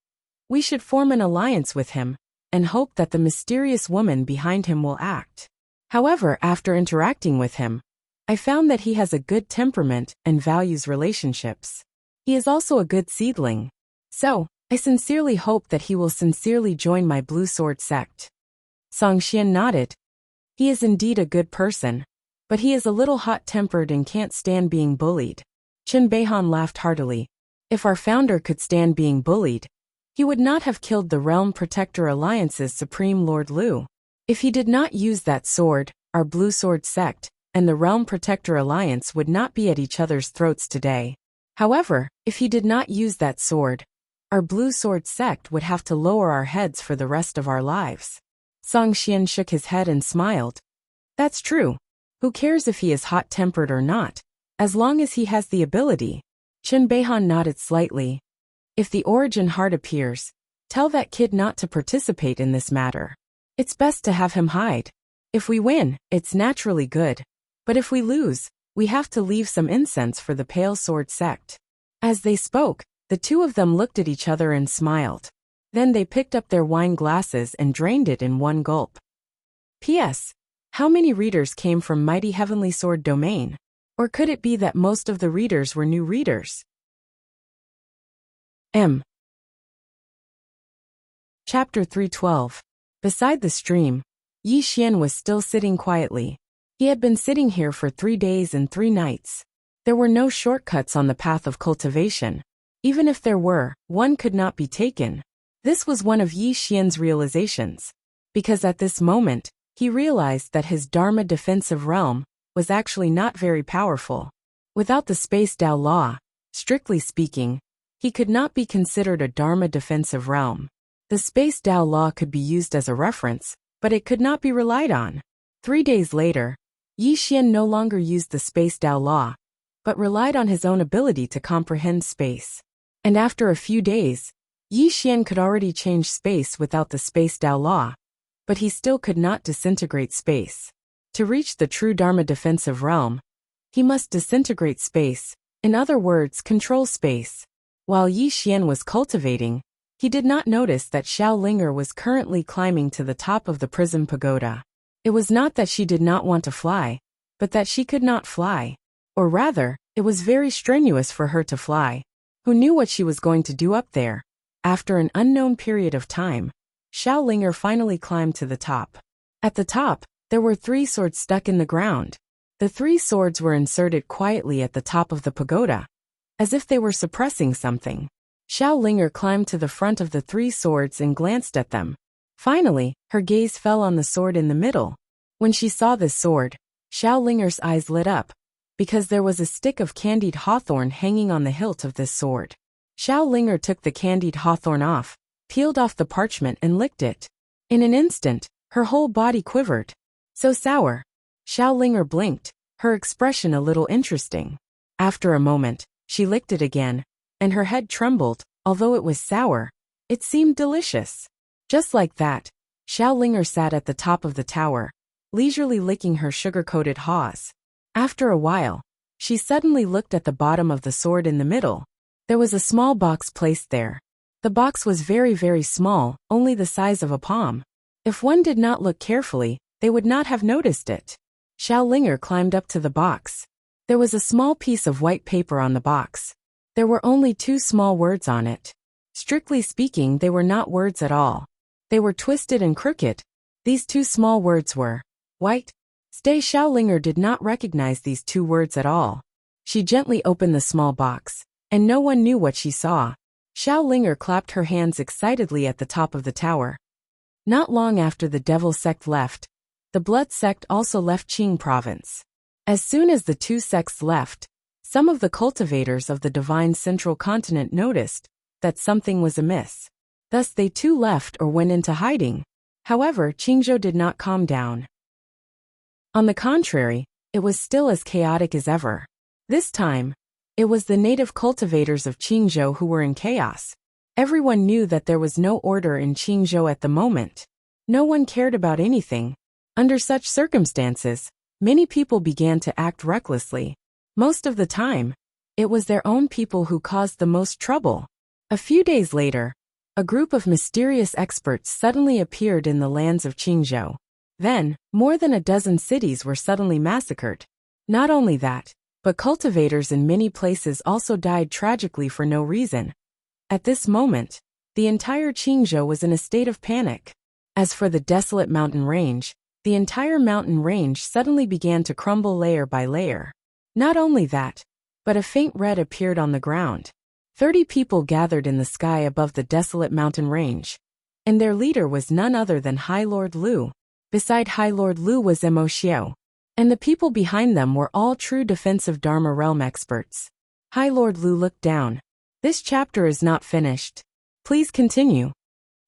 we should form an alliance with him, and hope that the mysterious woman behind him will act. However, after interacting with him, I found that he has a good temperament and values relationships. He is also a good seedling. So, I sincerely hope that he will sincerely join my Blue Sword sect. Song Xian nodded. He is indeed a good person, but he is a little hot-tempered and can't stand being bullied. Chen Beihan laughed heartily. If our founder could stand being bullied, he would not have killed the Realm Protector Alliance's Supreme Lord Lu. If he did not use that sword, our Blue Sword sect and the Realm Protector Alliance would not be at each other's throats today. However, if he did not use that sword, our Blue Sword sect would have to lower our heads for the rest of our lives. Song Xian shook his head and smiled. That's true. Who cares if he is hot-tempered or not, as long as he has the ability? Chen Beihan nodded slightly. If the Origin Heart appears, tell that kid not to participate in this matter. It's best to have him hide. If we win, it's naturally good. But if we lose, we have to leave some incense for the Pale Sword sect. As they spoke, the two of them looked at each other and smiled. Then they picked up their wine glasses and drained it in one gulp. P.S. How many readers came from Mighty Heavenly Sword Domain? Or could it be that most of the readers were new readers? Chapter 312. Beside the stream, Yi Xian was still sitting quietly. He had been sitting here for 3 days and 3 nights. There were no shortcuts on the path of cultivation. Even if there were, one could not be taken. This was one of Yi Xian's realizations. Because at this moment, he realized that his Dharma defensive realm was actually not very powerful. Without the Space Dao law, strictly speaking, he could not be considered a Dharma defensive realm. The Space Dao law could be used as a reference, but it could not be relied on. 3 days later, Yi Xian no longer used the Space Dao law, but relied on his own ability to comprehend space. And after a few days, Yi Xian could already change space without the Space Dao law, but he still could not disintegrate space. To reach the true Dharma defensive realm, he must disintegrate space, in other words, control space. While Yi Xian was cultivating, he did not notice that Xiao Linger was currently climbing to the top of the Prism Pagoda. It was not that she did not want to fly, but that she could not fly. Or rather, it was very strenuous for her to fly. Who knew what she was going to do up there? After an unknown period of time, Xiao Linger finally climbed to the top. At the top, there were 3 swords stuck in the ground. The 3 swords were inserted quietly at the top of the pagoda, as if they were suppressing something. Xiao Linger climbed to the front of the 3 swords and glanced at them. Finally, her gaze fell on the sword in the middle. When she saw this sword, Xiao Linger's eyes lit up, because there was a stick of candied hawthorn hanging on the hilt of this sword. Xiao Linger took the candied hawthorn off, peeled off the parchment and licked it. In an instant, her whole body quivered. So sour. Xiao Linger blinked, her expression a little interesting. After a moment, she licked it again, and her head trembled. Although it was sour, it seemed delicious. Just like that, Xiao Linger sat at the top of the tower, leisurely licking her sugar-coated haws. After a while, she suddenly looked at the bottom of the sword in the middle. There was a small box placed there. The box was very, very small, only the size of a palm. If one did not look carefully, they would not have noticed it. Xiao Linger climbed up to the box. There was a small piece of white paper on the box. There were only 2 small words on it. Strictly speaking, they were not words at all. They were twisted and crooked. These two small words were, white. Stay. Xiaolinger did not recognize these two words at all. She gently opened the small box, and no one knew what she saw. Xiaolinger clapped her hands excitedly at the top of the tower. Not long after the devil sect left, the blood sect also left Qing province. As soon as the two sects left, some of the cultivators of the divine central continent noticed that something was amiss. Thus they too left or went into hiding. However, Qingzhou did not calm down. On the contrary, it was still as chaotic as ever. This time, it was the native cultivators of Qingzhou who were in chaos. Everyone knew that there was no order in Qingzhou at the moment. No one cared about anything. Under such circumstances, many people began to act recklessly. Most of the time, it was their own people who caused the most trouble. A few days later, a group of mysterious experts suddenly appeared in the lands of Qingzhou. Then, more than a dozen cities were suddenly massacred. Not only that, but cultivators in many places also died tragically for no reason. At this moment, the entire Qingzhou was in a state of panic. As for the desolate mountain range, the entire mountain range suddenly began to crumble layer by layer. Not only that, but a faint red appeared on the ground. 30 people gathered in the sky above the desolate mountain range, and their leader was none other than High Lord Lu. Beside High Lord Lu was Mo Xiao, and the people behind them were all true defensive Dharma realm experts. High Lord Lu looked down. This chapter is not finished. Please continue.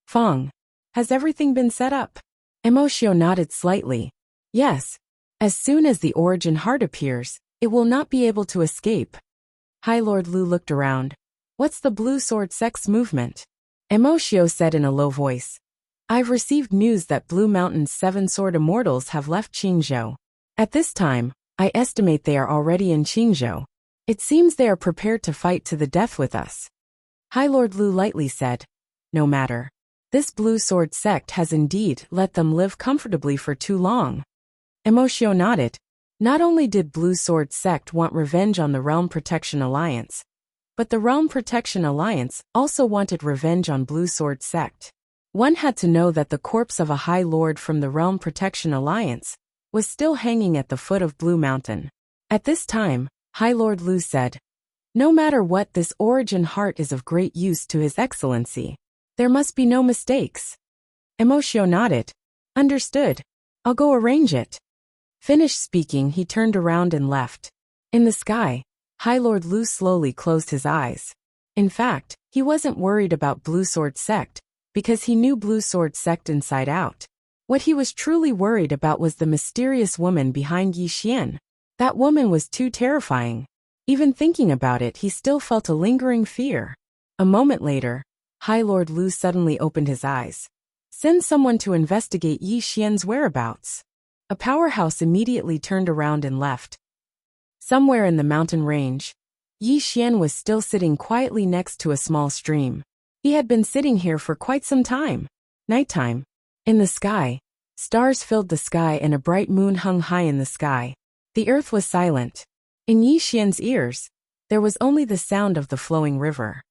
Fong, has everything been set up? Mo Xiao nodded slightly. Yes. As soon as the origin heart appears, it will not be able to escape. High Lord Lu looked around. What's the Blue Sword Sect's movement? Mo Xiao said in a low voice. I've received news that Blue Mountain's 7 sword immortals have left Qingzhou. At this time, I estimate they are already in Qingzhou. It seems they are prepared to fight to the death with us. High Lord Lu lightly said. No matter. This Blue Sword Sect has indeed let them live comfortably for too long. Mo Xiao nodded. Not only did Blue Sword Sect want revenge on the Realm Protection Alliance, but the Realm Protection Alliance also wanted revenge on Blue Sword Sect. One had to know that the corpse of a High Lord from the Realm Protection Alliance was still hanging at the foot of Blue Mountain. At this time, High Lord Lu said, no matter what, this origin heart is of great use to His Excellency. There must be no mistakes. Mo Xiao nodded. Understood. I'll go arrange it. Finished speaking, he turned around and left. In the sky, High Lord Lu slowly closed his eyes. In fact, he wasn't worried about Blue Sword Sect, because he knew Blue Sword Sect inside out. What he was truly worried about was the mysterious woman behind Yi Xian. That woman was too terrifying. Even thinking about it, he still felt a lingering fear. A moment later, High Lord Lu suddenly opened his eyes. Send someone to investigate Yi Xian's whereabouts. A powerhouse immediately turned around and left. Somewhere in the mountain range, Yi Xian was still sitting quietly next to a small stream. He had been sitting here for quite some time. Nighttime. In the sky, stars filled the sky and a bright moon hung high in the sky. The earth was silent. In Yi Xian's ears, there was only the sound of the flowing river.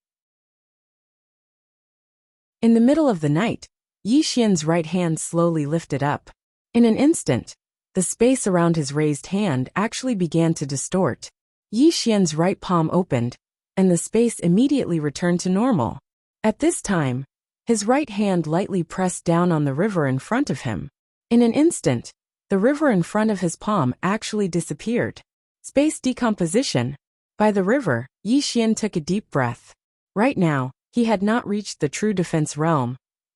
In the middle of the night, Yi Xian's right hand slowly lifted up. In an instant, the space around his raised hand actually began to distort. Yi Xian's right palm opened, and the space immediately returned to normal. At this time, his right hand lightly pressed down on the river in front of him. In an instant, the river in front of his palm actually disappeared. Space decomposition. By the river, Yi Xian took a deep breath. Right now, he had not reached the true defense realm,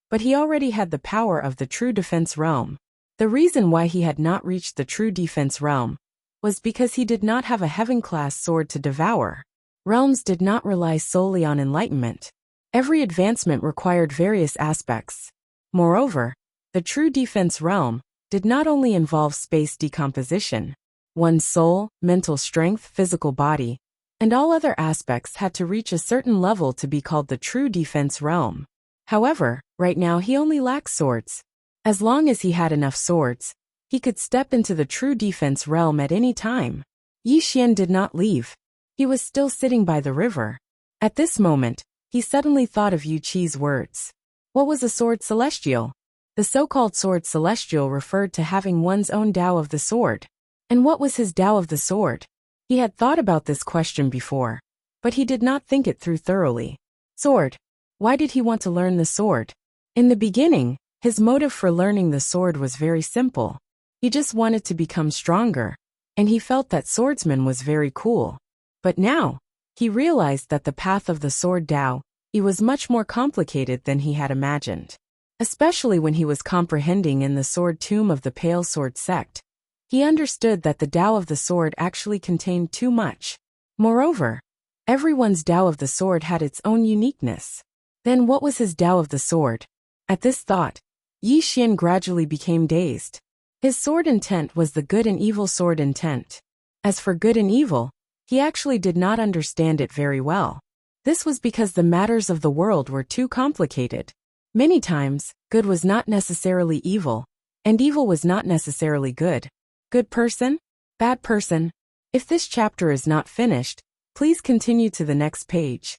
but he already had the power of the true defense realm. The reason why he had not reached the true defense realm was because he did not have a heaven-class sword to devour. Realms did not rely solely on enlightenment. Every advancement required various aspects. Moreover, the true defense realm did not only involve space decomposition. One's soul, mental strength, physical body, and all other aspects had to reach a certain level to be called the true defense realm. However, right now he only lacked swords. As long as he had enough swords, he could step into the true defense realm at any time. Yi Xian did not leave. He was still sitting by the river. At this moment, he suddenly thought of Yu Qi's words. What was a sword celestial? The so-called sword celestial referred to having one's own Tao of the sword. And what was his Tao of the sword? He had thought about this question before, but he did not think it through thoroughly. Sword. Why did he want to learn the sword? In the beginning, his motive for learning the sword was very simple. He just wanted to become stronger, and he felt that swordsman was very cool. But now, he realized that the path of the sword Tao, it was much more complicated than he had imagined. Especially when he was comprehending in the sword tomb of the Pale Sword sect. He understood that the Tao of the sword actually contained too much. Moreover, everyone's Tao of the sword had its own uniqueness. Then what was his Tao of the sword? At this thought, Yi Xian gradually became dazed. His sword intent was the good and evil sword intent. As for good and evil, he actually did not understand it very well. This was because the matters of the world were too complicated. Many times, good was not necessarily evil, and evil was not necessarily good. Good person? Bad person? If this chapter is not finished, please continue to the next page.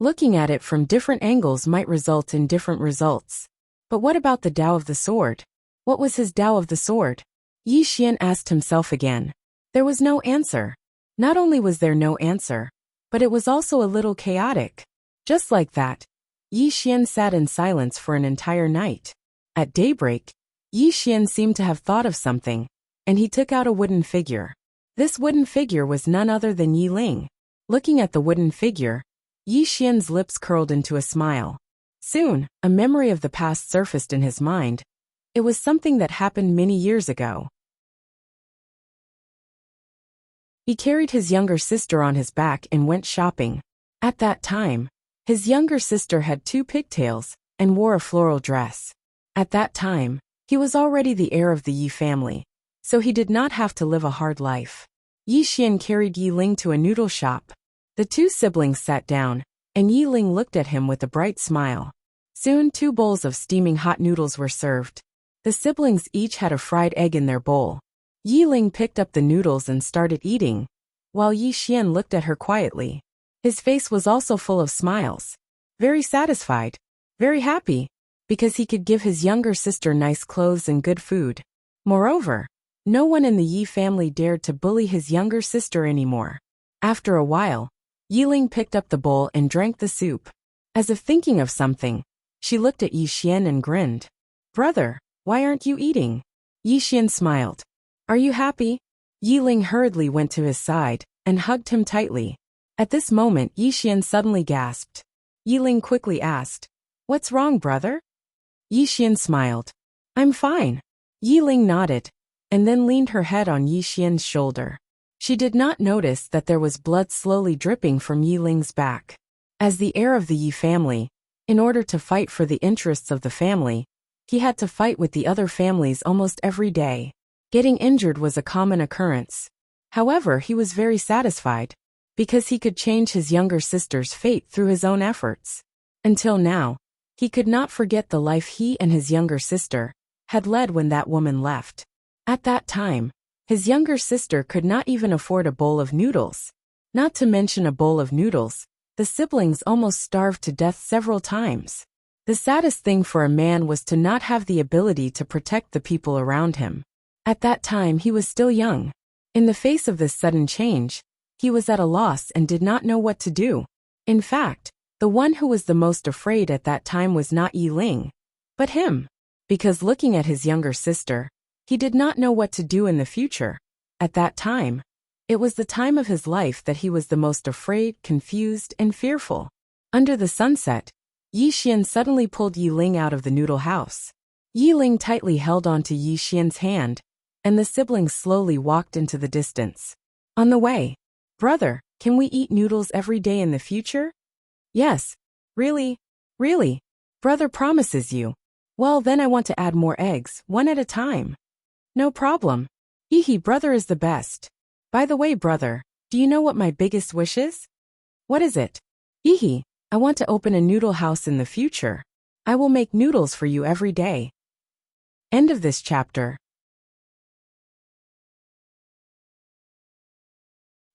Looking at it from different angles might result in different results. But what about the Tao of the sword? What was his Tao of the sword? Yi Xian asked himself again. There was no answer. Not only was there no answer, but it was also a little chaotic. Just like that, Yi Xian sat in silence for an entire night. At daybreak, Yi Xian seemed to have thought of something, and he took out a wooden figure. This wooden figure was none other than Yi Ling. Looking at the wooden figure, Yi Xian's lips curled into a smile. Soon, a memory of the past surfaced in his mind. It was something that happened many years ago. He carried his younger sister on his back and went shopping. At that time, his younger sister had 2 pigtails and wore a floral dress. At that time, he was already the heir of the Yi family, so he did not have to live a hard life. Yi Xian carried Yi Ling to a noodle shop. The 2 siblings sat down, and Yi Ling looked at him with a bright smile. Soon 2 bowls of steaming hot noodles were served. The siblings each had a fried egg in their bowl. Yi Ling picked up the noodles and started eating, while Yi Xian looked at her quietly. His face was also full of smiles. Very satisfied, very happy, because he could give his younger sister nice clothes and good food. Moreover, no one in the Yi family dared to bully his younger sister anymore. After a while, Yi Ling picked up the bowl and drank the soup. As if thinking of something, she looked at Yi Xian and grinned. Brother, why aren't you eating? Yi Xian smiled. Are you happy? Yi Ling hurriedly went to his side and hugged him tightly. At this moment, Yi Xian suddenly gasped. Yi Ling quickly asked, What's wrong, brother? Yi Xian smiled. I'm fine. Yi Ling nodded, and then leaned her head on Yi Xian's shoulder. She did not notice that there was blood slowly dripping from Yi Ling's back. As the heir of the Yi family, in order to fight for the interests of the family, he had to fight with the other families almost every day. Getting injured was a common occurrence. However, he was very satisfied, because he could change his younger sister's fate through his own efforts. Until now, he could not forget the life he and his younger sister had led when that woman left. At that time, his younger sister could not even afford a bowl of noodles. Not to mention a bowl of noodles, the siblings almost starved to death several times. The saddest thing for a man was to not have the ability to protect the people around him. At that time he was still young. In the face of this sudden change, he was at a loss and did not know what to do. In fact, the one who was the most afraid at that time was not Yi Ling, but him. Because looking at his younger sister, he did not know what to do in the future. At that time, it was the time of his life that he was the most afraid, confused, and fearful. Under the sunset, Yi Xian suddenly pulled Yi Ling out of the noodle house. Yi Ling tightly held onto Yi Xian's hand, and the siblings slowly walked into the distance. On the way, Brother, can we eat noodles every day in the future? Yes. Really? Really? Brother promises you. Well, then I want to add more eggs, one at a time. No problem. Hee brother is the best. By the way, brother, do you know what my biggest wish is? What is it? Hee, I want to open a noodle house in the future. I will make noodles for you every day. End of this chapter.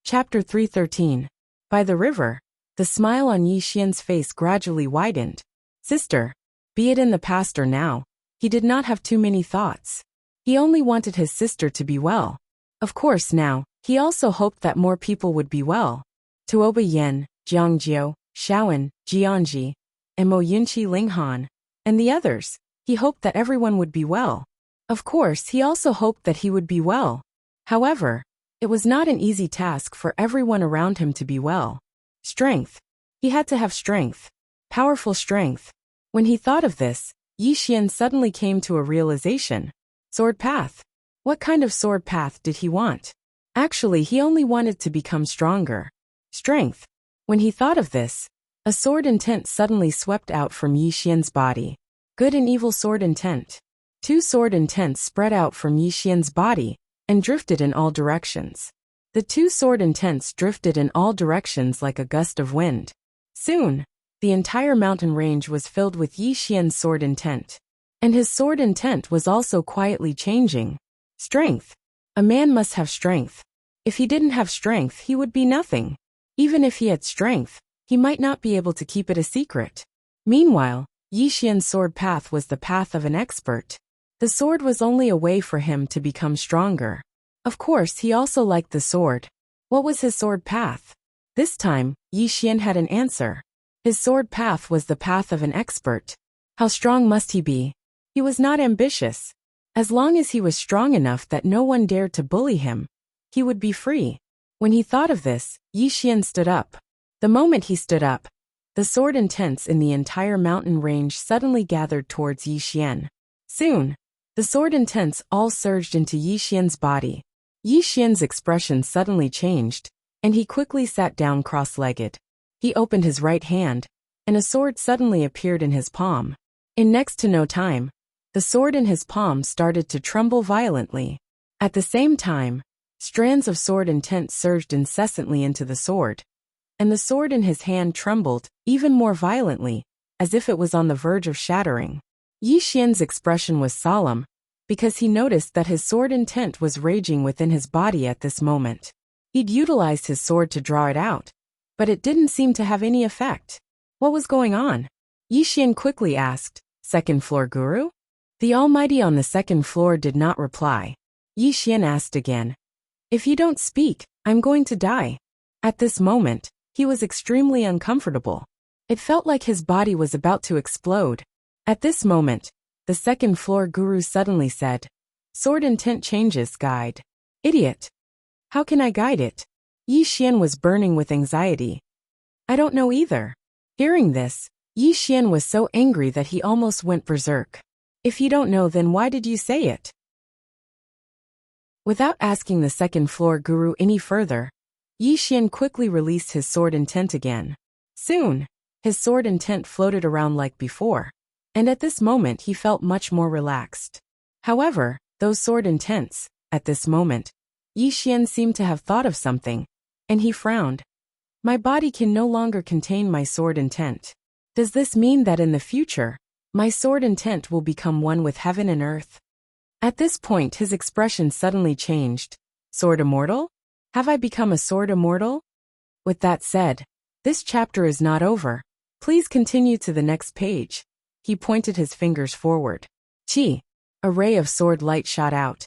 Chapter 313. By the river, the smile on Yi Xian's face gradually widened. Sister, Be it in the past or now, he did not have too many thoughts. He only wanted his sister to be well. Of course now, he also hoped that more people would be well. Tuoba Yen, Jiangjiu, Shaoan, Jianji, and Mo Yunqi Linghan, and the others, he hoped that everyone would be well. Of course, he also hoped that he would be well. However, it was not an easy task for everyone around him to be well. Strength. He had to have strength. Powerful strength. When he thought of this, Yi Xian suddenly came to a realization. Sword path. What kind of sword path did he want? Actually, he only wanted to become stronger. Strength. When he thought of this, a sword intent suddenly swept out from Yi Xian's body. Good and evil sword intent. Two sword intents spread out from Yi Xian's body and drifted in all directions. The two sword intents drifted in all directions like a gust of wind. Soon, the entire mountain range was filled with Yi Xian's sword intent. And his sword intent was also quietly changing. Strength. A man must have strength. If he didn't have strength, he would be nothing. Even if he had strength, he might not be able to keep it a secret. Meanwhile, Yi Xian's sword path was the path of an expert. The sword was only a way for him to become stronger. Of course, he also liked the sword. What was his sword path? This time, Yi Xian had an answer. His sword path was the path of an expert. How strong must he be? He was not ambitious. As long as he was strong enough that no one dared to bully him, he would be free. When he thought of this, Yi Xian stood up. The moment he stood up, the sword intents in the entire mountain range suddenly gathered towards Yi Xian. Soon, the sword intents all surged into Yi Xian's body. Yi Xian's expression suddenly changed, and he quickly sat down cross-legged. He opened his right hand, and a sword suddenly appeared in his palm. In next to no time, the sword in his palm started to tremble violently. At the same time, strands of sword intent surged incessantly into the sword, and the sword in his hand trembled even more violently, as if it was on the verge of shattering. Yi Xian's expression was solemn, because he noticed that his sword intent was raging within his body at this moment. He'd utilized his sword to draw it out, but it didn't seem to have any effect. What was going on? Yi Xian quickly asked, "Second floor guru?" The Almighty on the second floor did not reply. Yi Xian asked again, "If you don't speak, I'm going to die." At this moment, he was extremely uncomfortable. It felt like his body was about to explode. At this moment, the second floor guru suddenly said, "Sword intent changes, guide." Idiot. How can I guide it? Yi Xian was burning with anxiety. I don't know either. Hearing this, Yi Xian was so angry that he almost went berserk. If you don't know, then why did you say it? Without asking the second floor guru any further, Yi Xian quickly released his sword intent again. Soon, his sword intent floated around like before, and at this moment he felt much more relaxed. However, those sword intents, at this moment, Yi Xian seemed to have thought of something, and he frowned. My body can no longer contain my sword intent. Does this mean that in the future, my sword intent will become one with heaven and earth? At this point his expression suddenly changed. Sword immortal? Have I become a sword immortal? With that said, this chapter is not over. Please continue to the next page. He pointed his fingers forward. Chi! A ray of sword light shot out,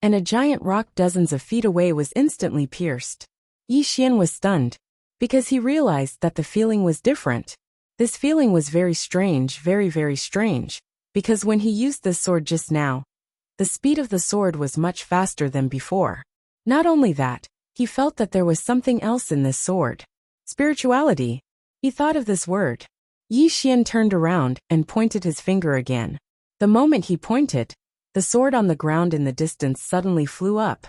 and a giant rock dozens of feet away was instantly pierced. Yi Xian was stunned, because he realized that the feeling was different. This feeling was very strange, very strange, because when he used this sword just now, the speed of the sword was much faster than before. Not only that, he felt that there was something else in this sword. Spirituality. He thought of this word. Yi Xian turned around and pointed his finger again. The moment he pointed, the sword on the ground in the distance suddenly flew up,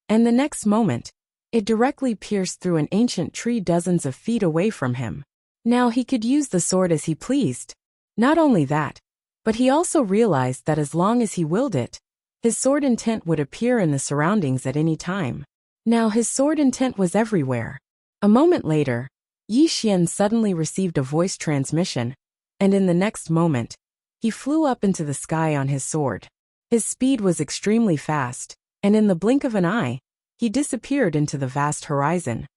and the next moment, it directly pierced through an ancient tree dozens of feet away from him. Now he could use the sword as he pleased. Not only that, but he also realized that as long as he willed it, his sword intent would appear in the surroundings at any time. Now his sword intent was everywhere. A moment later, Yi Xian suddenly received a voice transmission, and in the next moment, he flew up into the sky on his sword. His speed was extremely fast, and in the blink of an eye, he disappeared into the vast horizon.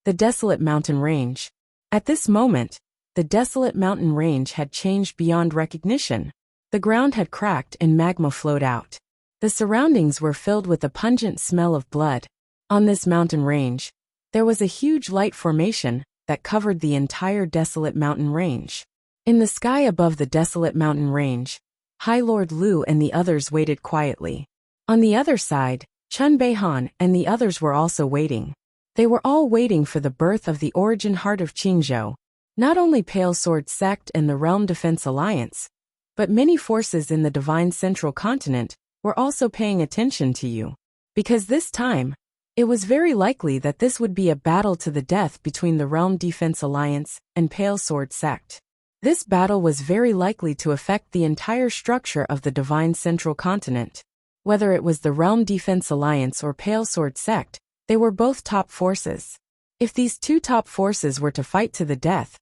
The desolate mountain range. At this moment, the desolate mountain range had changed beyond recognition. The ground had cracked and magma flowed out. The surroundings were filled with a pungent smell of blood. On this mountain range, there was a huge light formation that covered the entire desolate mountain range. In the sky above the desolate mountain range, High Lord Lu and the others waited quietly. On the other side, Chun Beihan and the others were also waiting. They were all waiting for the birth of the origin heart of Qingzhou. Not only Pale Sword Sect and the Realm Defense Alliance, but many forces in the Divine Central Continent were also paying attention to you. Because this time, it was very likely that this would be a battle to the death between the Realm Defense Alliance and Pale Sword Sect. This battle was very likely to affect the entire structure of the Divine Central Continent. Whether it was the Realm Defense Alliance or Pale Sword Sect, they were both top forces. If these two top forces were to fight to the death,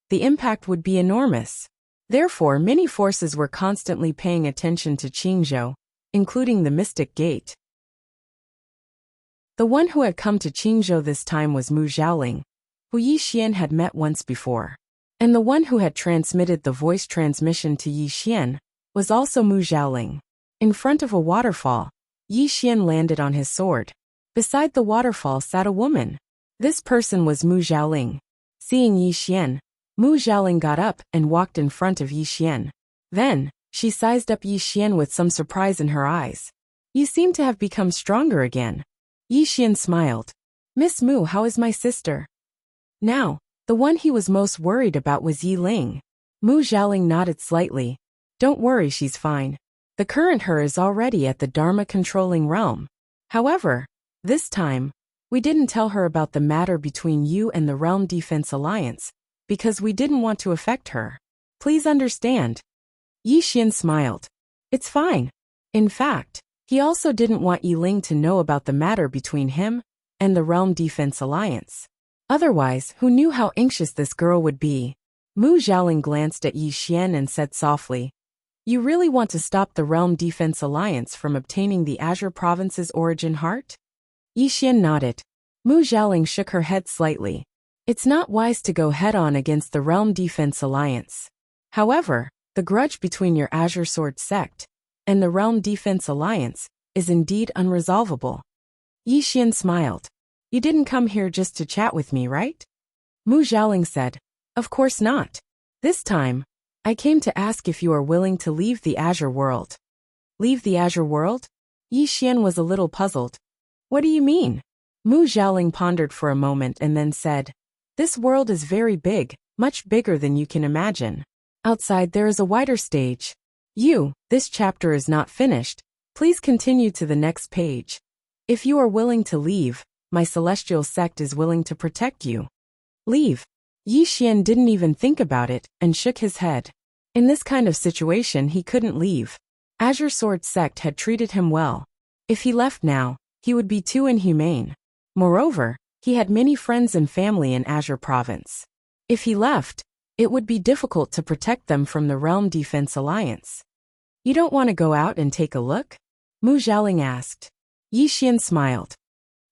the impact would be enormous. Therefore, many forces were constantly paying attention to Qingzhou, including the Mystic Gate. The one who had come to Qingzhou this time was Mu Xiaoling, who Yi Xian had met once before. And the one who had transmitted the voice transmission to Yi Xian was also Mu Xiaoling. In front of a waterfall, Yi Xian landed on his sword. Beside the waterfall sat a woman. This person was Mu Xiaoling. Seeing Yi Xian, Mu Xiaoling got up and walked in front of Yi Xian. Then, she sized up Yi Xian with some surprise in her eyes. You seem to have become stronger again. Yi Xian smiled. Miss Mu, how is my sister? Now, the one he was most worried about was Yi Ling. Mu Xiaoling nodded slightly. Don't worry, she's fine. The current her is already at the Dharma controlling realm. However, this time, we didn't tell her about the matter between you and the Realm Defense Alliance, because we didn't want to affect her. Please understand. Yi Xian smiled. It's fine. In fact, he also didn't want Yi Ling to know about the matter between him and the Realm Defense Alliance. Otherwise, who knew how anxious this girl would be? Mu Xiaoling glanced at Yi Xian and said softly, You really want to stop the Realm Defense Alliance from obtaining the Azure Province's origin heart? Yi Xian nodded. Mu Xiaoling shook her head slightly. It's not wise to go head-on against the Realm Defense Alliance. However, the grudge between your Azure Sword Sect and the Realm Defense Alliance is indeed unresolvable. Yi Xian smiled. You didn't come here just to chat with me, right? Mu Xiaoling said, Of course not. This time, I came to ask if you are willing to leave the Azure world. Leave the Azure world? Yi Xian was a little puzzled. What do you mean? Mu Xiaoling pondered for a moment and then said, This world is very big, much bigger than you can imagine. Outside there is a wider stage. This chapter is not finished. Please continue to the next page. If you are willing to leave, my celestial sect is willing to protect you. Leave. Yi Xian didn't even think about it and shook his head. In this kind of situation he couldn't leave. Azure Sword Sect had treated him well. If he left now, he would be too inhumane. Moreover, he had many friends and family in Azure Province. If he left, it would be difficult to protect them from the Realm Defense Alliance. You don't want to go out and take a look? Mu Xiaoling asked. Yi Xian smiled.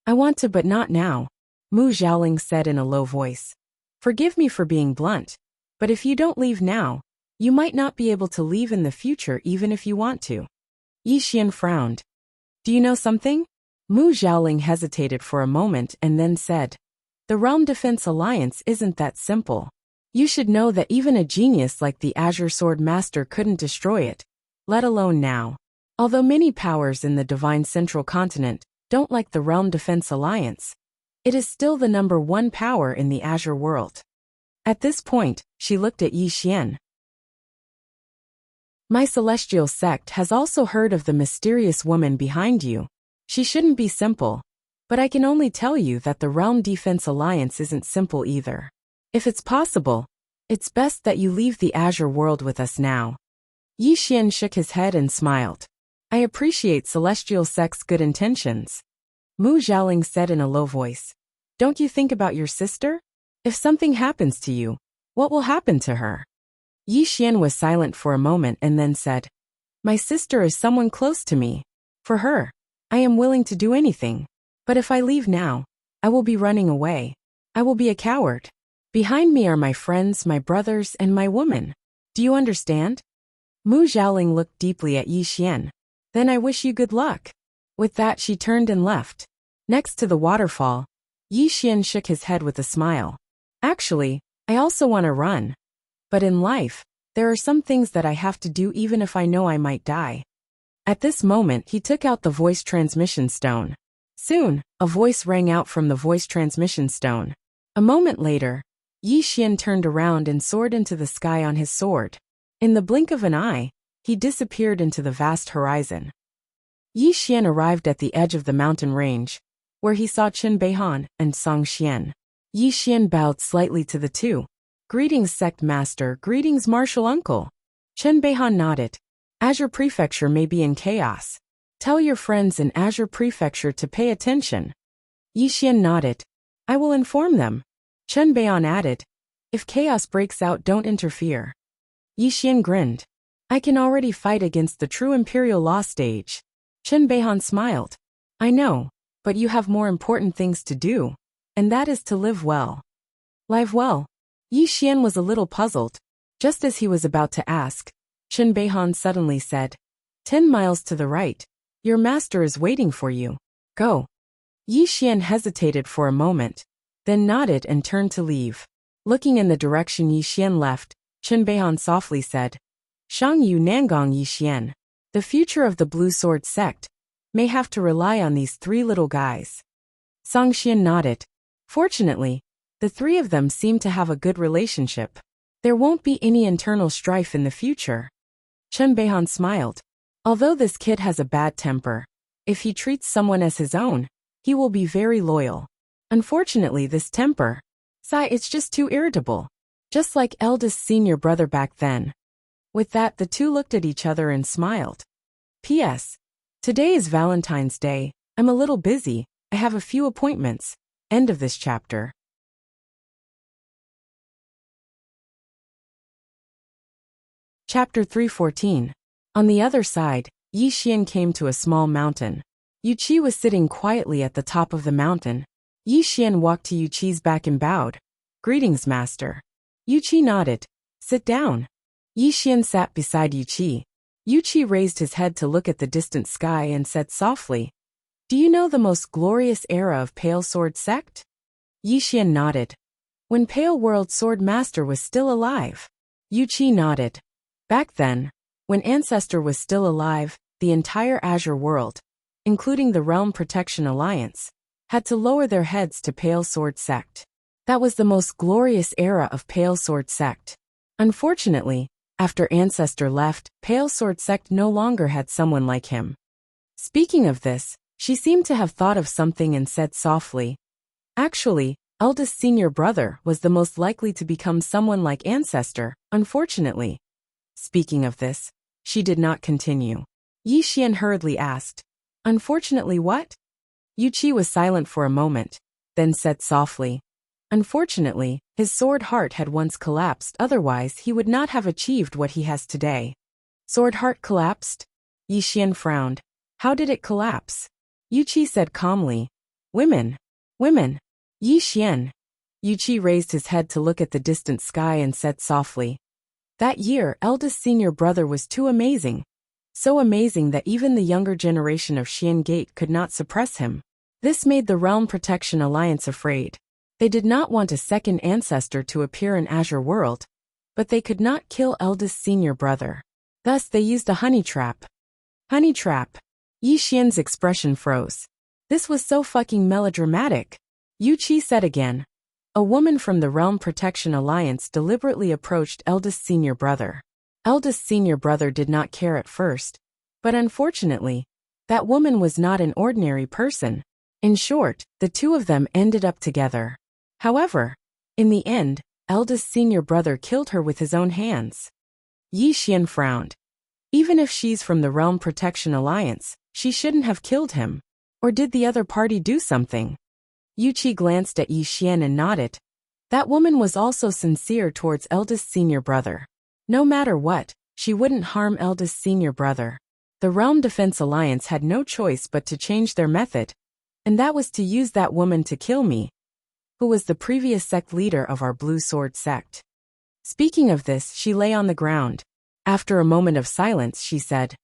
I want to, but not now, Mu Xiaoling said in a low voice. Forgive me for being blunt, but if you don't leave now, you might not be able to leave in the future even if you want to. Yi Xian frowned. Do you know something? Mu Xiaoling hesitated for a moment and then said, The Realm Defense Alliance isn't that simple. You should know that even a genius like the Azure Sword Master couldn't destroy it, let alone now. Although many powers in the Divine Central Continent don't like the Realm Defense Alliance, it is still the #1 power in the Azure world. At this point, she looked at Yi Xian. My celestial sect has also heard of the mysterious woman behind you. She shouldn't be simple, but I can only tell you that the Realm Defense Alliance isn't simple either. If it's possible, it's best that you leave the Azure world with us now. Yi Xian shook his head and smiled. I appreciate Celestial Sect's good intentions. Mu Xiaoling said in a low voice. Don't you think about your sister? If something happens to you, what will happen to her? Yi Xian was silent for a moment and then said, My sister is someone close to me. For her, I am willing to do anything. But if I leave now, I will be running away. I will be a coward. Behind me are my friends, my brothers, and my woman. Do you understand? Mu Xiaoling looked deeply at Yi Xian. Then I wish you good luck. With that she turned and left. Next to the waterfall, Yi Xian shook his head with a smile. Actually, I also want to run. But in life, there are some things that I have to do even if I know I might die. At this moment he took out the voice transmission stone. Soon, a voice rang out from the voice transmission stone. A moment later, Yi Xian turned around and soared into the sky on his sword. In the blink of an eye, he disappeared into the vast horizon. Yi Xian arrived at the edge of the mountain range, where he saw Chen Beihan and Song Xian. Yi Xian bowed slightly to the two. Greetings, sect master, greetings, martial uncle. Chen Beihan nodded. Azure Prefecture may be in chaos. Tell your friends in Azure Prefecture to pay attention. Yi Xian nodded. I will inform them. Chen Beihan added. If chaos breaks out, don't interfere. Yi Xian grinned. I can already fight against the true Imperial Law stage. Chen Beihan smiled. I know, but you have more important things to do, and that is to live well. Live well? Yi Xian was a little puzzled. Just as he was about to ask, Chen Beihan suddenly said, 10 miles to the right. Your master is waiting for you. Go. Yi Xian hesitated for a moment, then nodded and turned to leave. Looking in the direction Yi Xian left, Chen Beihan softly said, Shang Yu Nangong Yi Xian. The future of the Blue Sword sect may have to rely on these three little guys. Song Xian nodded. Fortunately, the three of them seem to have a good relationship. There won't be any internal strife in the future. Chen Beihan smiled. Although this kid has a bad temper, if he treats someone as his own, he will be very loyal. Unfortunately, this temper, it's just too irritable. Just like eldest senior brother back then. With that, the two looked at each other and smiled. P.S. Today is Valentine's Day. I'm a little busy. I have a few appointments. End of this chapter. Chapter 314. On the other side, Yi Xian came to a small mountain. Yu Qi was sitting quietly at the top of the mountain. Yi Xian walked to Yu Qi's back and bowed. Greetings, master. Yu Qi nodded. Sit down. Yi Xian sat beside Yu Qi. Yu Qi raised his head to look at the distant sky and said softly, Do you know the most glorious era of Pale Sword sect? Yi Xian nodded. When Pale World Sword Master was still alive. Yu Qi nodded. Back then, when Ancestor was still alive, the entire Azure world, including the Realm Protection Alliance, had to lower their heads to Pale Sword sect. That was the most glorious era of Pale Sword sect. Unfortunately, after Ancestor left, Pale Sword sect no longer had someone like him. Speaking of this, she seemed to have thought of something and said softly, Actually, eldest senior brother was the most likely to become someone like Ancestor, unfortunately. Speaking of this, she did not continue. Yi Xian hurriedly asked, Unfortunately what? Yu Qi was silent for a moment, then said softly, Unfortunately, his sword heart had once collapsed, otherwise he would not have achieved what he has today. Sword heart collapsed? Yi Xian frowned. How did it collapse? Yu Qi said calmly, Women. Women. Yi Xian. Yu Qi raised his head to look at the distant sky and said softly, That year, eldest senior brother was too amazing. So amazing that even the younger generation of Xian Gate could not suppress him. This made the Realm Protection Alliance afraid. They did not want a second Ancestor to appear in Azure World, but they could not kill eldest senior brother. Thus they used a honey trap. Honey trap. Yi Xian's expression froze. This was so fucking melodramatic. Yu Qi said again. A woman from the Realm Protection Alliance deliberately approached eldest senior brother. Eldest senior brother did not care at first, but unfortunately, that woman was not an ordinary person. In short, the two of them ended up together. However, in the end, eldest senior brother killed her with his own hands. Yi Xian frowned. Even if she's from the Realm Protection Alliance, she shouldn't have killed him. Or did the other party do something? Yu Qi glanced at Yi Xian and nodded. That woman was also sincere towards eldest senior brother. No matter what, she wouldn't harm eldest senior brother. The Realm Defense Alliance had no choice but to change their method, and that was to use that woman to kill me. who was the previous sect leader of our Blue Sword sect. Speaking of this, she lay on the ground. After a moment of silence, she said,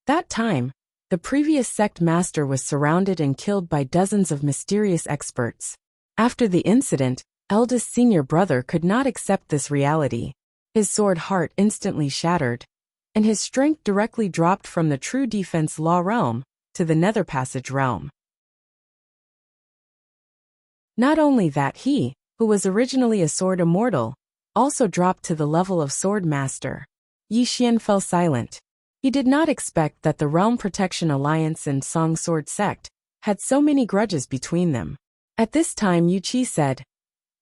"That time, the previous sect master was surrounded and killed by dozens of mysterious experts. After the incident, eldest senior brother could not accept this reality. His sword heart instantly shattered, and his strength directly dropped from the true defense law realm to the nether passage realm. Not only that, he, who was originally a sword immortal, also dropped to the level of sword master." Yi Xian fell silent. He did not expect that the Realm Protection Alliance and Song Sword sect had so many grudges between them. At this time, Yu Qi said,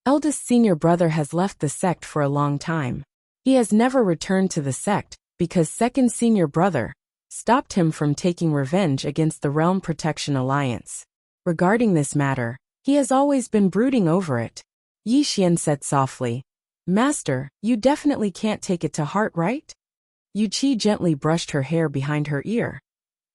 "Eldest senior brother has left the sect for a long time. He has never returned to the sect because second senior brother stopped him from taking revenge against the Realm Protection Alliance. Regarding this matter, he has always been brooding over it." Yi Xian said softly, "Master, you definitely can't take it to heart, right?" Yu Qi gently brushed her hair behind her ear.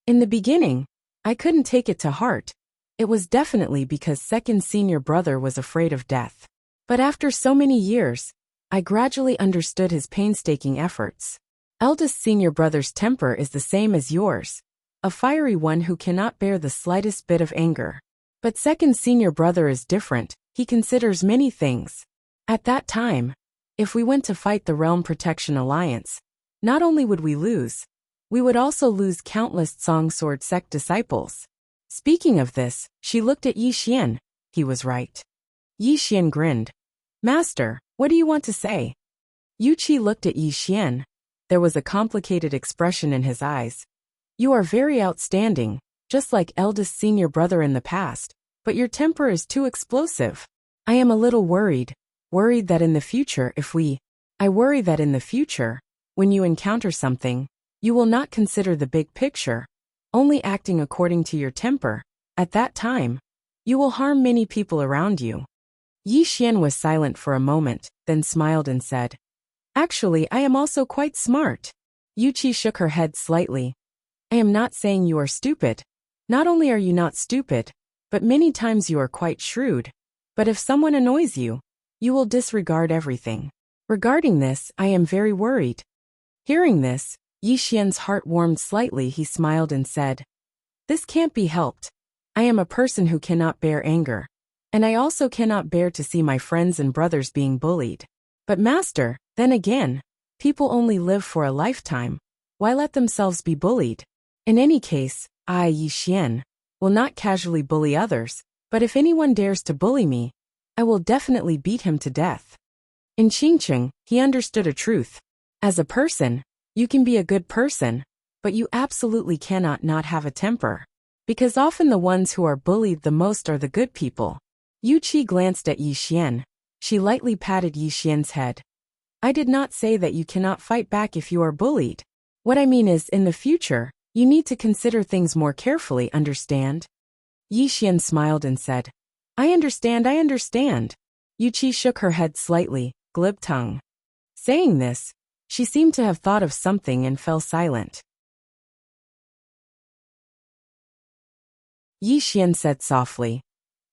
"In the beginning, I couldn't take it to heart. It was definitely because second senior brother was afraid of death. But after so many years, I gradually understood his painstaking efforts. Eldest senior brother's temper is the same as yours, a fiery one who cannot bear the slightest bit of anger. But second senior brother is different, he considers many things. At that time, if we went to fight the Realm Protection Alliance, not only would we lose, we would also lose countless Song Sword sect disciples." Speaking of this, she looked at Yi Xian. He was right. Yi Xian grinned. "Master, what do you want to say?" Yu Qi looked at Yi Xian. There was a complicated expression in his eyes. "You are very outstanding, just like eldest senior brother in the past, but your temper is too explosive. I am a little worried that in the future I worry that in the future, when you encounter something, you will not consider the big picture, only acting according to your temper. At that time, you will harm many people around you." Yi Xian was silent for a moment, then smiled and said, "Actually, I am also quite smart." Yu Qi shook her head slightly. "I am not saying you are stupid. Not only are you not stupid, but many times you are quite shrewd. But if someone annoys you, you will disregard everything. Regarding this, I am very worried." Hearing this, Yi Xian's heart warmed slightly. He smiled and said, "This can't be helped. I am a person who cannot bear anger, and I also cannot bear to see my friends and brothers being bullied. But master, then again, people only live for a lifetime. Why let themselves be bullied? In any case, I, Yi Xian, will not casually bully others, but if anyone dares to bully me, I will definitely beat him to death." In Qingcheng, he understood a truth. As a person, you can be a good person, but you absolutely cannot not have a temper. Because often the ones who are bullied the most are the good people. Yu Qi glanced at Yi Xian. She lightly patted Yi Xian's head. "I did not say that you cannot fight back if you are bullied. What I mean is, in the future, you need to consider things more carefully, understand?" Yi Xian smiled and said, I understand. Yu Qi shook her head slightly, glib tongue. Saying this, she seemed to have thought of something and fell silent. Yi Xian said softly,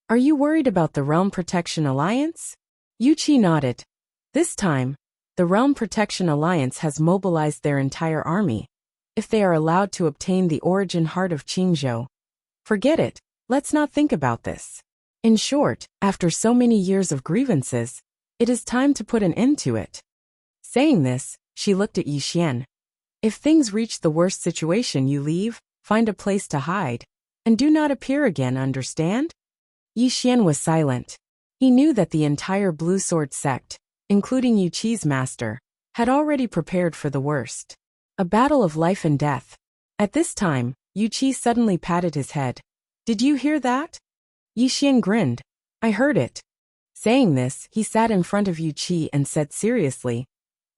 "Are you worried about the Realm Protection Alliance?" Yu Qi nodded. This time, the Realm Protection Alliance has mobilized their entire army. If they are allowed to obtain the origin heart of Qingzhou, forget it, let's not think about this. In short, after so many years of grievances, it is time to put an end to it. Saying this, she looked at Yi Xian. If things reach the worst situation, you leave, find a place to hide, and do not appear again, understand? Yi Xian was silent. He knew that the entire Blue Sword sect, including Yu Qi's master, had already prepared for the worst. A battle of life and death. At this time, Yu Qi suddenly patted his head. Did you hear that? Yi Xian grinned. I heard it. Saying this, he sat in front of Yu Qi and said seriously,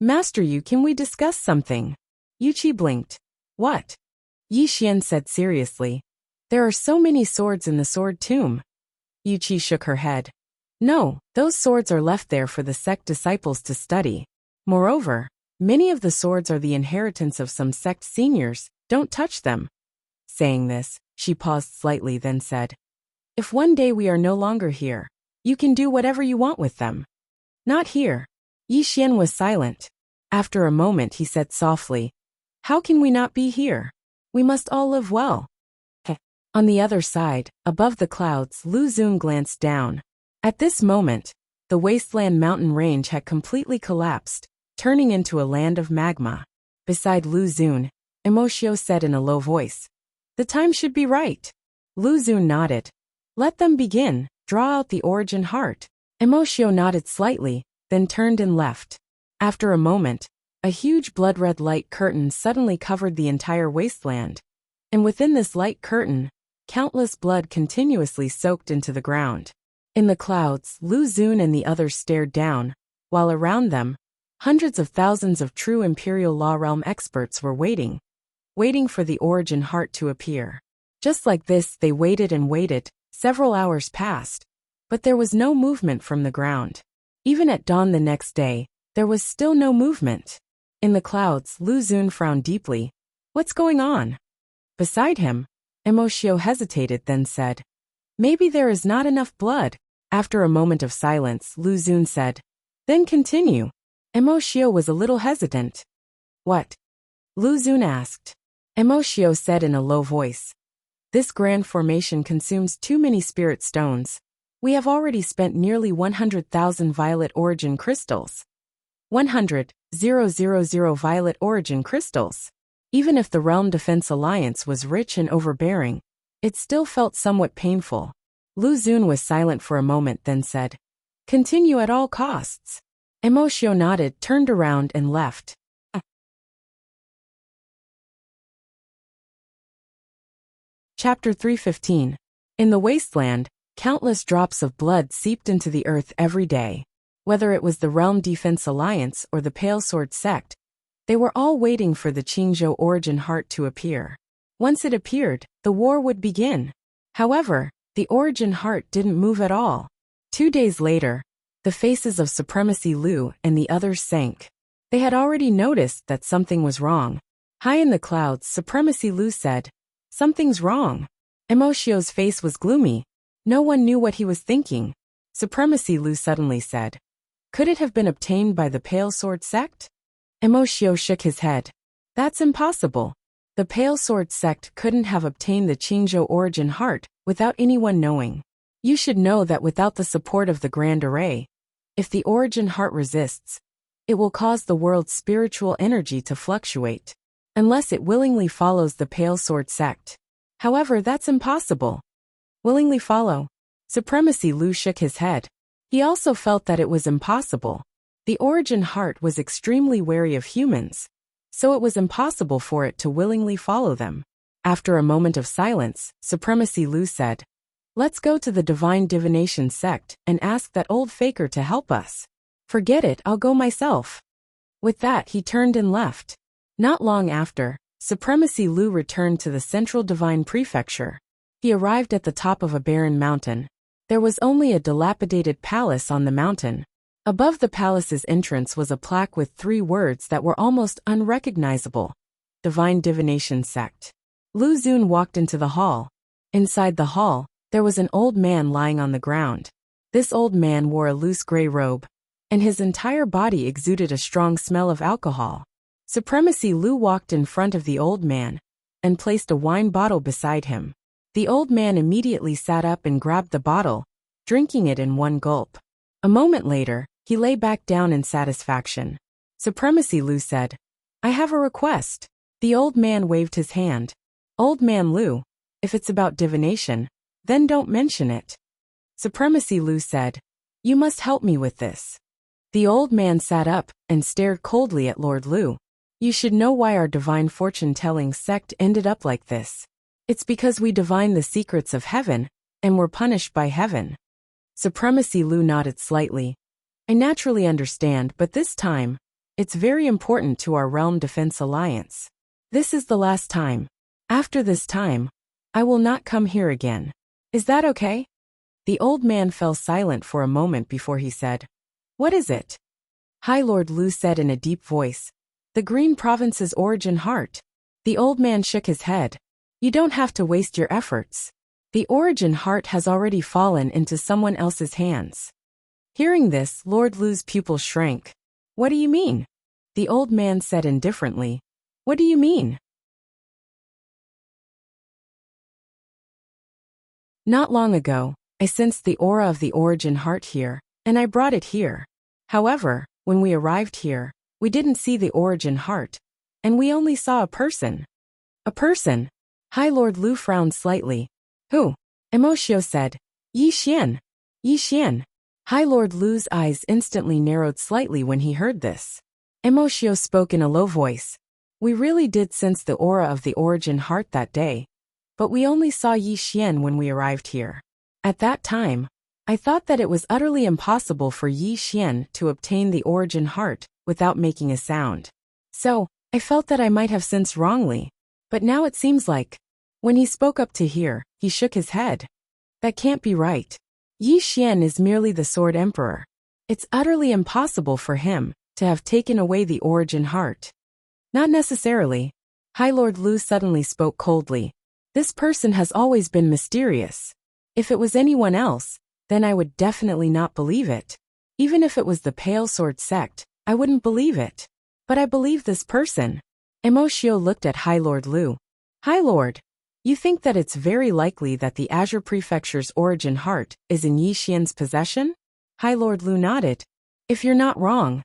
Master Yu, can we discuss something? Yu Qi blinked. What? Yi Xian said seriously. There are so many swords in the sword tomb. Yu Qi shook her head. No, those swords are left there for the sect disciples to study. Moreover, many of the swords are the inheritance of some sect seniors, don't touch them. Saying this, she paused slightly then said, If one day we are no longer here, You can do whatever you want with them. Not here. Yi Xian was silent. After a moment he said softly, how can we not be here? We must all live well. On the other side, above the clouds, Lu Xun glanced down. At this moment, the wasteland mountain range had completely collapsed, turning into a land of magma. Beside Lu Xun, Emoshio said in a low voice, the time should be right. Lu Xun nodded. Let them begin, draw out the origin heart. Emoshio nodded slightly, then turned and left. After a moment, a huge blood-red light curtain suddenly covered the entire wasteland. And within this light curtain, countless blood continuously soaked into the ground. In the clouds, Lu Xun and the others stared down, while around them, hundreds of thousands of true Imperial Law Realm experts were waiting for the origin heart to appear. Just like this, they waited and waited. Several hours passed, but there was no movement from the ground. Even at dawn the next day, there was still no movement. In the clouds, Lu Xun frowned deeply. What's going on? Beside him, Emoshio hesitated, then said, maybe there is not enough blood. After a moment of silence, Lu Xun said, then continue. Emoshio was a little hesitant. What? Lu Xun asked. Emoshio said in a low voice, this grand formation consumes too many spirit stones. We have already spent nearly 100,000 violet origin crystals. 100,000 violet origin crystals. Even if the Realm Defense Alliance was rich and overbearing, it still felt somewhat painful. Lu Xun was silent for a moment, then said, continue at all costs. Emoshio nodded, turned around and left. Chapter 315. In the wasteland, countless drops of blood seeped into the earth every day. Whether it was the Realm Defense Alliance or the Pale Sword Sect, they were all waiting for the Qingzhou origin heart to appear. Once it appeared, the war would begin. However, the origin heart didn't move at all. 2 days later, the faces of Supremacy Lu and the others sank. They had already noticed that something was wrong. High in the clouds, Supremacy Lu said, something's wrong. Emoshio's face was gloomy. No one knew what he was thinking. Supremacy Lu suddenly said, could it have been obtained by the Pale Sword Sect? Emoshio shook his head. That's impossible. The Pale Sword Sect couldn't have obtained the Qingzhou origin heart without anyone knowing. You should know that without the support of the Grand Array, if the origin heart resists, it will cause the world's spiritual energy to fluctuate, unless it willingly follows the Pale Sword Sect. However, that's impossible. Willingly follow? Supremacy Lu shook his head. He also felt that it was impossible. The origin heart was extremely wary of humans, so it was impossible for it to willingly follow them. After a moment of silence, Supremacy Lu said, let's go to the Divine Divination Sect and ask that old faker to help us. Forget it, I'll go myself. With that, he turned and left. Not long after, Supremacy Lu returned to the Central Divine Prefecture. He arrived at the top of a barren mountain. There was only a dilapidated palace on the mountain. Above the palace's entrance was a plaque with 3 words that were almost unrecognizable. Divine Divination Sect. Lu Xun walked into the hall. Inside the hall, there was an old man lying on the ground. This old man wore a loose gray robe, and his entire body exuded a strong smell of alcohol. Supremacy Lu walked in front of the old man and placed a wine bottle beside him. The old man immediately sat up and grabbed the bottle, drinking it in one gulp. A moment later, he lay back down in satisfaction. Supremacy Lu said, I have a request. The old man waved his hand. Old man Lu, if it's about divination, then don't mention it. Supremacy Lu said, you must help me with this. The old man sat up and stared coldly at Lord Lu. You should know why our divine fortune-telling sect ended up like this. It's because we divine the secrets of heaven, and were punished by heaven. Supremacy Lu nodded slightly. I naturally understand, but this time, it's very important to our Realm Defense Alliance. This is the last time. After this time, I will not come here again. Is that okay? The old man fell silent for a moment before he said, what is it? High Lord Lu said in a deep voice, the Green Province's origin heart. The old man shook his head. You don't have to waste your efforts. The origin heart has already fallen into someone else's hands. Hearing this, Lord Lu's pupils shrank. What do you mean? The old man said indifferently. What do you mean? Not long ago, I sensed the aura of the origin heart here, and I brought it here. However, when we arrived here, we didn't see the origin heart, and we only saw a person. A person? High Lord Lu frowned slightly. Who? Emoshio said. Yi Xian. Yi Xian. High Lord Lu's eyes instantly narrowed slightly when he heard this. Emoshio spoke in a low voice. We really did sense the aura of the origin heart that day, but we only saw Yi Xian when we arrived here. At that time, I thought that it was utterly impossible for Yi Xian to obtain the origin heart without making a sound. So, I felt that I might have sensed wrongly. But now it seems like, when he spoke up to here, he shook his head. That can't be right. Yi Xian is merely the Sword Emperor. It's utterly impossible for him to have taken away the origin heart. Not necessarily. High Lord Lu suddenly spoke coldly. This person has always been mysterious. If it was anyone else, then I would definitely not believe it. Even if it was the Pale Sword sect, I wouldn't believe it. But I believe this person. Emoshio looked at High Lord Lu. High Lord, you think that it's very likely that the Azure Prefecture's origin heart is in Yi Xian's possession? High Lord Lu nodded. If you're not wrong,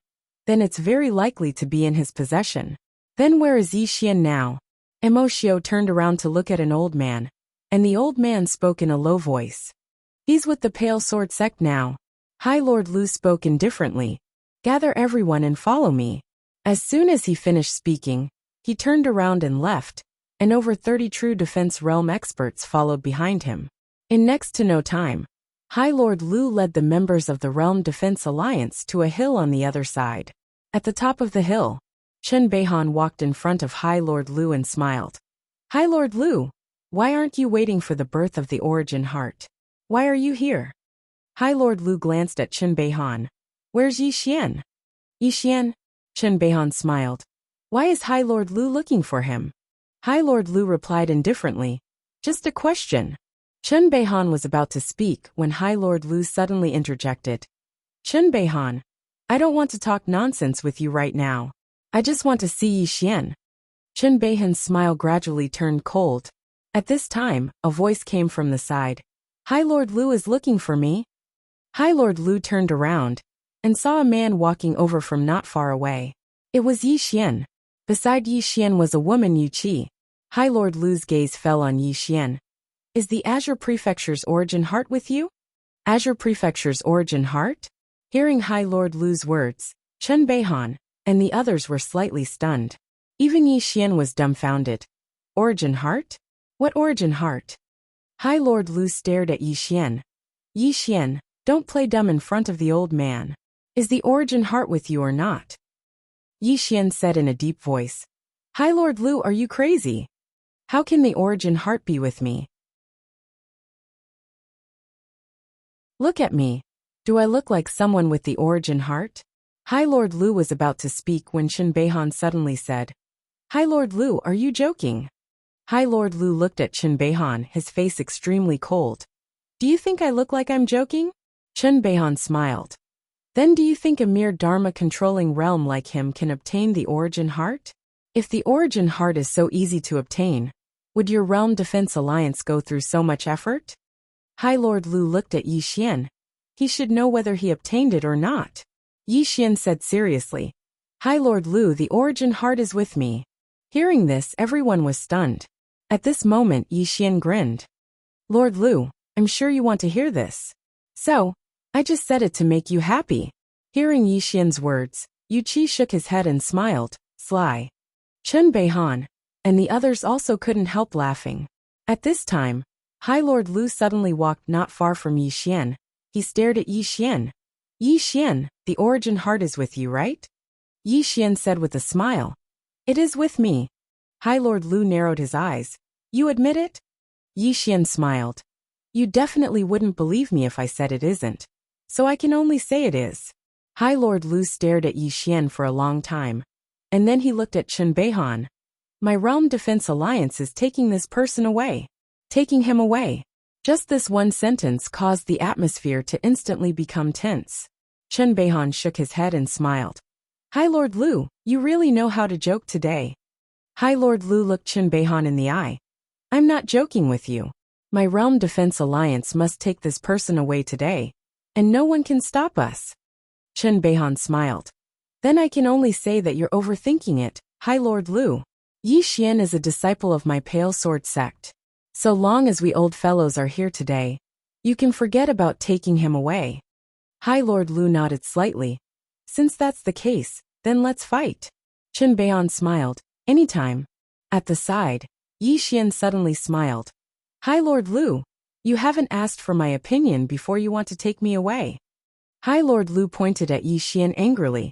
then it's very likely to be in his possession. Then where is Yi Xian now? Emoshio turned around to look at an old man, and the old man spoke in a low voice. He's with the Pale Sword sect now. High Lord Lu spoke indifferently. Gather everyone and follow me. As soon as he finished speaking, he turned around and left, and over 30 true defense realm experts followed behind him. In next to no time, High Lord Lu led the members of the Realm Defense Alliance to a hill on the other side. At the top of the hill, Chen Beihan walked in front of High Lord Lu and smiled. High Lord Lu, why aren't you waiting for the birth of the origin heart? Why are you here? High Lord Lu glanced at Chen Beihan. Where's Yi Xian? Yi Xian? Chen Beihan smiled. Why is High Lord Lu looking for him? High Lord Lu replied indifferently. Just a question. Chen Beihan was about to speak when High Lord Lu suddenly interjected. Chen Beihan, I don't want to talk nonsense with you right now. I just want to see Yi Xian. Chen Beihan's smile gradually turned cold. At this time, a voice came from the side. High Lord Lu is looking for me. High Lord Lu turned around and saw a man walking over from not far away. It was Yi Xian. Beside Yi Xian was a woman, Yu Qi. High Lord Lu's gaze fell on Yi Xian. Is the Azure Prefecture's origin heart with you? Azure Prefecture's origin heart? Hearing High Lord Lu's words, Chen Beihan and the others were slightly stunned. Even Yi Xian was dumbfounded. Origin heart? What origin heart? High Lord Lu stared at Yi Xian. Yi Xian, don't play dumb in front of the old man. Is the origin heart with you or not? Yi Xian said in a deep voice. High Lord Lu, are you crazy? How can the origin heart be with me? Look at me. Do I look like someone with the origin heart? High Lord Lu was about to speak when Chen Beihan suddenly said. High Lord Lu, are you joking? High Lord Lu looked at Chen Beihan, his face extremely cold. Do you think I look like I'm joking? Chen Beihan smiled. Then do you think a mere Dharma-controlling realm like him can obtain the origin heart? If the origin heart is so easy to obtain, would your Realm Defense Alliance go through so much effort? High Lord Lu looked at Yi Xian. He should know whether he obtained it or not. Yi Xian said seriously. High Lord Lu, the origin heart is with me. Hearing this, everyone was stunned. At this moment, Yi Xian grinned. Lord Lu, I'm sure you want to hear this. So, I just said it to make you happy. Hearing Yi Xian's words, Yu Qi shook his head and smiled, sly. Chen Beihan and the others also couldn't help laughing. At this time, High Lord Lu suddenly walked not far from Yi Xian. He stared at Yi Xian. Yi Xian, the origin heart is with you, right? Yi Xian said with a smile. It is with me. High Lord Lu narrowed his eyes. You admit it? Yi Xian smiled. You definitely wouldn't believe me if I said it isn't. So I can only say it is. High Lord Lu stared at Yi Xian for a long time. And then he looked at Chen Beihan. My Realm Defense Alliance is taking this person away. Taking him away. Just this one sentence caused the atmosphere to instantly become tense. Chen Beihan shook his head and smiled. Hi Lord Lu, you really know how to joke today. Hi Lord Lu looked Chen Beihan in the eye. I'm not joking with you. My Realm Defense Alliance must take this person away today, and no one can stop us. Chen Beihan smiled. Then I can only say that you're overthinking it, Hi Lord Lu. Yi Xian is a disciple of my Pale Sword sect. So long as we old fellows are here today, you can forget about taking him away. Hi Lord Lu nodded slightly. Since that's the case, then let's fight. Chen Beihan smiled. Anytime. At the side, Yi Xian suddenly smiled. Hi Lord Lu, you haven't asked for my opinion before you want to take me away. Hi Lord Lu pointed at Yi Xian angrily.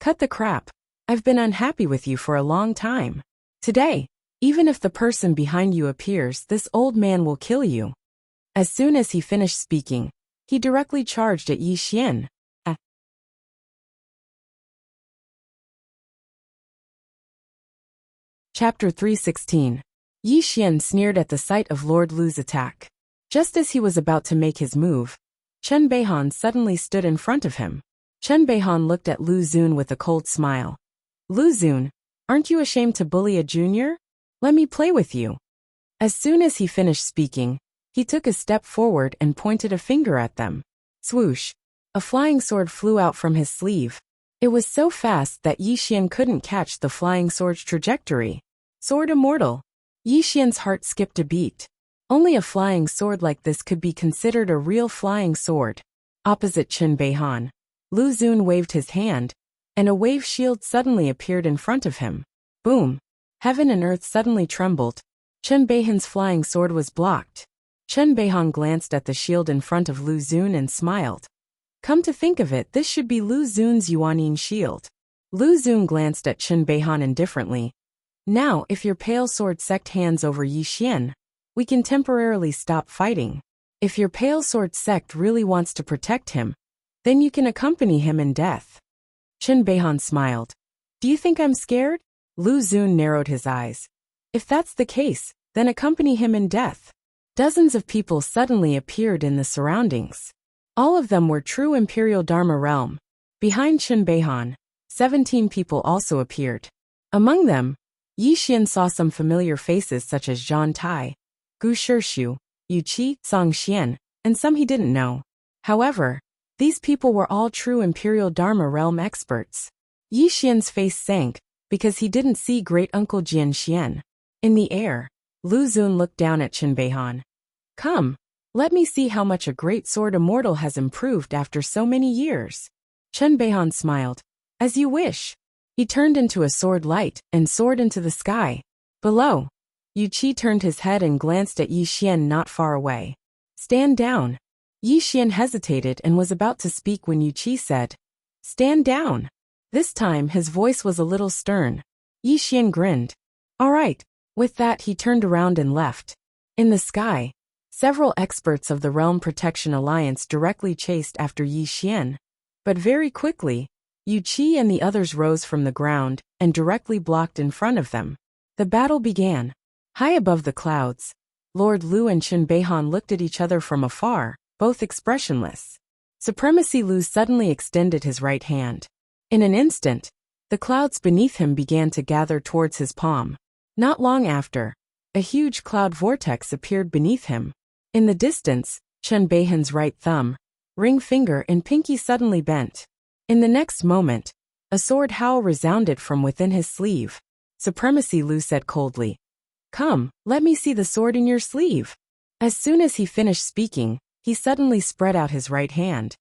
Cut the crap. I've been unhappy with you for a long time. Today, even if the person behind you appears, this old man will kill you. As soon as he finished speaking, he directly charged at Yi Xian. Chapter 316. Yi Xian sneered at the sight of Lord Lu's attack. Just as he was about to make his move, Chen Beihan suddenly stood in front of him. Chen Beihan looked at Lu Xun with a cold smile. Lu Xun, aren't you ashamed to bully a junior? Let me play with you. As soon as he finished speaking, he took a step forward and pointed a finger at them. Swoosh! A flying sword flew out from his sleeve. It was so fast that Yi Xian couldn't catch the flying sword's trajectory. Sword immortal. Yi Xian's heart skipped a beat. Only a flying sword like this could be considered a real flying sword. Opposite Chen Beihan, Lu Xun waved his hand, and a wave shield suddenly appeared in front of him. Boom! Heaven and earth suddenly trembled. Chen Beihan's flying sword was blocked. Chen Beihan glanced at the shield in front of Lu Xun and smiled. Come to think of it, this should be Lu Xun's Yuanin shield. Lu Xun glanced at Chen Beihan indifferently. Now, if your Pale Sword sect hands over Yi Xian, we can temporarily stop fighting. If your Pale Sword sect really wants to protect him, then you can accompany him in death. Chen Beihan smiled. Do you think I'm scared? Lu Xun narrowed his eyes. If that's the case, then accompany him in death. Dozens of people suddenly appeared in the surroundings. All of them were true Imperial Dharma realm. Behind Chen Beihan, 17 people also appeared. Among them, Yi Xian saw some familiar faces such as Zhang Tai, Gu Shirshu, Yu Qi, Song Xian, and some he didn't know. However, these people were all true Imperial Dharma realm experts. Yi Xian's face sank, because he didn't see Great Uncle Jian Xian. In the air, Lu Xun looked down at Chen Beihan. Come, let me see how much a great sword immortal has improved after so many years. Chen Beihan smiled. As you wish. He turned into a sword light and soared into the sky. Below, Yu Qi turned his head and glanced at Yi Xian not far away. Stand down. Yi Xian hesitated and was about to speak when Yu Qi said, Stand down. This time his voice was a little stern. Yi Xian grinned. All right. With that he turned around and left. In the sky, several experts of the Realm Protection Alliance directly chased after Yi Xian. But very quickly, Yu Qi and the others rose from the ground and directly blocked in front of them. The battle began. High above the clouds, Lord Lu and Chen Beihan looked at each other from afar, both expressionless. Supremacy Lu suddenly extended his right hand. In an instant, the clouds beneath him began to gather towards his palm. Not long after, a huge cloud vortex appeared beneath him. In the distance, Chen Beihan's right thumb, ring finger and pinky suddenly bent. In the next moment, a sword howl resounded from within his sleeve. Supremacy Lu said coldly. Come, let me see the sword in your sleeve. As soon as he finished speaking, he suddenly spread out his right hand.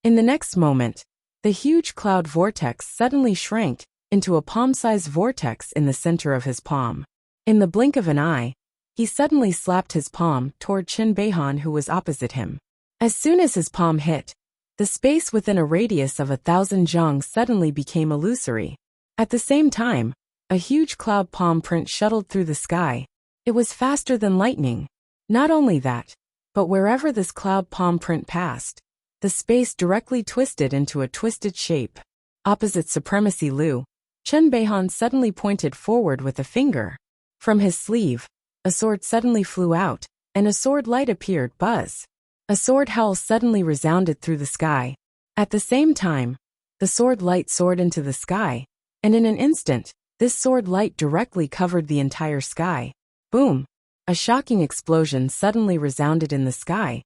In the next moment, the huge cloud vortex suddenly shrank into a palm-sized vortex in the center of his palm. In the blink of an eye, he suddenly slapped his palm toward Chen Beihan who was opposite him. As soon as his palm hit, the space within a radius of 1,000 zhang suddenly became illusory. At the same time, a huge cloud palm print shuttled through the sky. It was faster than lightning. Not only that, but wherever this cloud palm print passed, the space directly twisted into a twisted shape. Opposite Supremacy Lu, Chen Beihan suddenly pointed forward with a finger. From his sleeve, a sword suddenly flew out, and a sword light appeared. Buzz! A sword howl suddenly resounded through the sky. At the same time, the sword light soared into the sky, and in an instant, this sword light directly covered the entire sky. Boom! A shocking explosion suddenly resounded in the sky,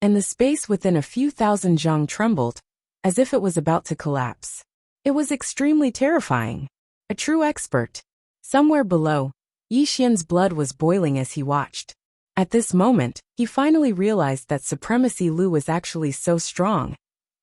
and the space within a few thousand zhang trembled, as if it was about to collapse. It was extremely terrifying. A true expert. Somewhere below, Yi Xian's blood was boiling as he watched. At this moment, he finally realized that Supremacy Lu was actually so strong,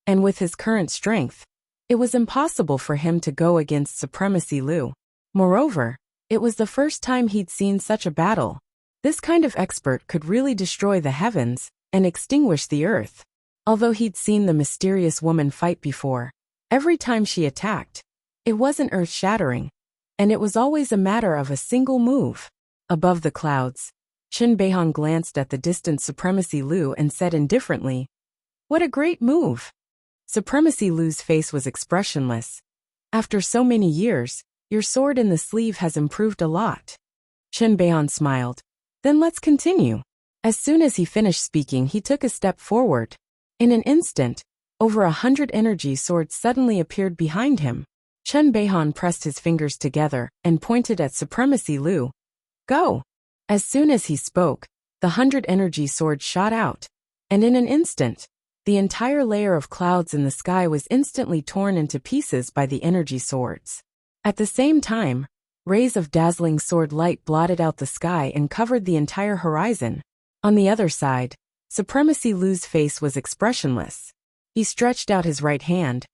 and with his current strength, it was impossible for him to go against Supremacy Lu. Moreover, it was the first time he'd seen such a battle. This kind of expert could really destroy the heavens and extinguish the earth. Although he'd seen the mysterious woman fight before, every time she attacked, it wasn't earth-shattering, and it was always a matter of a single move. Above the clouds, Chen Beihong glanced at the distant Supremacy Lu and said indifferently, "What a great move!" Supremacy Lu's face was expressionless. "After so many years, your sword in the sleeve has improved a lot." Chen Beihong smiled. "Then let's continue." As soon as he finished speaking, he took a step forward. In an instant, over 100 energy swords suddenly appeared behind him. Chen Beihong pressed his fingers together and pointed at Supremacy Lu. "Go!" As soon as he spoke, the 100 energy swords shot out, and in an instant, the entire layer of clouds in the sky was instantly torn into pieces by the energy swords. At the same time, rays of dazzling sword light blotted out the sky and covered the entire horizon. On the other side, Supremacy Lu's face was expressionless. He stretched out his right hand,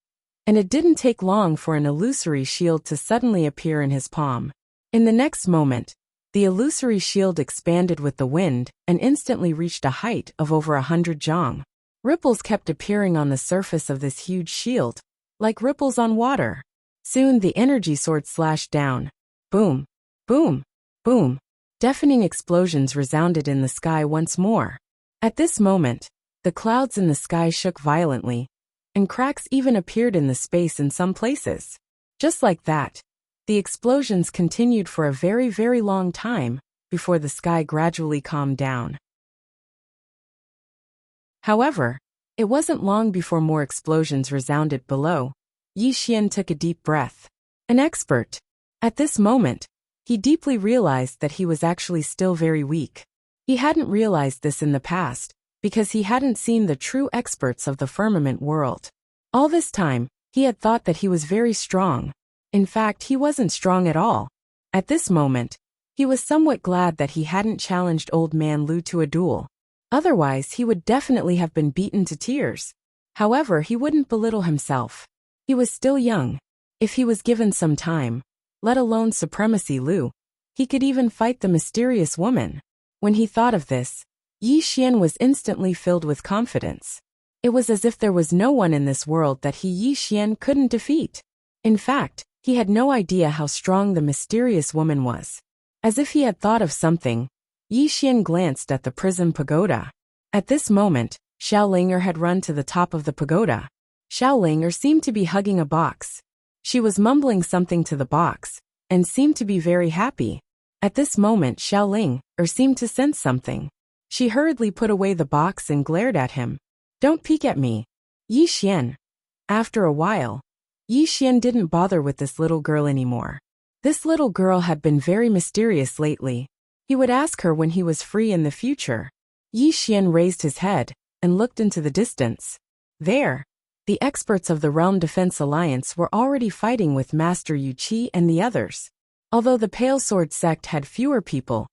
and it didn't take long for an illusory shield to suddenly appear in his palm. In the next moment, the illusory shield expanded with the wind and instantly reached a height of over 100 zhang. Ripples kept appearing on the surface of this huge shield, like ripples on water. Soon the energy sword slashed down. Boom! Boom! Boom! Deafening explosions resounded in the sky once more. At this moment, the clouds in the sky shook violently, and cracks even appeared in the space in some places. Just like that, the explosions continued for a very, very long time before the sky gradually calmed down. However, it wasn't long before more explosions resounded below. Yi Xian took a deep breath. An expert. At this moment, he deeply realized that he was actually still very weak. He hadn't realized this in the past, because he hadn't seen the true experts of the firmament world. All this time, he had thought that he was very strong. In fact, he wasn't strong at all. At this moment, he was somewhat glad that he hadn't challenged Old Man Lu to a duel. Otherwise, he would definitely have been beaten to tears. However, he wouldn't belittle himself. He was still young. If he was given some time, let alone Supremacy Lu, he could even fight the mysterious woman. When he thought of this, Yi Xian was instantly filled with confidence. It was as if there was no one in this world that Yi Xian couldn't defeat. In fact, he had no idea how strong the mysterious woman was. As if he had thought of something, Yi Xian glanced at the prison pagoda. At this moment, Xiao Linger had run to the top of the pagoda. Xiao Linger seemed to be hugging a box. She was mumbling something to the box, and seemed to be very happy. At this moment Xiao Linger seemed to sense something. She hurriedly put away the box and glared at him. "Don't peek at me, Yi Xian." After a while, Yi Xian didn't bother with this little girl anymore. This little girl had been very mysterious lately. He would ask her when he was free in the future. Yi Xian raised his head and looked into the distance. There, the experts of the Realm Defense Alliance were already fighting with Master Yu Qi and the others. Although the Pale Sword sect had fewer people,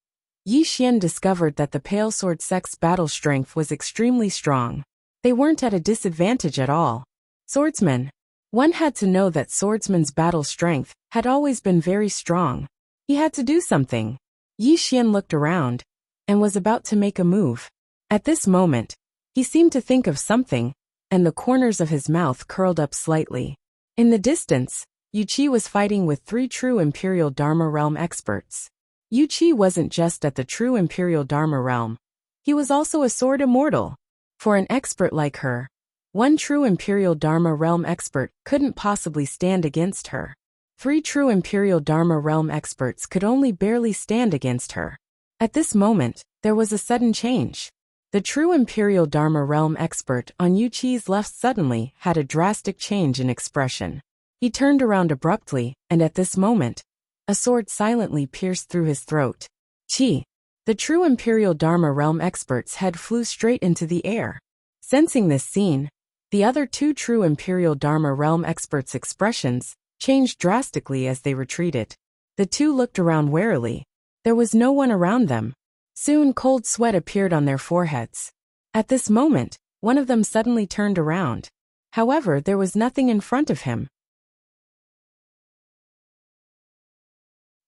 Yi Xian discovered that the Pale Sword sect's battle strength was extremely strong. They weren't at a disadvantage at all. Swordsman. One had to know that Swordsman's battle strength had always been very strong. He had to do something. Yi Xian looked around and was about to make a move. At this moment, he seemed to think of something, and the corners of his mouth curled up slightly. In the distance, Yu Qi was fighting with 3 true Imperial Dharma Realm experts. Yu Qi wasn't just at the true Imperial Dharma Realm. He was also a sword immortal. For an expert like her, one true Imperial Dharma Realm expert couldn't possibly stand against her. 3 true Imperial Dharma realm experts could only barely stand against her. At this moment, there was a sudden change. The true Imperial Dharma realm expert on Yu Qi's left suddenly had a drastic change in expression. He turned around abruptly, and at this moment, a sword silently pierced through his throat. Qi. The true Imperial Dharma realm expert's head flew straight into the air. Sensing this scene, the other 2 true Imperial Dharma realm experts' expressions changed drastically as they retreated. The 2 looked around warily. There was no one around them. Soon cold sweat appeared on their foreheads. At this moment, one of them suddenly turned around. However, there was nothing in front of him.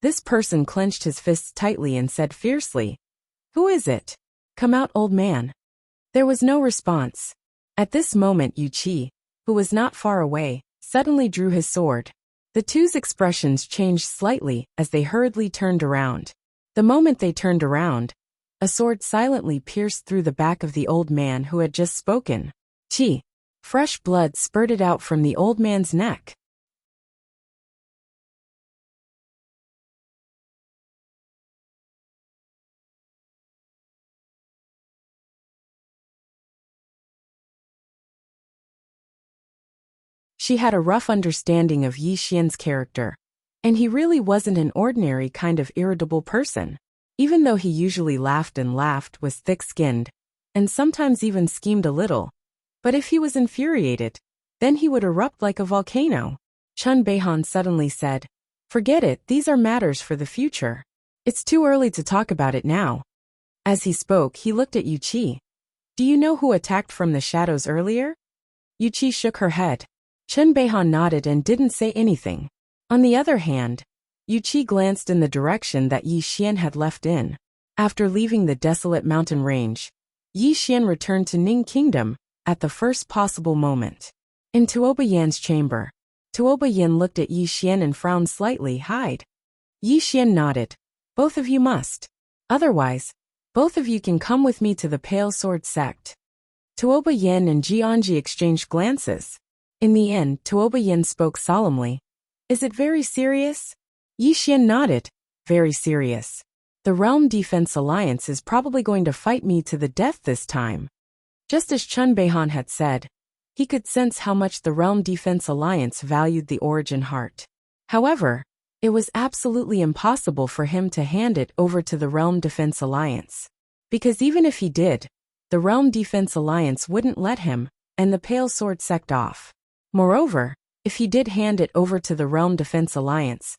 This person clenched his fists tightly and said fiercely, "Who is it? Come out, old man." There was no response. At this moment Yu Qi, who was not far away, suddenly drew his sword. The 2's expressions changed slightly as they hurriedly turned around. The moment they turned around, a sword silently pierced through the back of the old man who had just spoken. Qi. Fresh blood spurted out from the old man's neck. She had a rough understanding of Yi Xian's character, and he really wasn't an ordinary kind of irritable person. Even though he usually laughed and laughed, was thick-skinned, and sometimes even schemed a little. But if he was infuriated, then he would erupt like a volcano. Chun Beihan suddenly said, "Forget it, these are matters for the future. It's too early to talk about it now." As he spoke, he looked at Yu Qi. "Do you know who attacked from the shadows earlier?" Yu Qi shook her head. Chun Beihan nodded and didn't say anything. On the other hand, Yu Qi glanced in the direction that Yi Xian had left in. After leaving the desolate mountain range, Yi Xian returned to Ning Kingdom at the first possible moment. In Tuoba Yan's chamber, Tuoba Yan looked at Yi Xian and frowned slightly. "Hide." Yi Xian nodded. "Both of you must. Otherwise, both of you can come with me to the Pale Sword sect." Tuoba Yan and Jianji exchanged glances. In the end, Tuoba Yan spoke solemnly. "Is it very serious?" Yi Xian nodded. "Very serious. The Realm Defense Alliance is probably going to fight me to the death this time." Just as Chun Beihan had said, he could sense how much the Realm Defense Alliance valued the Origin Heart. However, it was absolutely impossible for him to hand it over to the Realm Defense Alliance. Because even if he did, the Realm Defense Alliance wouldn't let him and the Pale Sword sect off. Moreover, if he did hand it over to the Realm Defense Alliance,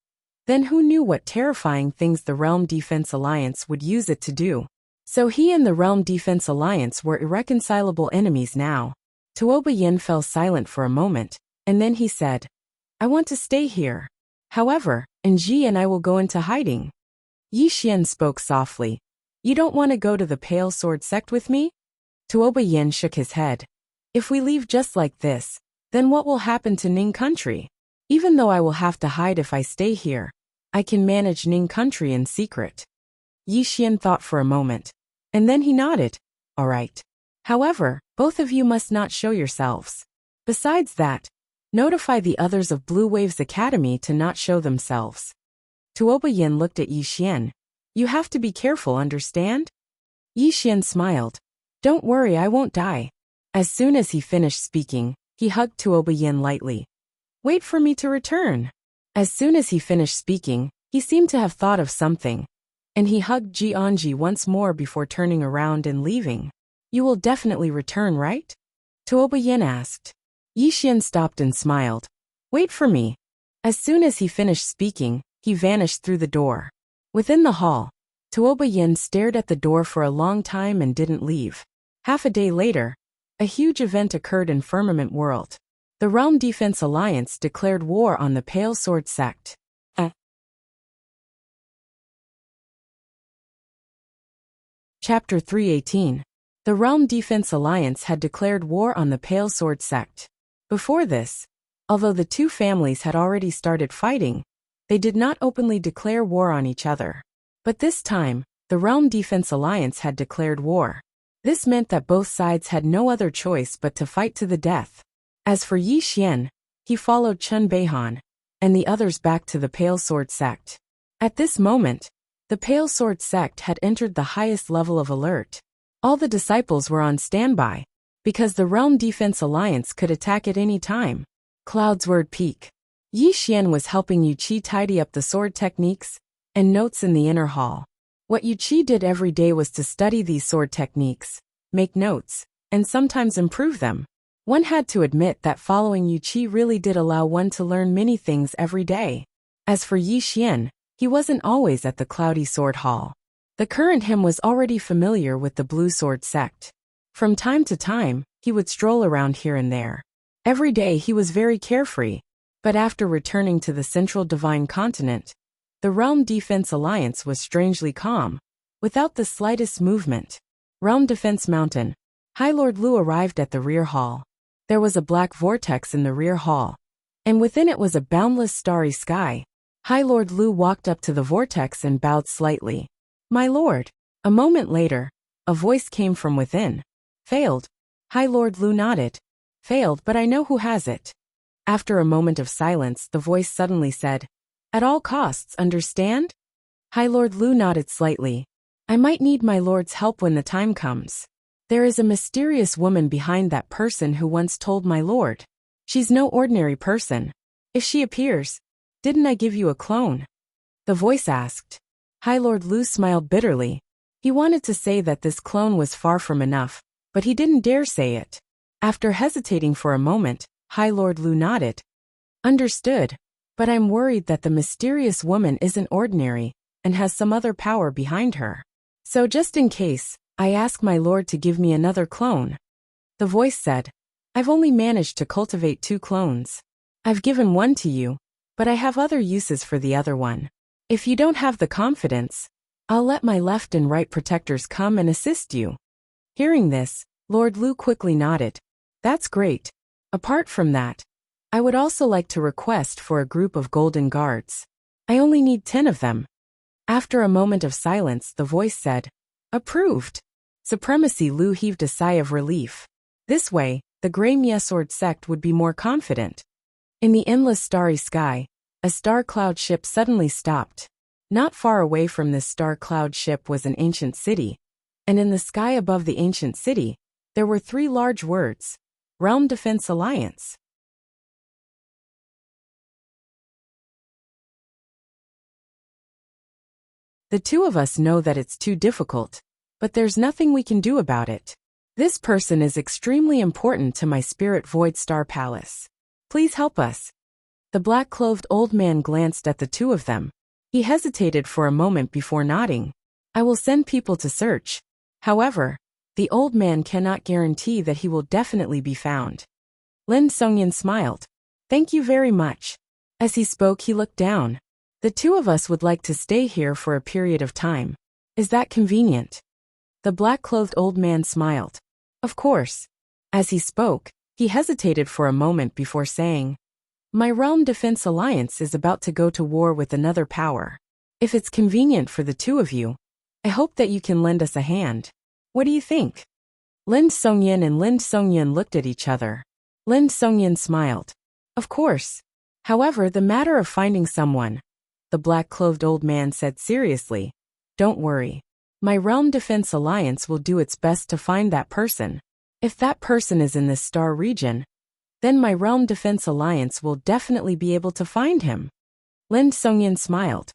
then who knew what terrifying things the Realm Defense Alliance would use it to do. So he and the Realm Defense Alliance were irreconcilable enemies now. Tuoba Yin fell silent for a moment, and then he said, "I want to stay here. However, Ji and I will go into hiding." Yi Xian spoke softly. "You don't want to go to the Pale Sword sect with me?" Tuoba Yin shook his head. "If we leave just like this, then what will happen to Ning country? Even though I will have to hide if I stay here, I can manage Ning country in secret." Yi Xian thought for a moment, and then he nodded. "All right. However, both of you must not show yourselves. Besides that, notify the others of Blue Waves Academy to not show themselves." Tuoba Yin looked at Yi Xian. "You have to be careful, understand?" Yi Xian smiled. "Don't worry, I won't die." As soon as he finished speaking, he hugged Tuoba Yin lightly. "Wait for me to return." As soon as he finished speaking, he seemed to have thought of something, and he hugged Jianji once more before turning around and leaving. "You will definitely return, right?" Tuoba Yin asked. Yi Xian stopped and smiled. "Wait for me." As soon as he finished speaking, he vanished through the door. Within the hall, Tuoba Yin stared at the door for a long time and didn't leave. Half a day later, a huge event occurred in Firmament World. The Realm Defense Alliance declared war on the Pale Sword sect. Chapter 318. The Realm Defense Alliance had declared war on the Pale Sword sect. Before this, although the two families had already started fighting, they did not openly declare war on each other. But this time, the Realm Defense Alliance had declared war. This meant that both sides had no other choice but to fight to the death. As for Yi Xian, he followed Chun Beihan. and the others back to the Pale Sword sect. At this moment, the Pale Sword sect had entered the highest level of alert. All the disciples were on standby, because the Realm Defense Alliance could attack at any time. Cloudsword Peak. Yi Xian was helping Yu Qi tidy up the sword techniques and notes in the inner hall. What Yu Qi did every day was to study these sword techniques, make notes, and sometimes improve them. One had to admit that following Yu Qi really did allow one to learn many things every day. As for Yi Xian, he wasn't always at the Cloudy Sword Hall. The current him was already familiar with the Blue Sword sect. From time to time, he would stroll around here and there. Every day he was very carefree, but after returning to the Central Divine Continent, the Realm Defense Alliance was strangely calm, without the slightest movement. Realm Defense Mountain. High Lord Lu arrived at the rear hall. There was a black vortex in the rear hall, and within it was a boundless starry sky. High Lord Lu walked up to the vortex and bowed slightly. "My lord." A moment later, a voice came from within. "Failed." High Lord Lu nodded. "Failed, but I know who has it." After a moment of silence, the voice suddenly said, "At all costs, understand?" High Lord Lu nodded slightly. "I might need my lord's help when the time comes. There is a mysterious woman behind that person who once told my lord. She's no ordinary person. If she appears, didn't I give you a clone?" The voice asked. High Lord Lu smiled bitterly. He wanted to say that this clone was far from enough, but he didn't dare say it. After hesitating for a moment, High Lord Lu nodded. "Understood, but I'm worried that the mysterious woman isn't ordinary and has some other power behind her. So just in case, I ask my lord to give me another clone." The voice said, "I've only managed to cultivate 2 clones. I've given one to you, but I have other uses for the other one. If you don't have the confidence, I'll let my left and right protectors come and assist you." Hearing this, Lord Lu quickly nodded. "That's great. Apart from that, I would also like to request for a group of golden guards. I only need 10 of them." After a moment of silence, the voice said, "Approved." Supremacy Lu heaved a sigh of relief. This way, the Grey Mia Sword sect would be more confident. In the endless starry sky, a star cloud ship suddenly stopped. Not far away from this star cloud ship was an ancient city, and in the sky above the ancient city, there were 3 large words: Realm Defense Alliance. "The 2 of us know that it's too difficult, but there's nothing we can do about it. This person is extremely important to my Spirit Void Star Palace. Please help us." The black-clothed old man glanced at the 2 of them. He hesitated for a moment before nodding. "I will send people to search. However, the old man cannot guarantee that he will definitely be found." Lin Songyan smiled. "Thank you very much." As he spoke, he looked down. "The 2 of us would like to stay here for a period of time. Is that convenient?" The black-clothed old man smiled. "Of course." As he spoke, he hesitated for a moment before saying, "My Realm Defense Alliance is about to go to war with another power. If it's convenient for the 2 of you, I hope that you can lend us a hand. What do you think?" Lin Songyan and Lin Songyan looked at each other. Lin Songyan smiled. "Of course. However, the matter of finding someone," the black-clothed old man said seriously, "don't worry. My Realm Defense Alliance will do its best to find that person. If that person is in this star region, then my Realm Defense Alliance will definitely be able to find him." Lin Songyan smiled.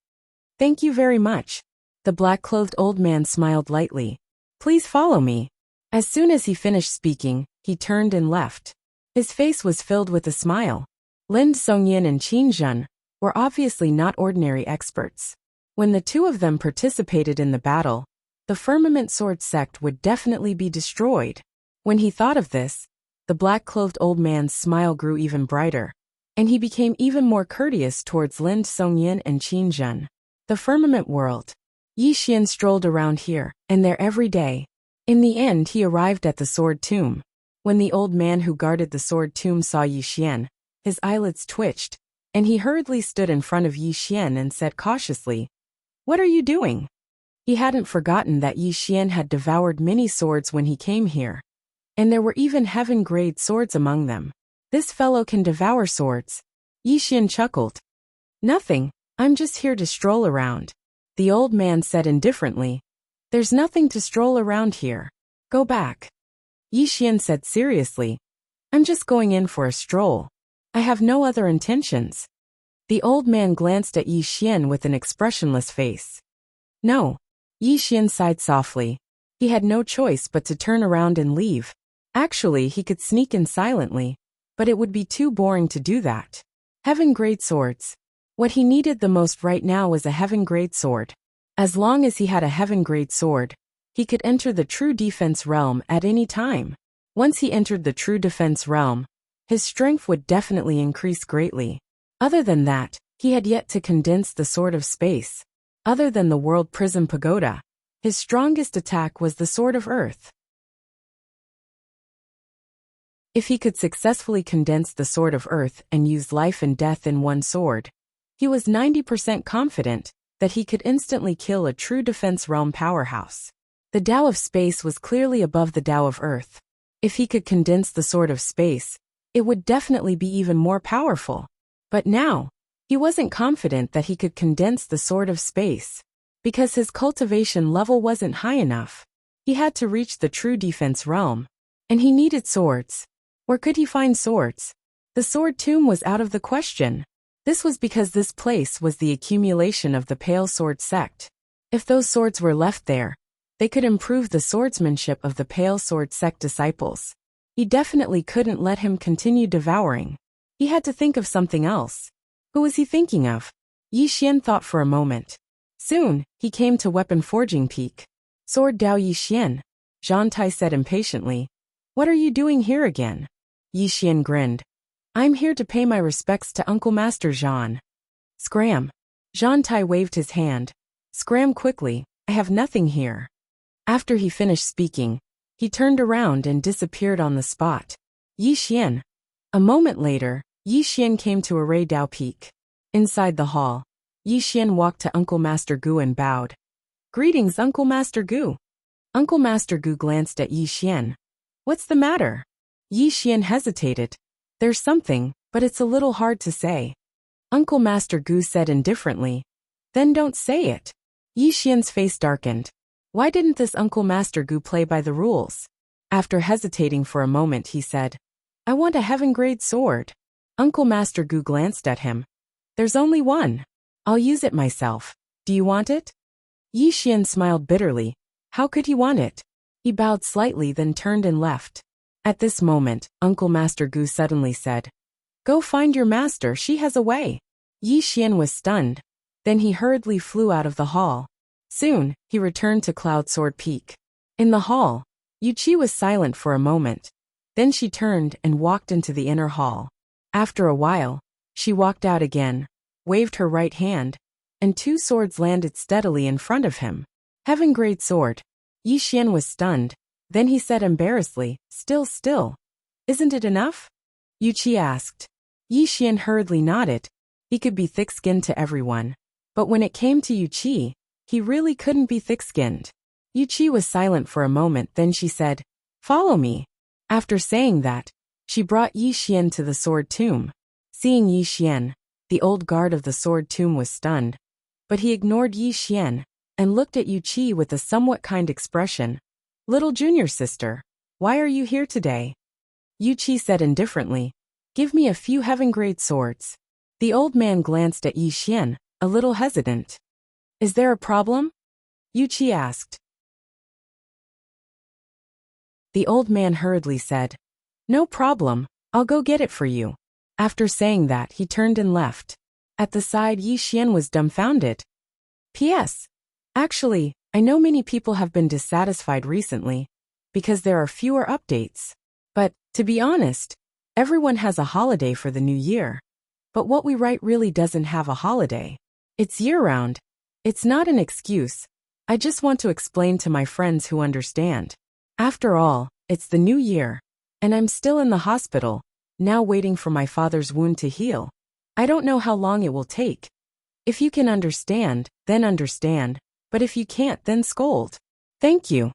"Thank you very much." The black-clothed old man smiled lightly. "Please follow me." As soon as he finished speaking, he turned and left. His face was filled with a smile. Lin Songyan and Qin Zhen were obviously not ordinary experts. When the 2 of them participated in the battle, the Firmament Sword sect would definitely be destroyed. When he thought of this, the black-clothed old man's smile grew even brighter, and he became even more courteous towards Lin Songyan and Qin Zhen. The Firmament World. Yi Xian strolled around here and there every day. In the end, he arrived at the Sword Tomb. When the old man who guarded the Sword Tomb saw Yi Xian, his eyelids twitched, and he hurriedly stood in front of Yi Xian and said cautiously, "What are you doing?" He hadn't forgotten that Yi Xian had devoured many swords when he came here, and there were even heaven-grade swords among them. This fellow can devour swords. Yi Xian chuckled. Nothing, I'm just here to stroll around. The old man said indifferently. There's nothing to stroll around here. Go back. Yi Xian said seriously. I'm just going in for a stroll. I have no other intentions. The old man glanced at Yi Xian with an expressionless face. No. Yi Xian sighed softly. He had no choice but to turn around and leave. Actually, he could sneak in silently, but it would be too boring to do that. Heaven-grade swords. What he needed the most right now was a heaven-grade sword. As long as he had a heaven-grade sword, he could enter the true defense realm at any time. Once he entered the true defense realm, his strength would definitely increase greatly. Other than that, he had yet to condense the Sword of Space. Other than the World Prism Pagoda, his strongest attack was the Sword of Earth. If he could successfully condense the Sword of Earth and use life and death in one sword, he was 90% confident that he could instantly kill a true defense realm powerhouse. The Tao of Space was clearly above the Tao of Earth. If he could condense the Sword of Space, it would definitely be even more powerful. But now, he wasn't confident that he could condense the Sword of Space, because his cultivation level wasn't high enough. He had to reach the true defense realm, and he needed swords. Where could he find swords? The sword tomb was out of the question. This was because this place was the accumulation of the Pale Sword sect. If those swords were left there, they could improve the swordsmanship of the Pale Sword sect disciples. He definitely couldn't let him continue devouring. He had to think of something else. Who was he thinking of? Yi Xian thought for a moment. Soon, he came to Weapon Forging Peak. Sword Dao Yi Xian, Zhan Tai said impatiently. What are you doing here again? Yi Xian grinned. I'm here to pay my respects to Uncle Master Zhan. Scram. Zhan Tai waved his hand. Scram quickly, I have nothing here. After he finished speaking, he turned around and disappeared on the spot. Yi Xian. A moment later, Yi Xian came to Array Dao Peak. Inside the hall, Yi Xian walked to Uncle Master Gu and bowed. Greetings, Uncle Master Gu. Uncle Master Gu glanced at Yi Xian. What's the matter? Yi Xian hesitated. There's something, but it's a little hard to say. Uncle Master Gu said indifferently. Then don't say it. Yi Xian's face darkened. Why didn't this Uncle Master Gu play by the rules? After hesitating for a moment, he said, I want a heaven-grade sword. Uncle Master Gu glanced at him. There's only one. I'll use it myself. Do you want it? Yi Xian smiled bitterly. How could he want it? He bowed slightly, then turned and left. At this moment, Uncle Master Gu suddenly said, Go find your master, she has a way. Yi Xian was stunned. Then he hurriedly flew out of the hall. Soon, he returned to Cloud Sword Peak. In the hall, Yu Qi was silent for a moment. Then she turned and walked into the inner hall. After a while, she walked out again, waved her right hand, and two swords landed steadily in front of him. Heaven-grade sword. Yi Xian was stunned. Then he said embarrassedly, Still. Isn't it enough? Yu Qi asked. Yi Xian hurriedly nodded. He could be thick-skinned to everyone. But when it came to Yu Qi, he really couldn't be thick-skinned. Yu Qi was silent for a moment, then she said, Follow me. After saying that, she brought Yi Xian to the sword tomb. Seeing Yi Xian, the old guard of the sword tomb was stunned. But he ignored Yi Xian and looked at Yu Qi with a somewhat kind expression. Little junior sister, why are you here today? Yu Qi said indifferently, Give me a few heaven-grade swords. The old man glanced at Yi Xian, a little hesitant. Is there a problem? Yu Qi asked. The old man hurriedly said, No problem, I'll go get it for you. After saying that, he turned and left. At the side, Yi Xian was dumbfounded. P.S. Actually, I know many people have been dissatisfied recently, because there are fewer updates. But, to be honest, everyone has a holiday for the new year. But what we write really doesn't have a holiday. It's year-round. It's not an excuse. I just want to explain to my friends who understand. After all, it's the new year, and I'm still in the hospital, now waiting for my father's wound to heal. I don't know how long it will take. If you can understand, then understand, but if you can't, then scold. Thank you.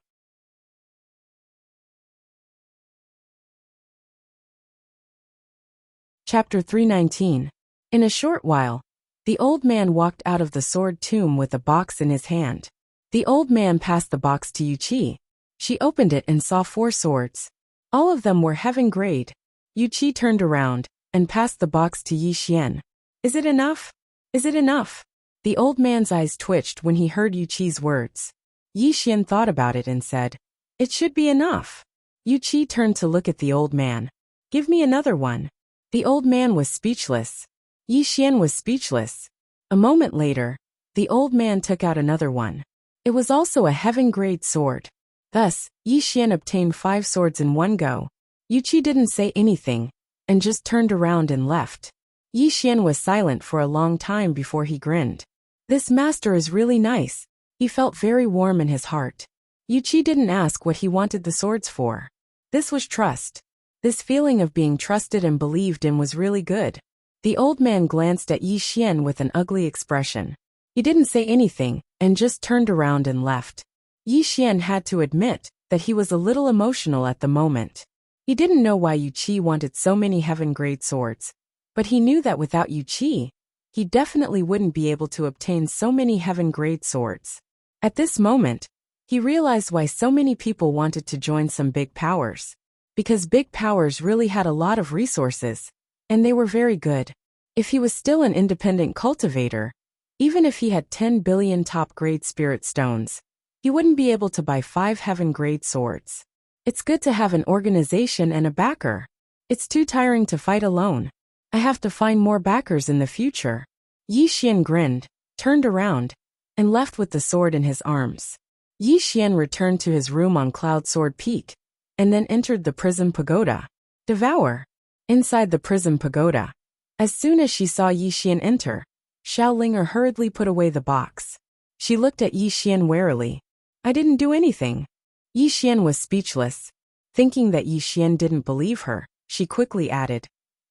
Chapter 319. In a short while, The old man walked out of the sword tomb with a box in his hand. The old man passed the box to Yuqi. She opened it and saw 4 swords. All of them were heaven grade. Yuqi turned around and passed the box to Yi Xian. Is it enough? Is it enough? The old man's eyes twitched when he heard Yuqi's words. Yi Xian thought about it and said, "It should be enough." Yuqi turned to look at the old man. "Give me another one." The old man was speechless. Yi Xian was speechless. A moment later, the old man took out another one. It was also a heaven-grade sword. Thus, Yi Xian obtained 5 swords in one go. Yuqi didn't say anything, and just turned around and left. Yi Xian was silent for a long time before he grinned. This master is really nice. He felt very warm in his heart. Yuqi didn't ask what he wanted the swords for. This was trust. This feeling of being trusted and believed in was really good. The old man glanced at Yi Xian with an ugly expression. He didn't say anything, and just turned around and left. Yi Xian had to admit that he was a little emotional at the moment. He didn't know why Yuqi wanted so many heaven-grade swords, but he knew that without Yuqi, he definitely wouldn't be able to obtain so many heaven-grade swords. At this moment, he realized why so many people wanted to join some big powers. Because big powers really had a lot of resources, and they were very good. If he was still an independent cultivator, even if he had 10 billion top-grade spirit stones, he wouldn't be able to buy 5 heaven-grade swords. It's good to have an organization and a backer. It's too tiring to fight alone. I have to find more backers in the future. Yi Xian grinned, turned around, and left with the sword in his arms. Yi Xian returned to his room on Cloud Sword Peak, and then entered the prison pagoda. Devour. Inside the prison pagoda. As soon as she saw Yi Xian enter, Xiao Linger hurriedly put away the box. She looked at Yi Xian warily. I didn't do anything. Yi Xian was speechless. Thinking that Yi Xian didn't believe her, she quickly added,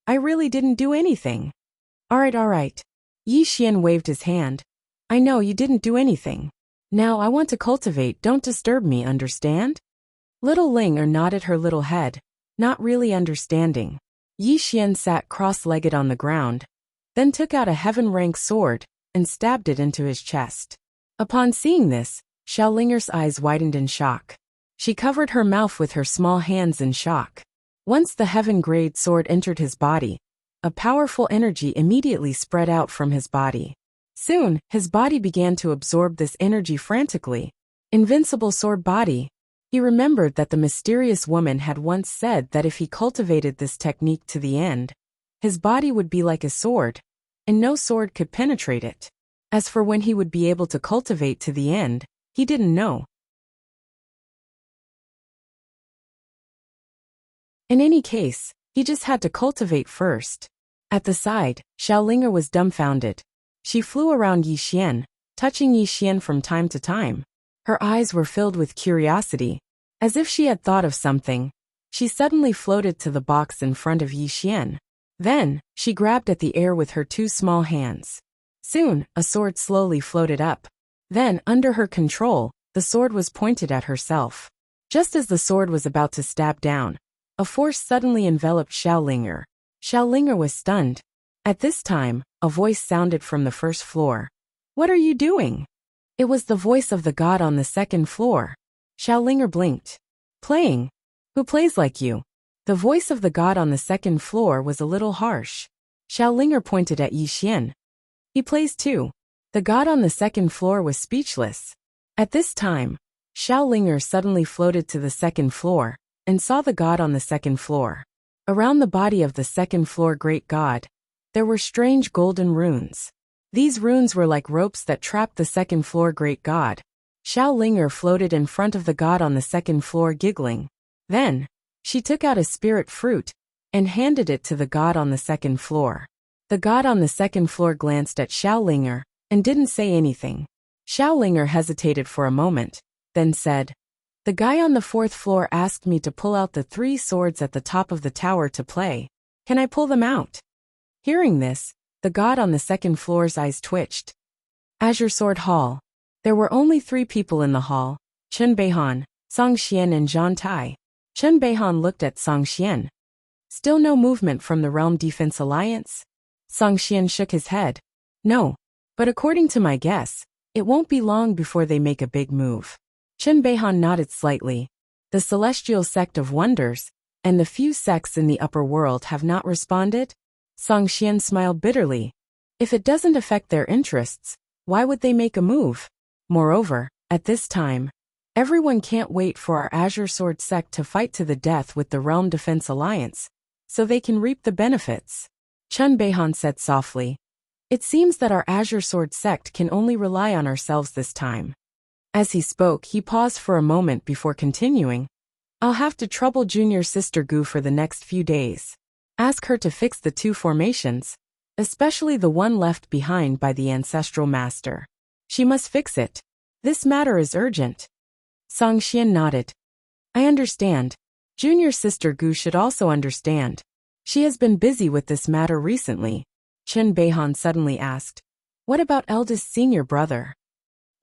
I really didn't do anything. All right. Yi Xian waved his hand. I know you didn't do anything. Now I want to cultivate, don't disturb me, understand? Little Linger nodded her little head, not really understanding. Yi Xian sat cross-legged on the ground, then took out a heaven-rank sword and stabbed it into his chest. Upon seeing this, Xiao Linger's eyes widened in shock. She covered her mouth with her small hands in shock. Once the heaven-grade sword entered his body, a powerful energy immediately spread out from his body. Soon, his body began to absorb this energy frantically. Invincible sword body. He remembered that the mysterious woman had once said that if he cultivated this technique to the end, his body would be like a sword, and no sword could penetrate it. As for when he would be able to cultivate to the end, he didn't know. In any case, he just had to cultivate first. At the side, Xiao Linger was dumbfounded. She flew around Yi Xian, touching Yi Xian from time to time. Her eyes were filled with curiosity. As if she had thought of something, she suddenly floated to the box in front of Yi Xian. Then, she grabbed at the air with her 2 small hands. Soon, a sword slowly floated up. Then, under her control, the sword was pointed at herself. Just as the sword was about to stab down, a force suddenly enveloped Xiao Linger. Xiao Linger was stunned. At this time, a voice sounded from the first floor. What are you doing? It was the voice of the god on the 2nd floor. Xiao Linger blinked. Playing? Who plays like you? The voice of the god on the 2nd floor was a little harsh. Xiao Linger pointed at Yi Xian. He plays too. The god on the 2nd floor was speechless. At this time, Xiao Linger suddenly floated to the 2nd floor, and saw the god on the 2nd floor. Around the body of the 2nd floor great god, there were strange golden runes. These runes were like ropes that trapped the 2nd floor great god. Xiao Linger floated in front of the god on the 2nd floor giggling. Then, she took out a spirit fruit, and handed it to the god on the 2nd floor. The god on the 2nd floor glanced at Xiao Linger, and didn't say anything. Xiao Linger hesitated for a moment, then said, The guy on the 4th floor asked me to pull out the 3 swords at the top of the tower to play. Can I pull them out? Hearing this, the god on the 2nd floor's eyes twitched. Azure Sword Hall. There were only 3 people in the hall, Chen Beihan, Song Xian and Zhang Tai. Chen Beihan looked at Song Xian. Still no movement from the Realm Defense Alliance? Song Xian shook his head. No. But according to my guess, it won't be long before they make a big move. Qin Beihan nodded slightly. The celestial sect of wonders, and the few sects in the upper world have not responded? Song Xian smiled bitterly. If it doesn't affect their interests, why would they make a move? Moreover, at this time, everyone can't wait for our Azure Sword sect to fight to the death with the Realm Defense Alliance, so they can reap the benefits. Qin Beihan said softly. It seems that our Azure Sword sect can only rely on ourselves this time. As he spoke, he paused for a moment before continuing. I'll have to trouble junior sister Gu for the next few days. Ask her to fix the 2 formations, especially the one left behind by the ancestral master. She must fix it. This matter is urgent. Song Xian nodded. I understand. Junior sister Gu should also understand. She has been busy with this matter recently. Qin Beihan suddenly asked. What about eldest senior brother?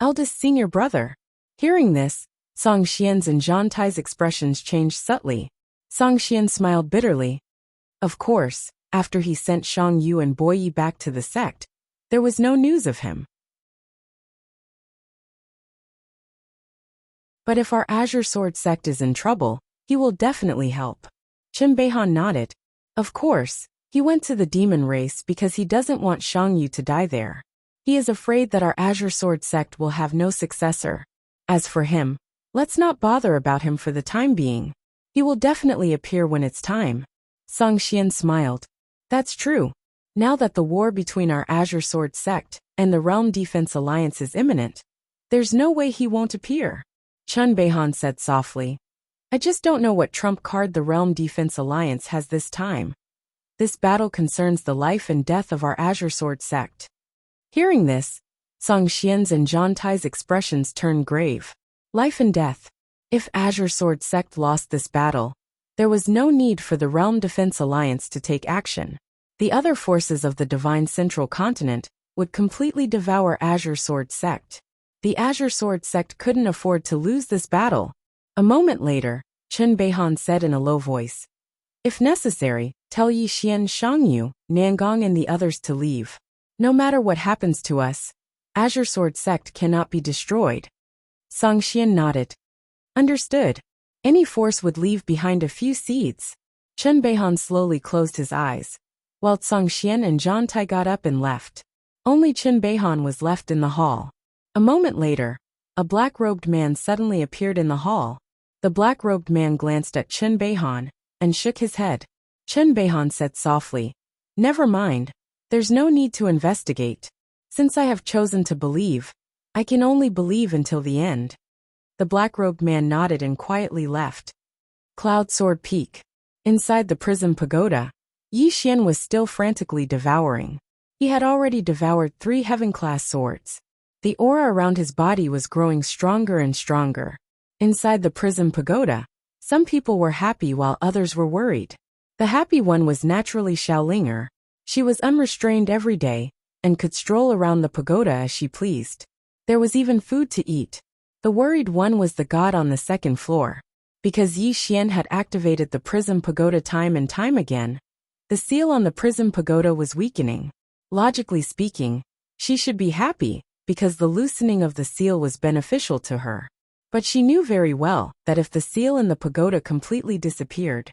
Eldest senior brother? Hearing this, Song Xian's and Zhang Tai's expressions changed subtly. Song Xian smiled bitterly. Of course, after he sent Shang Yu and Bo Yi back to the sect, there was no news of him. But if our Azure Sword sect is in trouble, he will definitely help. Qin Beihan nodded. Of course, he went to the demon race because he doesn't want Shang Yu to die there. He is afraid that our Azure Sword sect will have no successor. As for him, let's not bother about him for the time being. He will definitely appear when it's time. Song Xian smiled. That's true. Now that the war between our Azure Sword sect and the Realm Defense Alliance is imminent, there's no way he won't appear. Qin Beihan said softly. I just don't know what trump card the Realm Defense Alliance has this time. This battle concerns the life and death of our Azure Sword sect. Hearing this, Song Xian's and Zhang Tai's expressions turned grave. Life and death. If Azure Sword sect lost this battle, there was no need for the Realm Defense Alliance to take action. The other forces of the Divine Central Continent would completely devour Azure Sword sect. The Azure Sword sect couldn't afford to lose this battle. A moment later, Qin Beihan said in a low voice. If necessary, tell Yi Xian, Shang Yu, Nangong and the others to leave. No matter what happens to us, Azure Sword sect cannot be destroyed. Song Xian nodded. Understood. Any force would leave behind a few seeds. Qin Beihan slowly closed his eyes, while Song Xian and Zhang Tai got up and left. Only Qin Beihan was left in the hall. A moment later, a black-robed man suddenly appeared in the hall. The black-robed man glanced at Qin Beihan and shook his head. Qin Beihan said softly, Never mind, there's no need to investigate. Since I have chosen to believe, I can only believe until the end. The black-robed man nodded and quietly left. Cloud Sword Peak. Inside the prison pagoda, Yi Xian was still frantically devouring. He had already devoured 3 heaven-class swords. The aura around his body was growing stronger and stronger. Inside the prison pagoda, some people were happy while others were worried. The happy one was naturally Xiaolinger. She was unrestrained every day, and could stroll around the pagoda as she pleased. There was even food to eat. The worried one was the god on the 2nd floor. Because Yi Xian had activated the prison pagoda time and time again, the seal on the prison pagoda was weakening. Logically speaking, she should be happy, because the loosening of the seal was beneficial to her. But she knew very well that if the seal in the pagoda completely disappeared,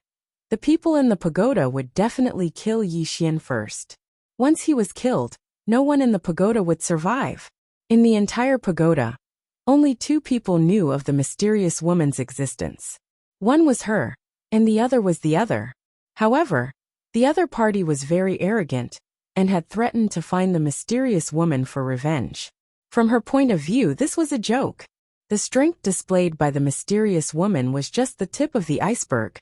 the people in the pagoda would definitely kill Yi Xian first. Once he was killed, no one in the pagoda would survive. In the entire pagoda, only 2 people knew of the mysterious woman's existence. One was her, and the other was the other. However, the other party was very arrogant, and had threatened to find the mysterious woman for revenge. From her point of view, this was a joke. The strength displayed by the mysterious woman was just the tip of the iceberg.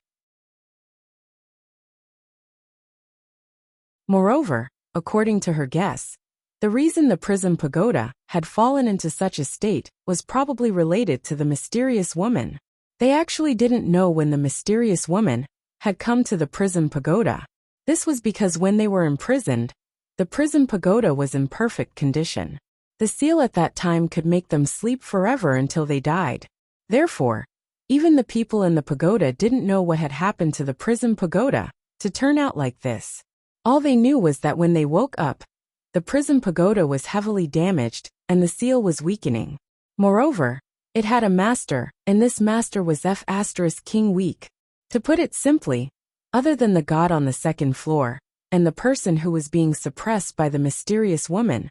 Moreover, according to her guess, the reason the prison pagoda had fallen into such a state was probably related to the mysterious woman. They actually didn't know when the mysterious woman had come to the prison pagoda. This was because when they were imprisoned, the prison pagoda was in perfect condition. The seal at that time could make them sleep forever until they died. Therefore, even the people in the pagoda didn't know what had happened to the prison pagoda to turn out like this. All they knew was that when they woke up, The prison pagoda was heavily damaged, and the seal was weakening. Moreover, it had a master, and this master was King Weak. To put it simply, other than the god on the second floor, and the person who was being suppressed by the mysterious woman,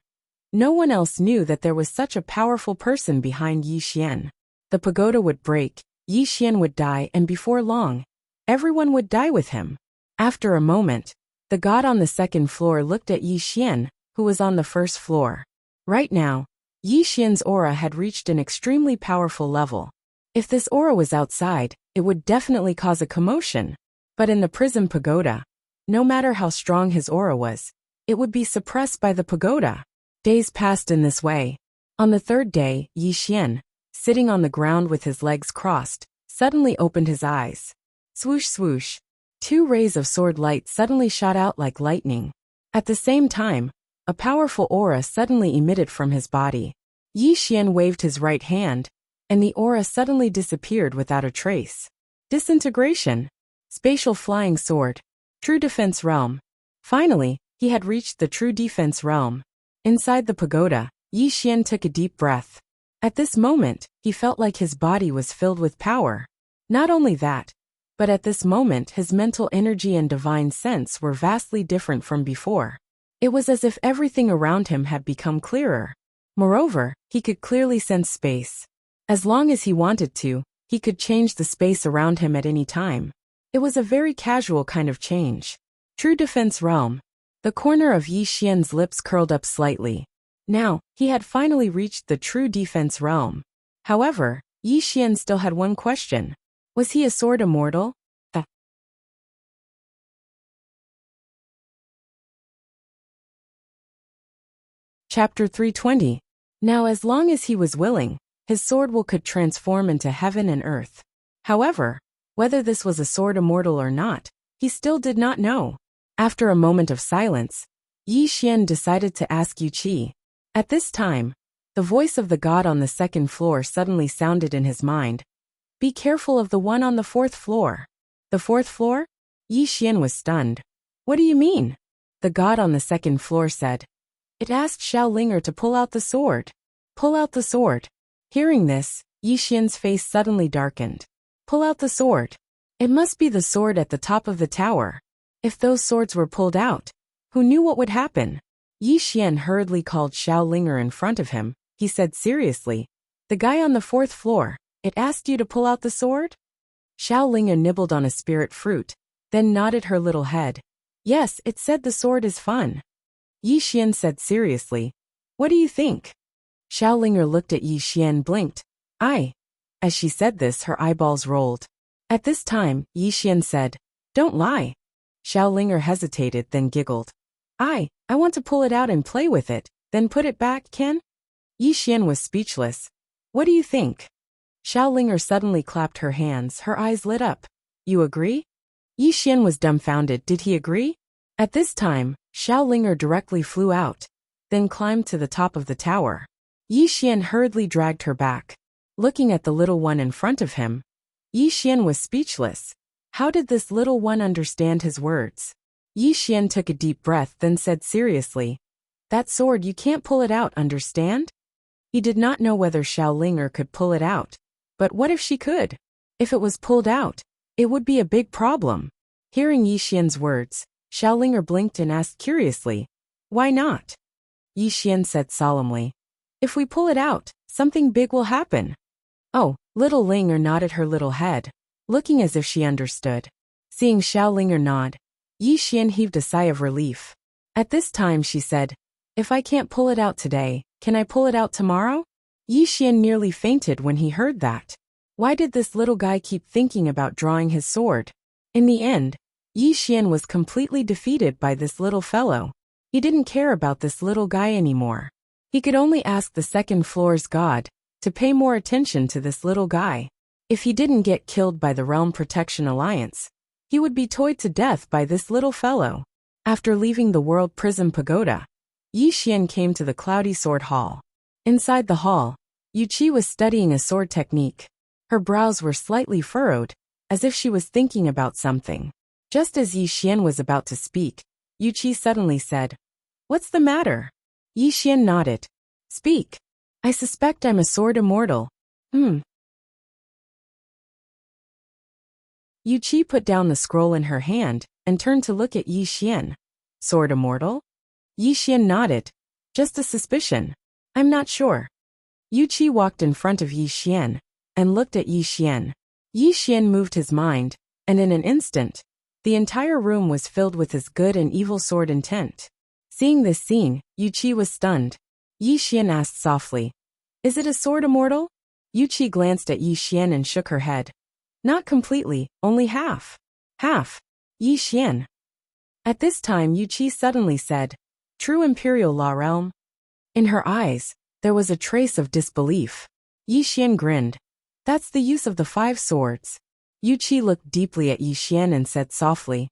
no one else knew that there was such a powerful person behind Yi Xian. The pagoda would break, Yi Xian would die, and before long, everyone would die with him. After a moment, the god on the second floor looked at Yi Xian, who was on the first floor. Right now, Yi Xian's aura had reached an extremely powerful level. If this aura was outside, it would definitely cause a commotion. But in the prison pagoda, no matter how strong his aura was, it would be suppressed by the pagoda. Days passed in this way. On the third day, Yi Xian, sitting on the ground with his legs crossed, suddenly opened his eyes. Swoosh swoosh. 2 rays of sword light suddenly shot out like lightning. At the same time, a powerful aura suddenly emitted from his body. Yi Xian waved his right hand, and the aura suddenly disappeared without a trace. Disintegration. Spatial flying sword. True defense realm. Finally, he had reached the true defense realm. Inside the pagoda, Yi Xian took a deep breath. At this moment, he felt like his body was filled with power. Not only that, but at this moment his mental energy and divine sense were vastly different from before. It was as if everything around him had become clearer. Moreover, he could clearly sense space. As long as he wanted to, he could change the space around him at any time. It was a very casual kind of change. True defense realm. The corner of Yi Xian's lips curled up slightly. Now, he had finally reached the true defense realm. However, Yi Xian still had one question. Was he a sword immortal? Chapter 320. Now as long as he was willing, his sword could transform into heaven and earth. However, whether this was a sword immortal or not, he still did not know. After a moment of silence, Yi Xian decided to ask Yu Qi. At this time, the voice of the god on the second floor suddenly sounded in his mind. Be careful of the one on the 4th floor. The 4th floor? Yi Xian was stunned. What do you mean? The god on the second floor said. It asked Xiao Linger to pull out the sword. Pull out the sword. Hearing this, Yi Xian's face suddenly darkened. Pull out the sword. It must be the sword at the top of the tower. If those swords were pulled out, who knew what would happen? Yi Xian hurriedly called Xiao Linger in front of him. He said seriously, the guy on the 4th floor, it asked you to pull out the sword? Xiao Linger nibbled on a spirit fruit, then nodded her little head. Yes, it said the sword is fun. Yi Xian said seriously, what do you think? Xiao Linger looked at Yi Xian, blinked. As she said this, her eyeballs rolled. At this time, Yi Xian said, don't lie. Xiao Linger hesitated, then giggled. I want to pull it out and play with it, then put it back, Ken? Yi Xian was speechless. What do you think? Xiao Linger suddenly clapped her hands, her eyes lit up. You agree? Yi Xian was dumbfounded. Did he agree? At this time, Xiao Linger directly flew out, then climbed to the top of the tower. Yi Xian hurriedly dragged her back. Looking at the little one in front of him, Yi Xian was speechless. How did this little one understand his words? Yi Xian took a deep breath, then said seriously, that sword, you can't pull it out, understand? He did not know whether Xiao Linger could pull it out. But what if she could? If it was pulled out, it would be a big problem. Hearing Yi Xian's words, Xiao Linger blinked and asked curiously, why not? Yi Xian said solemnly, if we pull it out, something big will happen. Oh, little Linger nodded her little head, looking as if she understood. Seeing Xiao Linger nod, Yi Xian heaved a sigh of relief. At this time she said, if I can't pull it out today, can I pull it out tomorrow? Yi Xian nearly fainted when he heard that. Why did this little guy keep thinking about drawing his sword? In the end, Yi Xian was completely defeated by this little fellow. He didn't care about this little guy anymore. He could only ask the second floor's god to pay more attention to this little guy. If he didn't get killed by the Realm Protection Alliance, he would be toyed to death by this little fellow. After leaving the World Prison Pagoda, Yi Xian came to the Cloudy Sword Hall. Inside the hall, Yu Qi was studying a sword technique. Her brows were slightly furrowed, as if she was thinking about something. Just as Yi Xian was about to speak, Yu Qi suddenly said, What's the matter? Yi Xian nodded. Speak. I suspect I'm a sword immortal. Yu Qi put down the scroll in her hand and turned to look at Yi Xian. Sword immortal? Yi Xian nodded. Just a suspicion. I'm not sure. Yu Qi walked in front of Yi Xian and looked at Yi Xian. Yi Xian moved his mind, and in an instant, the entire room was filled with his good and evil sword intent. Seeing this scene, Yu Qi was stunned. Yi Xian asked softly, Is it a sword immortal? Yu Qi glanced at Yi Xian and shook her head. Not completely, only half. Half. Yi Xian. At this time Yu Qi suddenly said, True imperial law realm? In her eyes, there was a trace of disbelief. Yi Xian grinned. That's the use of the 5 swords. Yu Qi looked deeply at Yi Xian and said softly,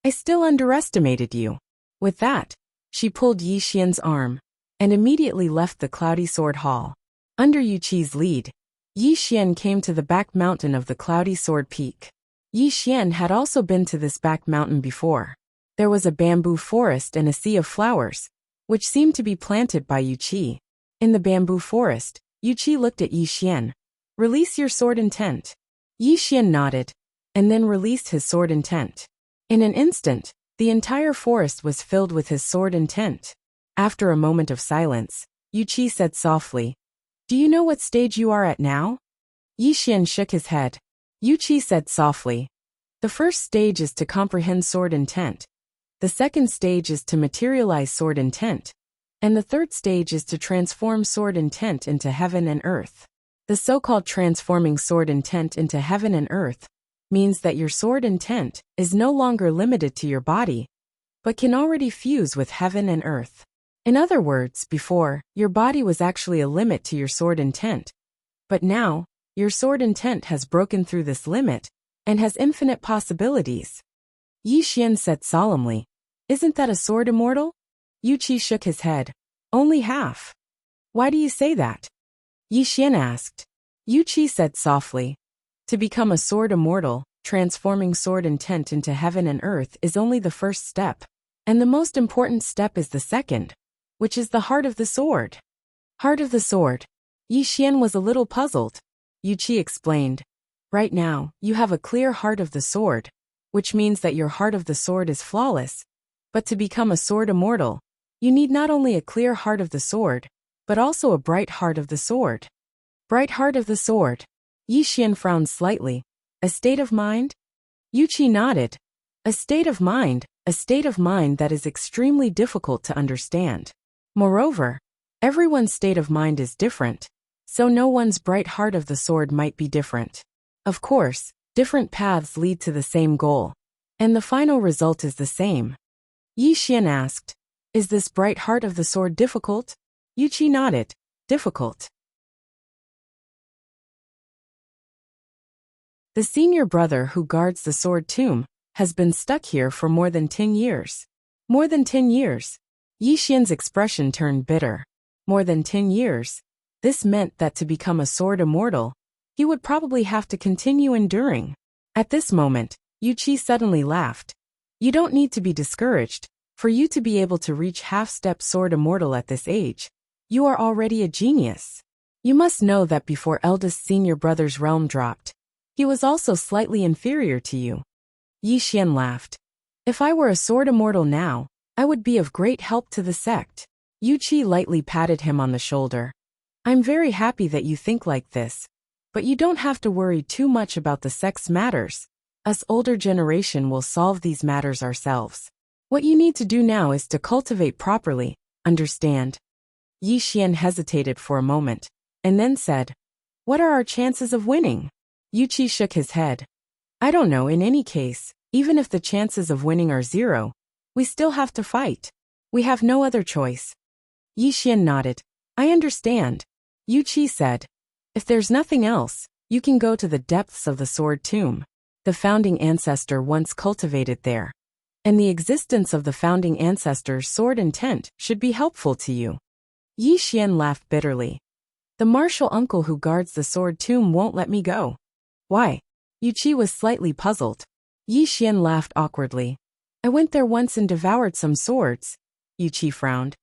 I still underestimated you. With that, she pulled Yi Xian's arm and immediately left the Cloudy Sword Hall. Under Yu Qi's lead, Yi Xian came to the back mountain of the Cloudy Sword Peak. Yi Xian had also been to this back mountain before. There was a bamboo forest and a sea of flowers, which seemed to be planted by Yu Qi. In the bamboo forest, Yu Qi looked at Yi Xian. Release your sword intent. Yi Xian nodded, and then released his sword intent. In an instant, the entire forest was filled with his sword intent. After a moment of silence, Yu Qi said softly, Do you know what stage you are at now? Yi Xian shook his head. Yu Qi said softly, The first stage is to comprehend sword intent. The second stage is to materialize sword intent. And the third stage is to transform sword intent into heaven and earth. The so-called transforming sword intent into heaven and earth means that your sword intent is no longer limited to your body, but can already fuse with heaven and earth. In other words, before, your body was actually a limit to your sword intent. But now, your sword intent has broken through this limit and has infinite possibilities. Yi Xian said solemnly, Isn't that a sword immortal? Yu Qi shook his head. Only half. Why do you say that? Yi Xian asked. Yu Qi said softly, To become a sword immortal, transforming sword intent into heaven and earth is only the first step. And the most important step is the second, which is the heart of the sword. Heart of the sword. Yi Xian was a little puzzled. Yu Qi explained. Right now, you have a clear heart of the sword, which means that your heart of the sword is flawless. But to become a sword immortal, you need not only a clear heart of the sword, but also a bright heart of the sword. Bright heart of the sword. Yi Xian frowned slightly. A state of mind? Yu Qi nodded. A state of mind that is extremely difficult to understand. Moreover, everyone's state of mind is different, so no one's bright heart of the sword might be different. Of course, different paths lead to the same goal, and the final result is the same. Yi Xian asked, Is this bright heart of the sword difficult? Yu Qi nodded. Difficult. The senior brother who guards the sword tomb has been stuck here for more than 10 years. More than 10 years. Yi Xian's expression turned bitter. More than 10 years. This meant that to become a sword immortal, he would probably have to continue enduring. At this moment, Yu Qi suddenly laughed. You don't need to be discouraged. For you to be able to reach half-step sword immortal at this age, you are already a genius. You must know that before eldest senior brother's realm dropped, he was also slightly inferior to you. Yi Xian laughed. If I were a sword immortal now, I would be of great help to the sect. Yu Qi lightly patted him on the shoulder. I'm very happy that you think like this, but you don't have to worry too much about the sect's matters. Us older generation will solve these matters ourselves. What you need to do now is to cultivate properly, understand? Yi Xian hesitated for a moment, and then said, What are our chances of winning? Yu Qi shook his head. I don't know. In any case, even if the chances of winning are 0, we still have to fight. We have no other choice. Yi Xian nodded. I understand. Yu Qi said, If there's nothing else, you can go to the depths of the sword tomb. The founding ancestor once cultivated there. And the existence of the founding ancestor's sword intent should be helpful to you. Yi Xian laughed bitterly. The martial uncle who guards the sword tomb won't let me go. Why? Yu Qi was slightly puzzled. Yi Xian laughed awkwardly. I went there once and devoured some swords. Yuchi frowned.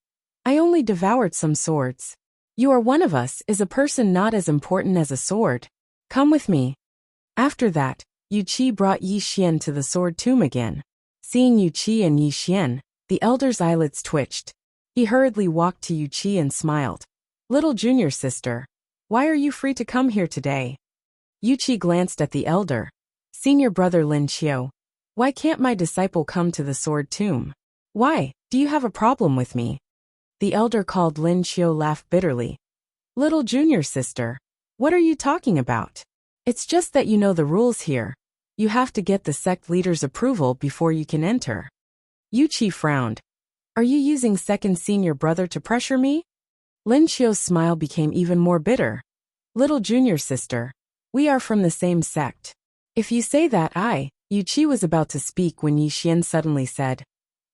I only devoured some swords. You are one of us is a person not as important as a sword. Come with me. After that, Yuchi brought Yi Xian to the sword tomb again. Seeing Yuchi and Yi Xian, the elder's eyelids twitched. He hurriedly walked to Yuchi and smiled. Little junior sister, why are you free to come here today? Yuchi glanced at the elder. Senior brother Lin Qiu. Why can't my disciple come to the sword tomb? Why, do you have a problem with me? The elder called Lin Qiu laughed bitterly. Little junior sister, what are you talking about? It's just that you know the rules here. You have to get the sect leader's approval before you can enter. Yuchi frowned. Are you using second senior brother to pressure me? Lin Qiu's smile became even more bitter. Little junior sister, we are from the same sect. If you say that Yuchi was about to speak when Yi Xian suddenly said,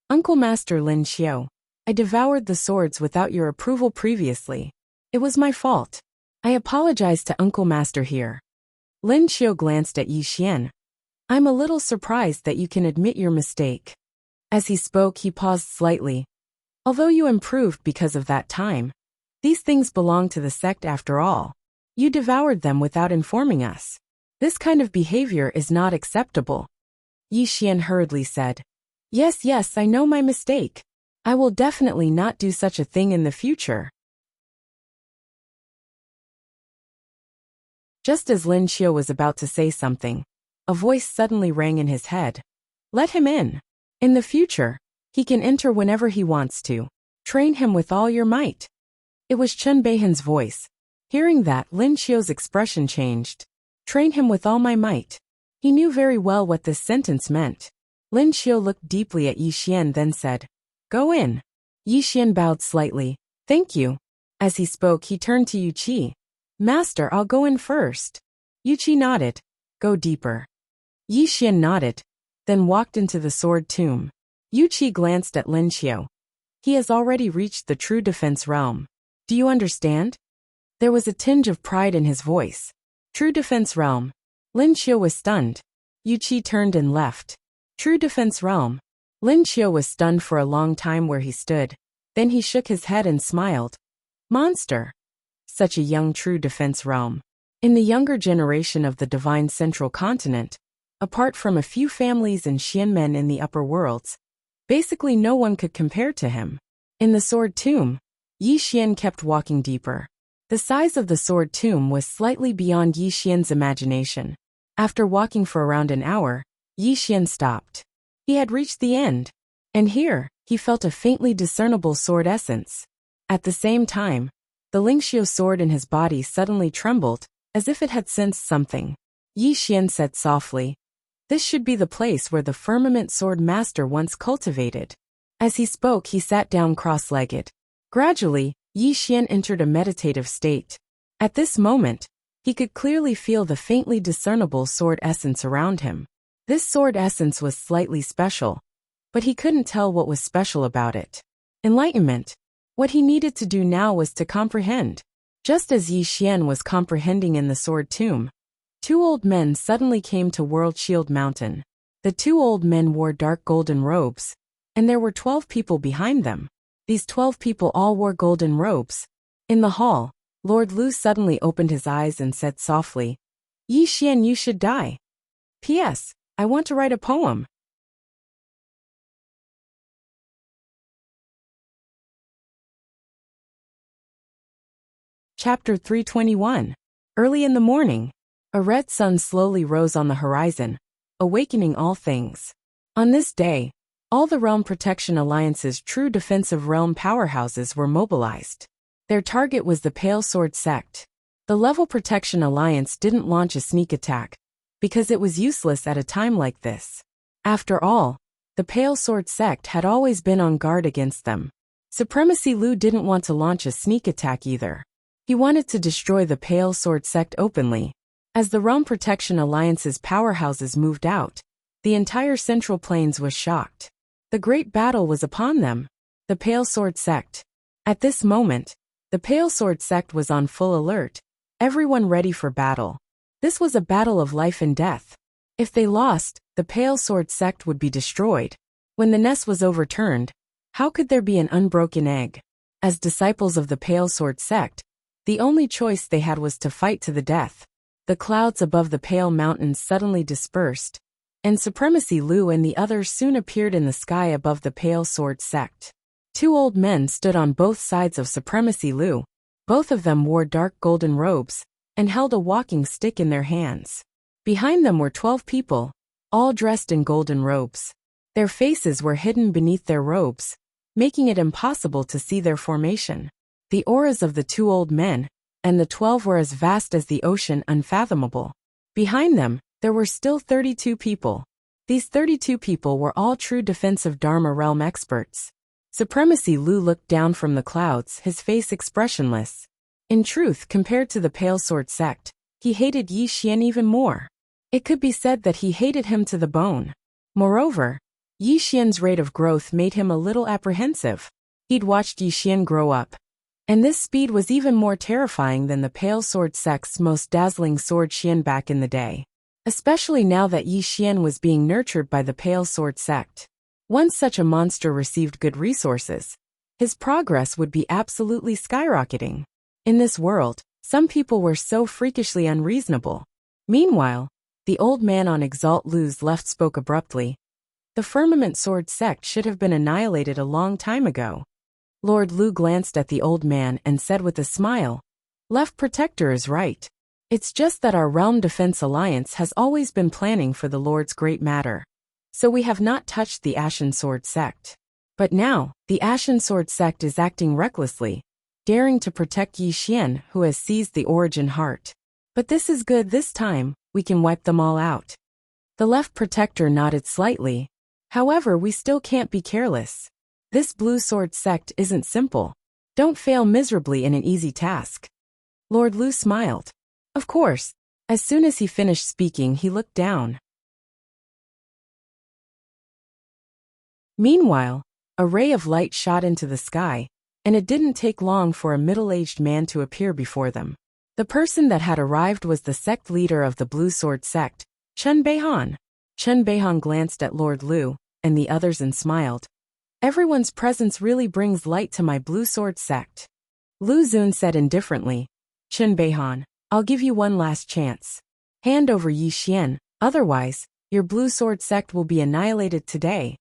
Uncle Master Lin Qiu, I devoured the swords without your approval previously. It was my fault. I apologize to Uncle Master here. Lin Qiu glanced at Yi Xian. I'm a little surprised that you can admit your mistake. As he spoke, he paused slightly. Although you improved because of that time, these things belong to the sect after all. You devoured them without informing us. This kind of behavior is not acceptable. Yi Xian hurriedly said. Yes, I know my mistake. I will definitely not do such a thing in the future. Just as Lin Qiu was about to say something, a voice suddenly rang in his head. Let him in. In the future, he can enter whenever he wants to. Train him with all your might. It was Chen Beihan's voice. Hearing that, Lin Qiu's expression changed. Train him with all my might. He knew very well what this sentence meant. Lin Qiu looked deeply at Yi Xian then said, Go in. Yi Xian bowed slightly. Thank you. As he spoke, he turned to Yuchi. Master, I'll go in first. Yuchi nodded. Go deeper. Yi Xian nodded, then walked into the sword tomb. Yuchi glanced at Lin Qiu. He has already reached the true defense realm. Do you understand? There was a tinge of pride in his voice. True defense realm. Lin Qiu was stunned. Yuchi turned and left. True defense realm. Lin Qiu was stunned for a long time where he stood. Then he shook his head and smiled. Monster. Such a young true defense realm. In the younger generation of the divine central continent, apart from a few families and Xianmen in the upper worlds, basically no one could compare to him. In the sword tomb, Yi Xian kept walking deeper. The size of the sword tomb was slightly beyond Yi Xian's imagination. After walking for around an hour, Yi Xian stopped. He had reached the end. And here, he felt a faintly discernible sword essence. At the same time, the Lingxiu sword in his body suddenly trembled, as if it had sensed something. Yi Xian said softly, This should be the place where the firmament sword master once cultivated. As he spoke, he sat down cross-legged. Gradually, Yi Xian entered a meditative state. At this moment, he could clearly feel the faintly discernible sword essence around him. This sword essence was slightly special, but he couldn't tell what was special about it. Enlightenment. What he needed to do now was to comprehend. Just as Yi Xian was comprehending in the sword tomb, two old men suddenly came to World Shield Mountain. The two old men wore dark golden robes, and there were 12 people behind them. These 12 people all wore golden robes. In the hall, Lord Lu suddenly opened his eyes and said softly, Yi Xian, you should die. P.S. I want to write a poem. Chapter 321. Early in the morning, a red sun slowly rose on the horizon, awakening all things. On this day, all the Realm Protection Alliance's true defensive realm powerhouses were mobilized. Their target was the Pale Sword Sect. The Level Protection Alliance didn't launch a sneak attack, because it was useless at a time like this. After all, the Pale Sword Sect had always been on guard against them. Supremacy Lu didn't want to launch a sneak attack either. He wanted to destroy the Pale Sword Sect openly. As the Realm Protection Alliance's powerhouses moved out, the entire Central Plains was shocked. The great battle was upon them. The Pale Sword Sect. At this moment, the Pale Sword Sect was on full alert, everyone ready for battle. This was a battle of life and death. If they lost, the Pale Sword Sect would be destroyed. When the nest was overturned, How could there be an unbroken egg? As disciples of the Pale Sword sect, the only choice they had was to fight to the death. The clouds above the Pale Mountains suddenly dispersed, and Supremacy Lu and the others soon appeared in the sky above the Pale Sword sect. Two old men stood on both sides of Supremacy Lu. Both of them wore dark golden robes and held a walking stick in their hands. Behind them were 12 people, all dressed in golden robes. Their faces were hidden beneath their robes, making it impossible to see their formation. The auras of the two old men and the 12 were as vast as the ocean, unfathomable. Behind them, there were still 32 people. These 32 people were all true defensive Dharma realm experts. Supremacy Lu looked down from the clouds, his face expressionless. In truth, compared to the Pale Sword sect, he hated Yi Xian even more. It could be said that he hated him to the bone. Moreover, Yi Xian's rate of growth made him a little apprehensive. He'd watched Yi Xian grow up, and this speed was even more terrifying than the Pale Sword sect's most dazzling sword Xian back in the day. Especially now that Yi Xian was being nurtured by the Pale Sword sect. Once such a monster received good resources, his progress would be absolutely skyrocketing. In this world, some people were so freakishly unreasonable. Meanwhile, the old man on Exalt Lu's left spoke abruptly. The Firmament Sword sect should have been annihilated a long time ago. Lord Lu glanced at the old man and said with a smile, "Left Protector is right. It's just that our Realm Defense Alliance has always been planning for the Lord's great matter. So we have not touched the Ashen Sword sect. But now, the Ashen Sword sect is acting recklessly, daring to protect Yi Xian, who has seized the Origin Heart. But this is good. This time, we can wipe them all out." The Left Protector nodded slightly. "However, we still can't be careless. This Blue Sword sect isn't simple. Don't fail miserably in an easy task." Lord Lu smiled. Of course. As soon as he finished speaking, he looked down. Meanwhile, a ray of light shot into the sky, and it didn't take long for a middle-aged man to appear before them. The person that had arrived was the sect leader of the Blue Sword sect, Chen Beihan. Chen Beihan glanced at Lord Lu and the others and smiled. "Everyone's presence really brings light to my Blue Sword sect." Lu Xun said indifferently, "Chen Beihan, I'll give you one last chance. Hand over Yi Xian, otherwise, your Blue Sword sect will be annihilated today."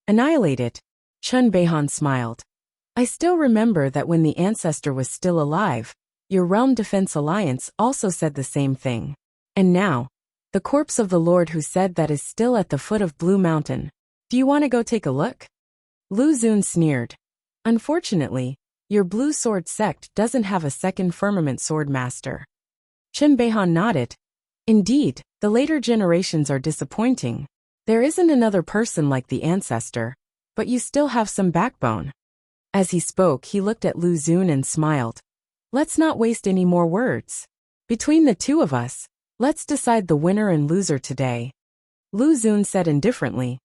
Annihilated? Chen Beihan smiled. "I still remember that when the ancestor was still alive, your Realm Defense Alliance also said the same thing. And now, the corpse of the Lord who said that is still at the foot of Blue Mountain. Do you want to go take a look?" Lu Xun sneered. "Unfortunately, your Blue Sword sect doesn't have a second Firmament Sword Master." Chen Beihan nodded. "Indeed, the later generations are disappointing. There isn't another person like the ancestor, but you still have some backbone." As he spoke, he looked at Lu Xun and smiled. "Let's not waste any more words. Between the two of us, let's decide the winner and loser today." Lu Xun said indifferently,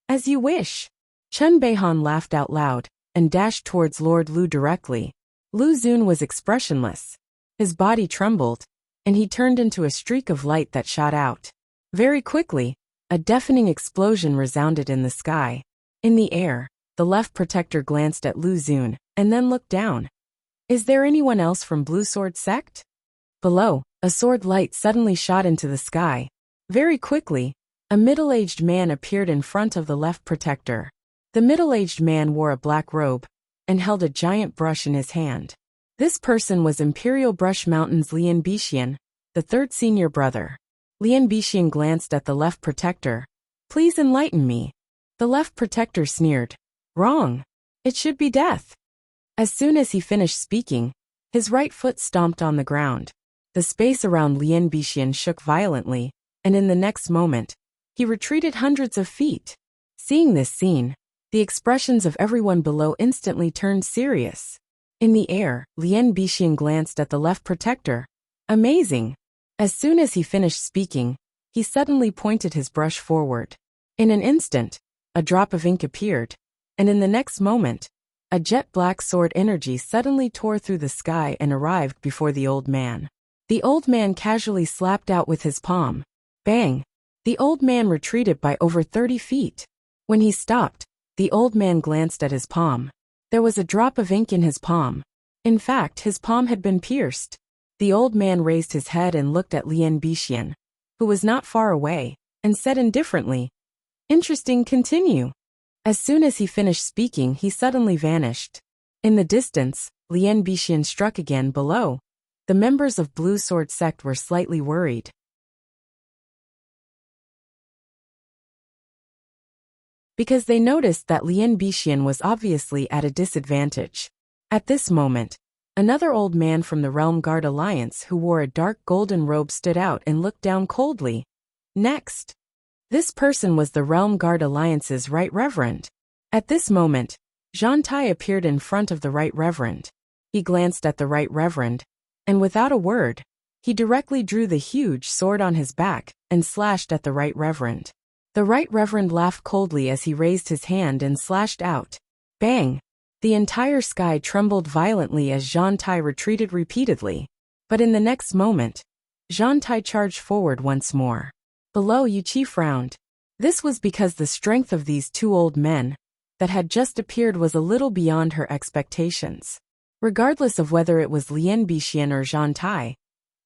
"As you wish." Chen Beihan laughed out loud and dashed towards Lord Lu directly. Lu Xun was expressionless. His body trembled, and he turned into a streak of light that shot out. Very quickly, a deafening explosion resounded in the sky. In the air, the Left Protector glanced at Lu Xun and then looked down. "Is there anyone else from Blue Sword sect?" Below, a sword light suddenly shot into the sky. Very quickly, a middle-aged man appeared in front of the Left Protector. The middle-aged man wore a black robe and held a giant brush in his hand. This person was Imperial Brush Mountain's Lian Bixian, the third senior brother. Lian Bixian glanced at the Left Protector. "Please enlighten me." The Left Protector sneered. "Wrong. It should be death." As soon as he finished speaking, his right foot stomped on the ground. The space around Lian Bixian shook violently, and in the next moment, he retreated hundreds of feet. Seeing this scene, the expressions of everyone below instantly turned serious. In the air, Lian Bixian glanced at the Left Protector. Amazing. As soon as he finished speaking, he suddenly pointed his brush forward. In an instant, a drop of ink appeared, and in the next moment, a jet-black sword energy suddenly tore through the sky and arrived before the old man. The old man casually slapped out with his palm. Bang! The old man retreated by over 30 feet. When he stopped, The old man glanced at his palm. There was a drop of ink in his palm. In fact, his palm had been pierced. The old man raised his head and looked at Lian Bixian, who was not far away, and said indifferently, "Interesting, continue." As soon as he finished speaking, he suddenly vanished. In the distance, Lian Bixian struck again below. The members of Blue Sword sect were slightly worried, because they noticed that Lian Bixian was obviously at a disadvantage. At this moment, another old man from the Realm Guard Alliance who wore a dark golden robe stood out and looked down coldly. Next, this person was the Realm Guard Alliance's Right Reverend. At this moment, Zhan Tai appeared in front of the Right Reverend. He glanced at the Right Reverend, and without a word, he directly drew the huge sword on his back and slashed at the Right Reverend. The Right Reverend laughed coldly as he raised his hand and slashed out. Bang! The entire sky trembled violently as Zhan Tai retreated repeatedly. But in the next moment, Zhan Tai charged forward once more. Below, Yuqi frowned. This was because the strength of these two old men that had just appeared was a little beyond her expectations. Regardless of whether it was Lian Bixian or Zhan Tai,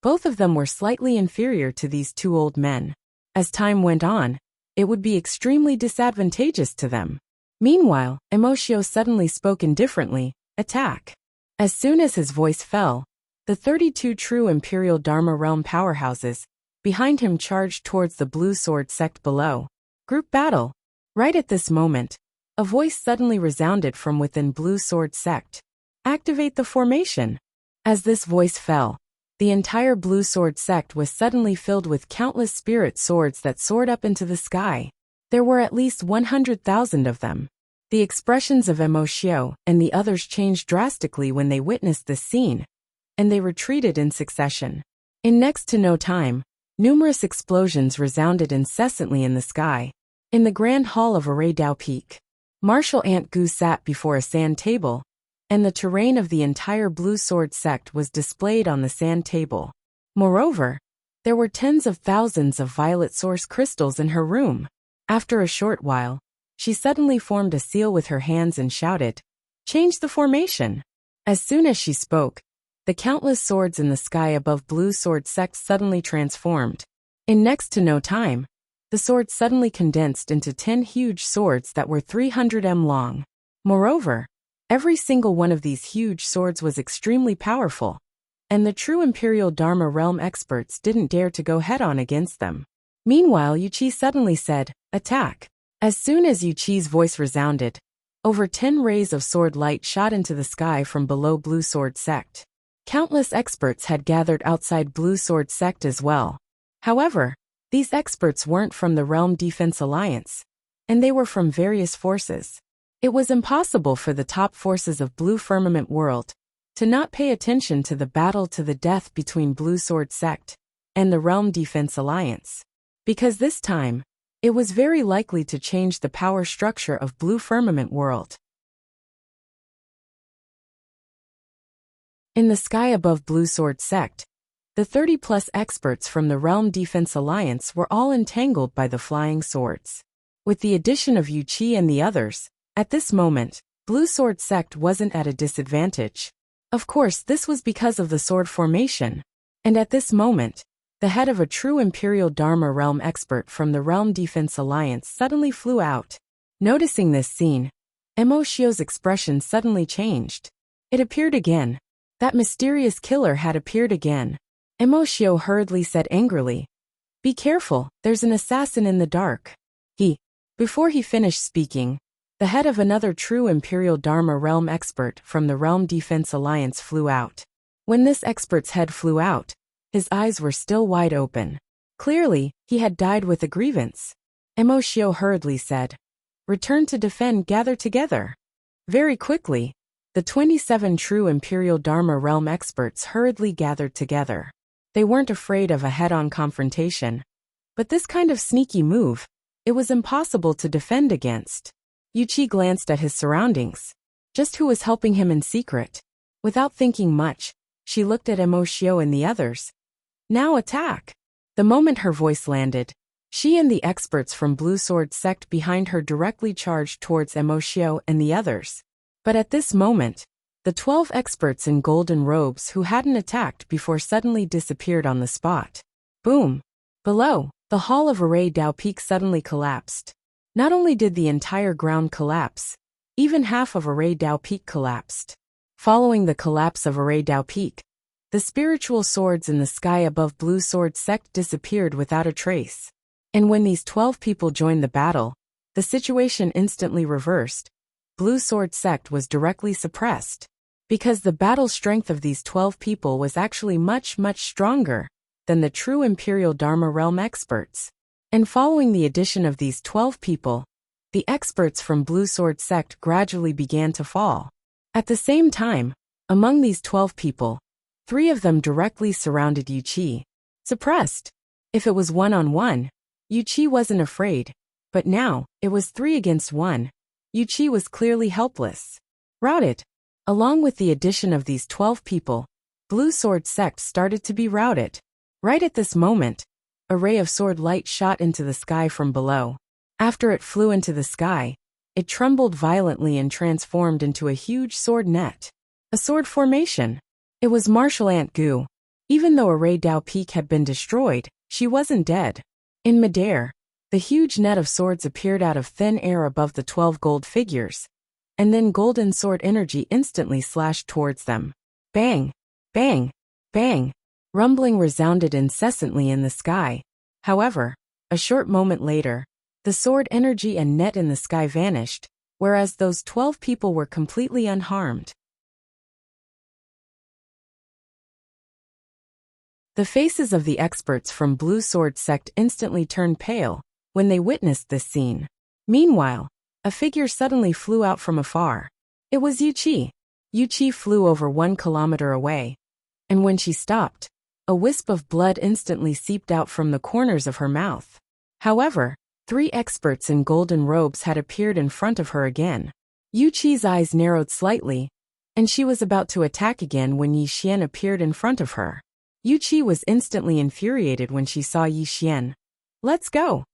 both of them were slightly inferior to these two old men. As time went on, it would be extremely disadvantageous to them. Meanwhile, Emotio suddenly spoke indifferently, "Attack." As soon as his voice fell, the 32 true Imperial Dharma Realm powerhouses behind him charged towards the Blue Sword sect below. Group battle. Right at this moment, a voice suddenly resounded from within Blue Sword sect. Activate the formation. As this voice fell, the entire Blue Sword sect was suddenly filled with countless spirit swords that soared up into the sky. There were at least 100,000 of them. The expressions of Emotio and the others changed drastically when they witnessed this scene, and they retreated in succession. In next to no time, numerous explosions resounded incessantly in the sky. In the Grand Hall of Array Dao Peak, Marshal Ant Gu sat before a sand table, and the terrain of the entire Blue Sword sect was displayed on the sand table. Moreover, there were tens of thousands of violet source crystals in her room. After a short while, she suddenly formed a seal with her hands and shouted, "Change the formation." As soon as she spoke, the countless swords in the sky above Blue Sword sect suddenly transformed. In next to no time, the swords suddenly condensed into 10 huge swords that were 300 m long. Moreover, every single one of these huge swords was extremely powerful, and the true Imperial Dharma Realm experts didn't dare to go head-on against them. Meanwhile, Yuqi suddenly said, "Attack." As soon as Yuqi's voice resounded, over 10 rays of sword light shot into the sky from below Blue Sword sect. Countless experts had gathered outside Blue Sword sect as well. However, these experts weren't from the Realm Defense Alliance, and they were from various forces. It was impossible for the top forces of Blue Firmament World to not pay attention to the battle to the death between Blue Sword sect and the Realm Defense Alliance, because this time, it was very likely to change the power structure of Blue Firmament World. In the sky above Blue Sword sect, the 30+ experts from the Realm Defense Alliance were all entangled by the flying swords. With the addition of Yuqi and the others, at this moment, Blue Sword sect wasn't at a disadvantage. Of course, this was because of the sword formation. And at this moment, the head of a true Imperial Dharma Realm expert from the Realm Defense Alliance suddenly flew out. Noticing this scene, Emotio's expression suddenly changed. It appeared again. That mysterious killer had appeared again. Emotio hurriedly said angrily, "Be careful, there's an assassin in the dark." Before he finished speaking, the head of another true Imperial Dharma Realm expert from the Realm Defense Alliance flew out. When this expert's head flew out, his eyes were still wide open. Clearly, he had died with a grievance. Emotio hurriedly said, "Return to defend, gather together." Very quickly, the 27 true Imperial Dharma Realm experts hurriedly gathered together. They weren't afraid of a head-on confrontation, but this kind of sneaky move, it was impossible to defend against. Yuqi glanced at his surroundings. Just who was helping him in secret? Without thinking much, she looked at Emotio and the others. "Now attack." The moment her voice landed, She and the experts from Blue Sword sect behind her directly charged towards Emotio and the others. But at this moment, the 12 experts in golden robes who hadn't attacked before suddenly disappeared on the spot. Boom! Below, the hall of Array Dao Peak suddenly collapsed. Not only did the entire ground collapse, even half of Array Dao Peak collapsed. Following the collapse of Array Dao Peak, the spiritual swords in the sky above Blue Sword sect disappeared without a trace. And when these 12 people joined the battle, the situation instantly reversed. Blue Sword sect was directly suppressed. Because the battle strength of these 12 people was actually much stronger than the true Imperial Dharma Realm experts. And following the addition of these 12 people, the experts from Blue Sword sect gradually began to fall. At the same time, among these 12 people, 3 of them directly surrounded Yu Qi. Suppressed. If it was one-on-one, Yu Qi wasn't afraid, but now, it was 3 against 1. Yu Qi was clearly helpless. Routed. Along with the addition of these 12 people, Blue Sword sect started to be routed. Right at this moment, a ray of sword light shot into the sky from below. After it flew into the sky, it trembled violently and transformed into a huge sword net. A sword formation. It was Martial Ant Gu. Even though Array Dao Peak had been destroyed, she wasn't dead. In midair, the huge net of swords appeared out of thin air above the 12 gold figures, and then golden sword energy instantly slashed towards them. Bang! Bang! Bang! Rumbling resounded incessantly in the sky. However, a short moment later, the sword energy and net in the sky vanished, whereas those 12 people were completely unharmed. The faces of the experts from Blue Sword sect instantly turned pale when they witnessed this scene. Meanwhile, a figure suddenly flew out from afar. It was Yu Qi. Yu Qi flew over 1 kilometer away, and when she stopped, a wisp of blood instantly seeped out from the corners of her mouth. However, 3 experts in golden robes had appeared in front of her again. Yu Qi's eyes narrowed slightly, and she was about to attack again when Yi Xian appeared in front of her. Yu Qi was instantly infuriated when she saw Yi Xian. Let's go!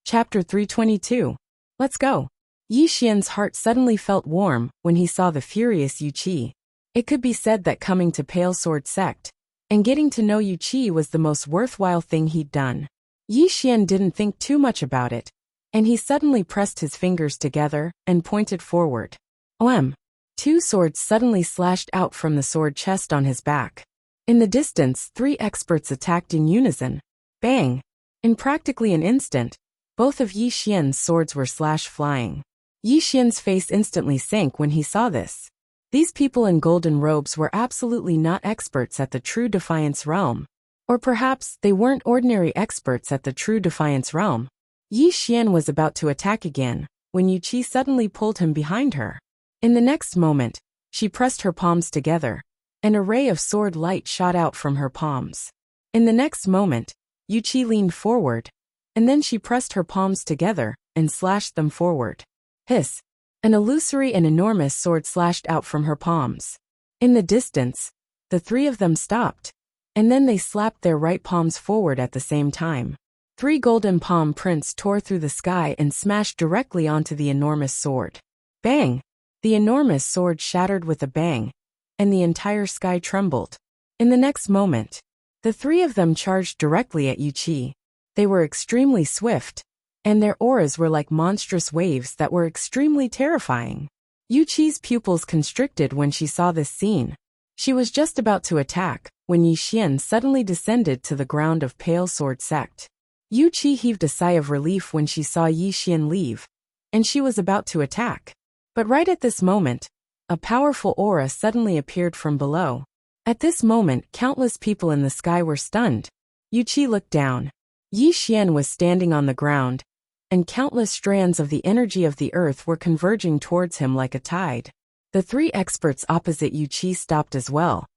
Chapter 322. Let's go! Yi Xian's heart suddenly felt warm when he saw the furious Yu Qi. It could be said that coming to Pale Sword sect and getting to know Yu Qi was the most worthwhile thing he'd done. Yi Xian didn't think too much about it, and he suddenly pressed his fingers together and pointed forward. Oem! 2 swords suddenly slashed out from the sword chest on his back. In the distance, 3 experts attacked in unison. Bang! In practically an instant, both of Yi Xian's swords were flying. Yi Xian's face instantly sank when he saw this. These people in golden robes were absolutely not experts at the true Defiance realm. Or perhaps they weren't ordinary experts at the true Defiance realm. Yi Xian was about to attack again, when Yu Qi suddenly pulled him behind her. In the next moment, she pressed her palms together. An array of sword light shot out from her palms. In the next moment, Yu Qi leaned forward, and then she pressed her palms together and slashed them forward. Hiss! An illusory and enormous sword slashed out from her palms. In the distance, the 3 of them stopped, and then they slapped their right palms forward at the same time. 3 golden palm prints tore through the sky and smashed directly onto the enormous sword. Bang! The enormous sword shattered with a bang, and the entire sky trembled. In the next moment, the 3 of them charged directly at Yu Qi. They were extremely swift, and their auras were like monstrous waves that were extremely terrifying. Yu Qi's pupils constricted when she saw this scene. She was just about to attack, when Yi Xian suddenly descended to the ground of Pale Sword sect. Yu Qi heaved a sigh of relief when she saw Yi Xian leave, and she was about to attack. But right at this moment, a powerful aura suddenly appeared from below. At this moment, countless people in the sky were stunned. Yu Qi looked down. Yi Xian was standing on the ground, and countless strands of the energy of the earth were converging towards him like a tide. The 3 experts opposite Yu Qi stopped as well,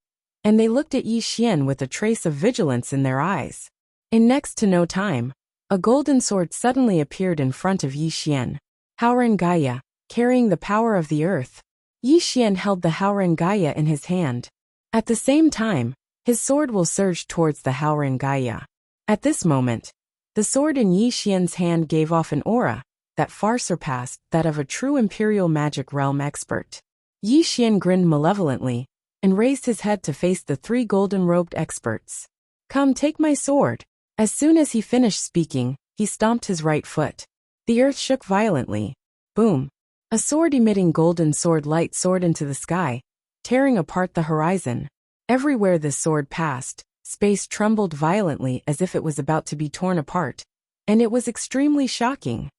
and they looked at Yi Xian with a trace of vigilance in their eyes. In next to no time, a golden sword suddenly appeared in front of Yi Xian. Haoran Gaia, carrying the power of the earth. Yi Xian held the Haoran Gaia in his hand. At the same time, his sword will surge towards the Howren Gaia. At this moment, the sword in Yi Xian's hand gave off an aura that far surpassed that of a true Imperial Magic Realm expert. Yi Xian grinned malevolently and raised his head to face the three golden-robed experts. "Come, take my sword." As soon as he finished speaking, he stomped his right foot. The earth shook violently. Boom! A sword-emitting golden sword light soared into the sky, tearing apart the horizon. Everywhere this sword passed, space trembled violently as if it was about to be torn apart, and it was extremely shocking.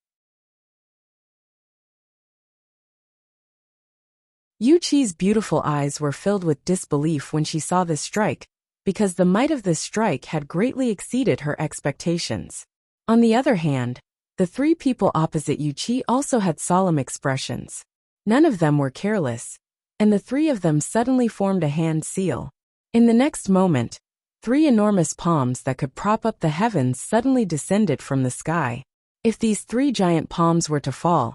Yu Qi's beautiful eyes were filled with disbelief when she saw this strike, because the might of this strike had greatly exceeded her expectations. On the other hand, the three people opposite Yu Qi also had solemn expressions. None of them were careless, and the three of them suddenly formed a hand seal. In the next moment, three enormous palms that could prop up the heavens suddenly descended from the sky. If these three giant palms were to fall,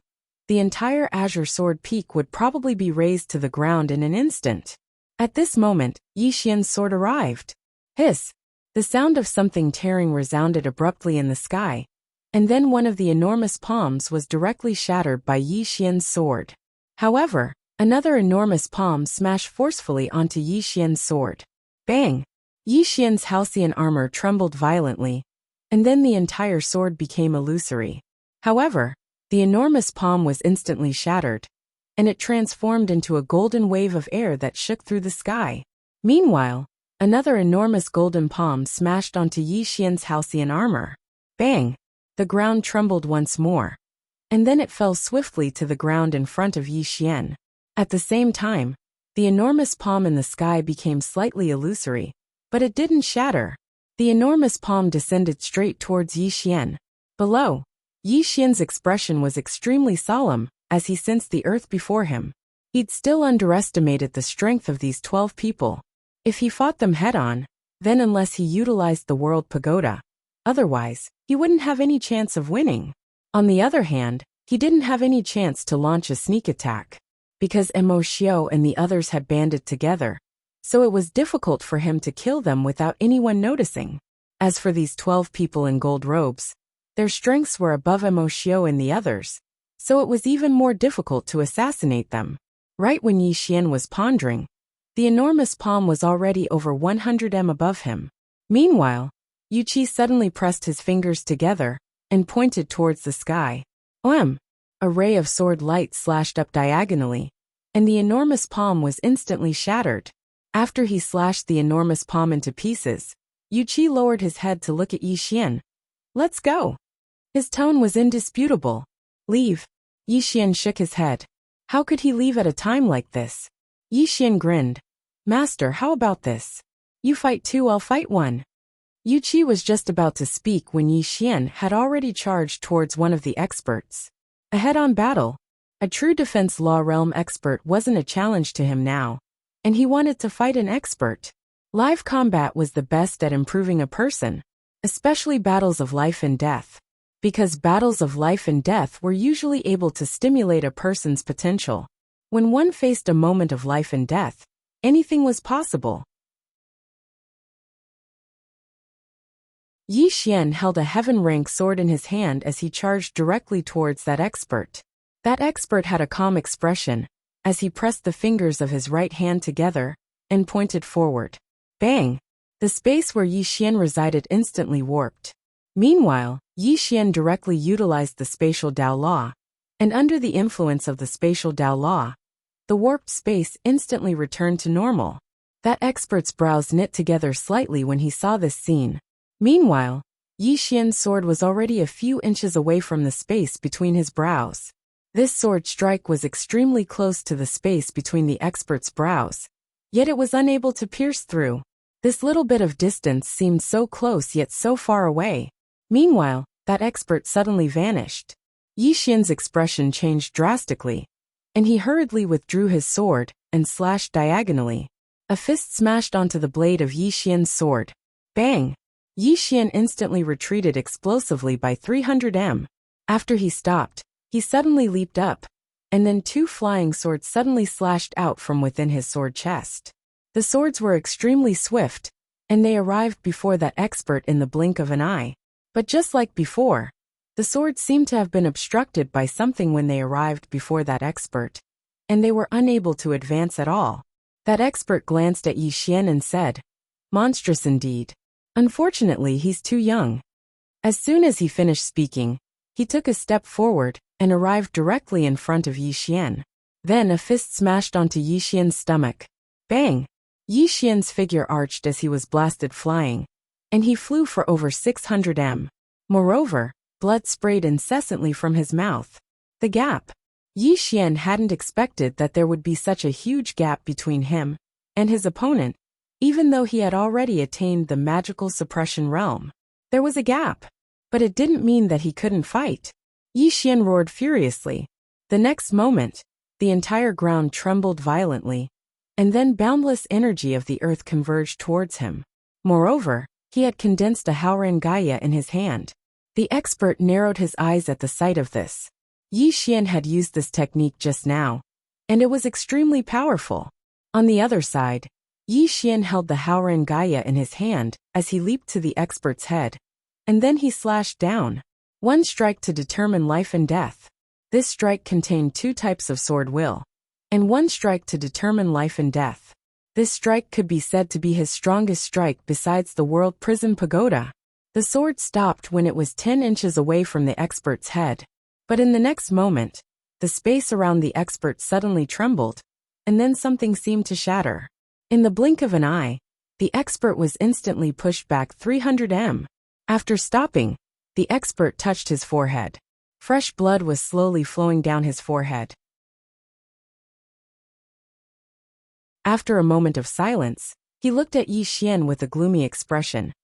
the entire Azure Sword Peak would probably be razed to the ground in an instant. At this moment, Yi Xian's sword arrived. Hiss! The sound of something tearing resounded abruptly in the sky, and then one of the enormous palms was directly shattered by Yi Xian's sword. However, another enormous palm smashed forcefully onto Yi Xian's sword. Bang! Yi Xian's halcyon armor trembled violently, and then the entire sword became illusory. However, the enormous palm was instantly shattered, and it transformed into a golden wave of air that shook through the sky. Meanwhile, another enormous golden palm smashed onto Yi Xian's halcyon armor. Bang! The ground trembled once more, and then it fell swiftly to the ground in front of Yi Xian. At the same time, the enormous palm in the sky became slightly illusory, but it didn't shatter. The enormous palm descended straight towards Yi Xian. Below, Yi Xian's expression was extremely solemn as he sensed the earth before him. He'd still underestimated the strength of these 12 people. If he fought them head-on, then unless he utilized the World Pagoda, otherwise, he wouldn't have any chance of winning. On the other hand, he didn't have any chance to launch a sneak attack, because Mo Xiao and the others had banded together, so it was difficult for him to kill them without anyone noticing. As for these 12 people in gold robes, their strengths were above Mo Xiao and the others, so it was even more difficult to assassinate them. Right when Yi Xian was pondering, the enormous palm was already over 100 m above him. Meanwhile, Yu Qi suddenly pressed his fingers together and pointed towards the sky. A ray of sword light slashed up diagonally, and the enormous palm was instantly shattered. After he slashed the enormous palm into pieces, Yu Qi lowered his head to look at Yi Xian. "Let's go." His tone was indisputable. "Leave." Yi Xian shook his head. How could he leave at a time like this? Yi Xian grinned. "Master, how about this? You fight two, I'll fight one." Yu Qi was just about to speak when Yi Xian had already charged towards one of the experts. A head-on battle. A true defense law realm expert wasn't a challenge to him now, and he wanted to fight an expert. Live combat was the best at improving a person, especially battles of life and death, because battles of life and death were usually able to stimulate a person's potential. When one faced a moment of life and death, anything was possible. Yi Xian held a heaven-rank sword in his hand as he charged directly towards that expert. That expert had a calm expression as he pressed the fingers of his right hand together and pointed forward. Bang! The space where Yi Xian resided instantly warped. Meanwhile, Yi Xian directly utilized the spatial Dao law, and under the influence of the spatial Dao law, the warped space instantly returned to normal. That expert's brows knit together slightly when he saw this scene. Meanwhile, Yi Xian's sword was already a few inches away from the space between his brows. This sword strike was extremely close to the space between the expert's brows, yet it was unable to pierce through. This little bit of distance seemed so close yet so far away. Meanwhile, that expert suddenly vanished. Yi Xian's expression changed drastically, and he hurriedly withdrew his sword and slashed diagonally. A fist smashed onto the blade of Yi Xian's sword. Bang! Yi Xian instantly retreated explosively by 300 m. After he stopped, he suddenly leaped up, and then two flying swords suddenly slashed out from within his sword chest. The swords were extremely swift, and they arrived before that expert in the blink of an eye. But just like before, the swords seemed to have been obstructed by something when they arrived before that expert, and they were unable to advance at all. That expert glanced at Yi Xian and said, "Monstrous indeed. Unfortunately, he's too young." As soon as he finished speaking, he took a step forward and arrived directly in front of Yi Xian. Then a fist smashed onto Yi Xian's stomach. Bang! Yi Xian's figure arched as he was blasted flying, and he flew for over 600 m. Moreover, blood sprayed incessantly from his mouth. The gap. Yi Xian hadn't expected that there would be such a huge gap between him and his opponent, even though he had already attained the magical suppression realm. There was a gap, but it didn't mean that he couldn't fight. Yi Xian roared furiously. The next moment, the entire ground trembled violently, and then boundless energy of the earth converged towards him. Moreover, he had condensed a Haoran Gaia in his hand. The expert narrowed his eyes at the sight of this. Yi Xian had used this technique just now, and it was extremely powerful. On the other side, Yi Xian held the Haoran Gaia in his hand as he leaped to the expert's head, and then he slashed down. One strike to determine life and death. This strike contained 2 types of sword will, and one strike to determine life and death. This strike could be said to be his strongest strike besides the World Prison Pagoda. The sword stopped when it was 10 inches away from the expert's head, but in the next moment, the space around the expert suddenly trembled, and then something seemed to shatter. In the blink of an eye, the expert was instantly pushed back 300 m. After stopping, the expert touched his forehead. Fresh blood was slowly flowing down his forehead. After a moment of silence, he looked at Yi Xian with a gloomy expression.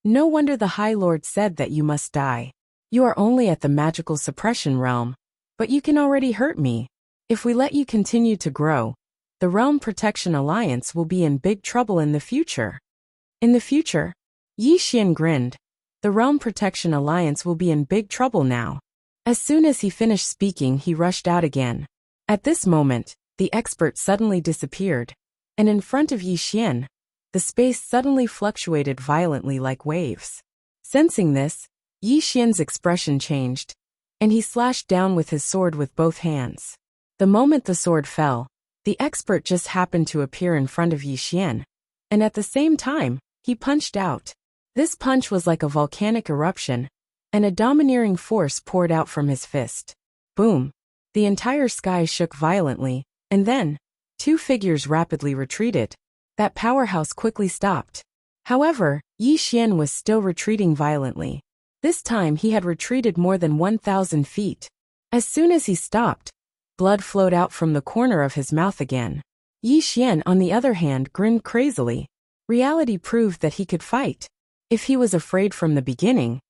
"No wonder the High Lord said that you must die. You are only at the magical suppression realm, but you can already hurt me. If we let you continue to grow, the Realm Protection Alliance will be in big trouble in the future." In the future? Yi Xian grinned. The Realm Protection Alliance will be in big trouble now. As soon as he finished speaking, he rushed out again. At this moment, the expert suddenly disappeared, and in front of Yi Xian, the space suddenly fluctuated violently like waves. Sensing this, Yi Xian's expression changed, and he slashed down with his sword with both hands. The moment the sword fell, the expert just happened to appear in front of Yi Xian, and at the same time, he punched out. This punch was like a volcanic eruption, and a domineering force poured out from his fist. Boom! The entire sky shook violently, and then, 2 figures rapidly retreated. That powerhouse quickly stopped. However, Yi Xian was still retreating violently. This time he had retreated more than 1,000 feet. As soon as he stopped, blood flowed out from the corner of his mouth again. Yi Xian, on the other hand, grinned crazily. Reality proved that he could fight. If he was afraid from the beginning,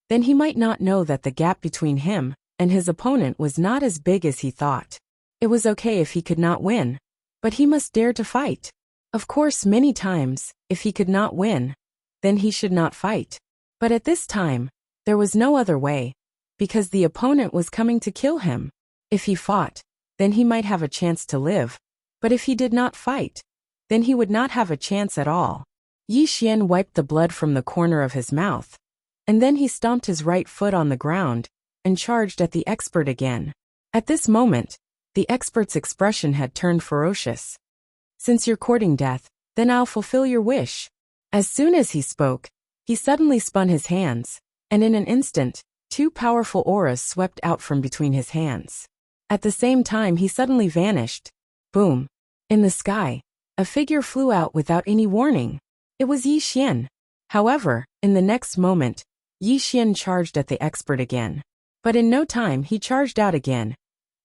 then he might not know that the gap between him and his opponent was not as big as he thought. It was okay if he could not win, but he must dare to fight. Of course, many times, if he could not win, then he should not fight. But at this time, there was no other way, because the opponent was coming to kill him. If he fought, then he might have a chance to live, but if he did not fight, then he would not have a chance at all. Yi Xian wiped the blood from the corner of his mouth, and then he stomped his right foot on the ground and charged at the expert again. At this moment, the expert's expression had turned ferocious. "Since you're courting death, then I'll fulfill your wish." As soon as he spoke, he suddenly spun his hands, and in an instant, 2 powerful auras swept out from between his hands. At the same time, he suddenly vanished. Boom! In the sky, a figure flew out without any warning. It was Yi Xian. However, in the next moment, Yi Xian charged at the expert again. But in no time he charged out again.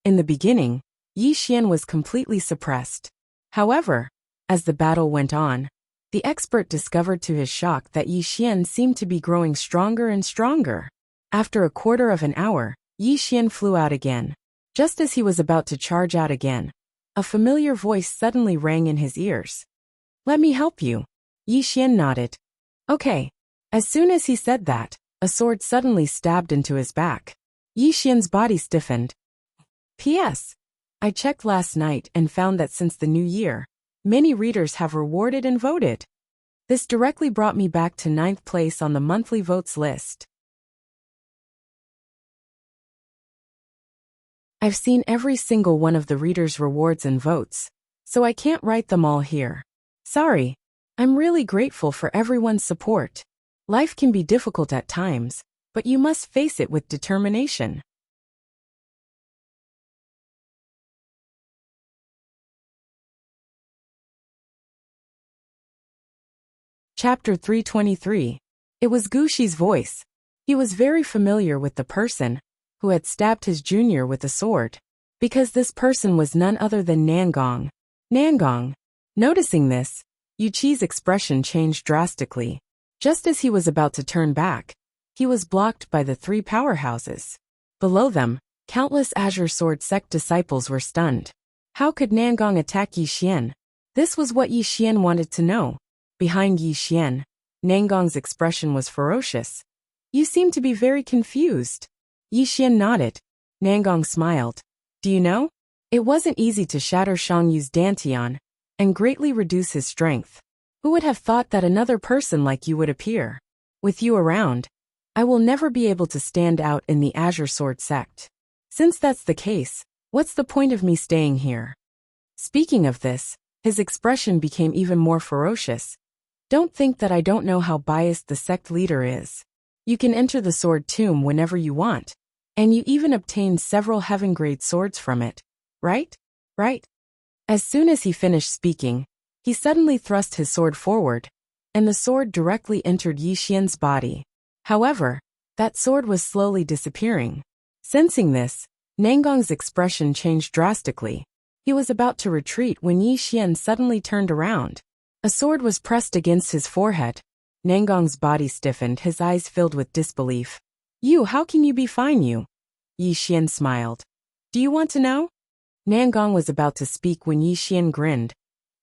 In the beginning, Yi Xian was completely suppressed. However, as the battle went on, the expert discovered to his shock that Yi Xian seemed to be growing stronger and stronger. After a quarter of an hour, Yi Xian flew out again. Just as he was about to charge out again, a familiar voice suddenly rang in his ears. "Let me help you." Yi Xian nodded. "Okay." As soon as he said that, a sword suddenly stabbed into his back. Yi Xian's body stiffened. P.S. I checked last night and found that since the new year, Many readers have rewarded and voted. This directly brought me back to 9th place on the monthly votes list. I've seen every single one of the readers' rewards and votes, so I can't write them all here. Sorry. I'm really grateful for everyone's support. Life can be difficult at times, but you must face it with determination. Chapter 323. It was Gushi's voice. He was very familiar with the person who had stabbed his junior with a sword, because this person was none other than Nangong. Nangong. Noticing this, Yuqi's expression changed drastically. Just as he was about to turn back, he was blocked by the 3 powerhouses. Below them, countless Azure Sword sect disciples were stunned. How could Nangong attack Yi Xian? This was what Yi Xian wanted to know. Behind Yi Xian, Nangong's expression was ferocious. You seem to be very confused. Yi Xian nodded. Nangong smiled. Do you know? It wasn't easy to shatter Shang Yu's Dantian and greatly reduce his strength. Who would have thought that another person like you would appear? With you around, I will never be able to stand out in the Azure Sword sect. Since that's the case, what's the point of me staying here? Speaking of this, his expression became even more ferocious. Don't think that I don't know how biased the sect leader is. You can enter the sword tomb whenever you want, and you even obtained several heaven-grade swords from it, right? Right? As soon as he finished speaking, he suddenly thrust his sword forward, and the sword directly entered Yi Xian's body. However, that sword was slowly disappearing. Sensing this, Nangong's expression changed drastically. He was about to retreat when Yi Xian suddenly turned around. A sword was pressed against his forehead. Nangong's body stiffened, his eyes filled with disbelief. You, how can you be fine, you? Yi Xian smiled. Do you want to know? Nangong was about to speak when Yi Xian grinned.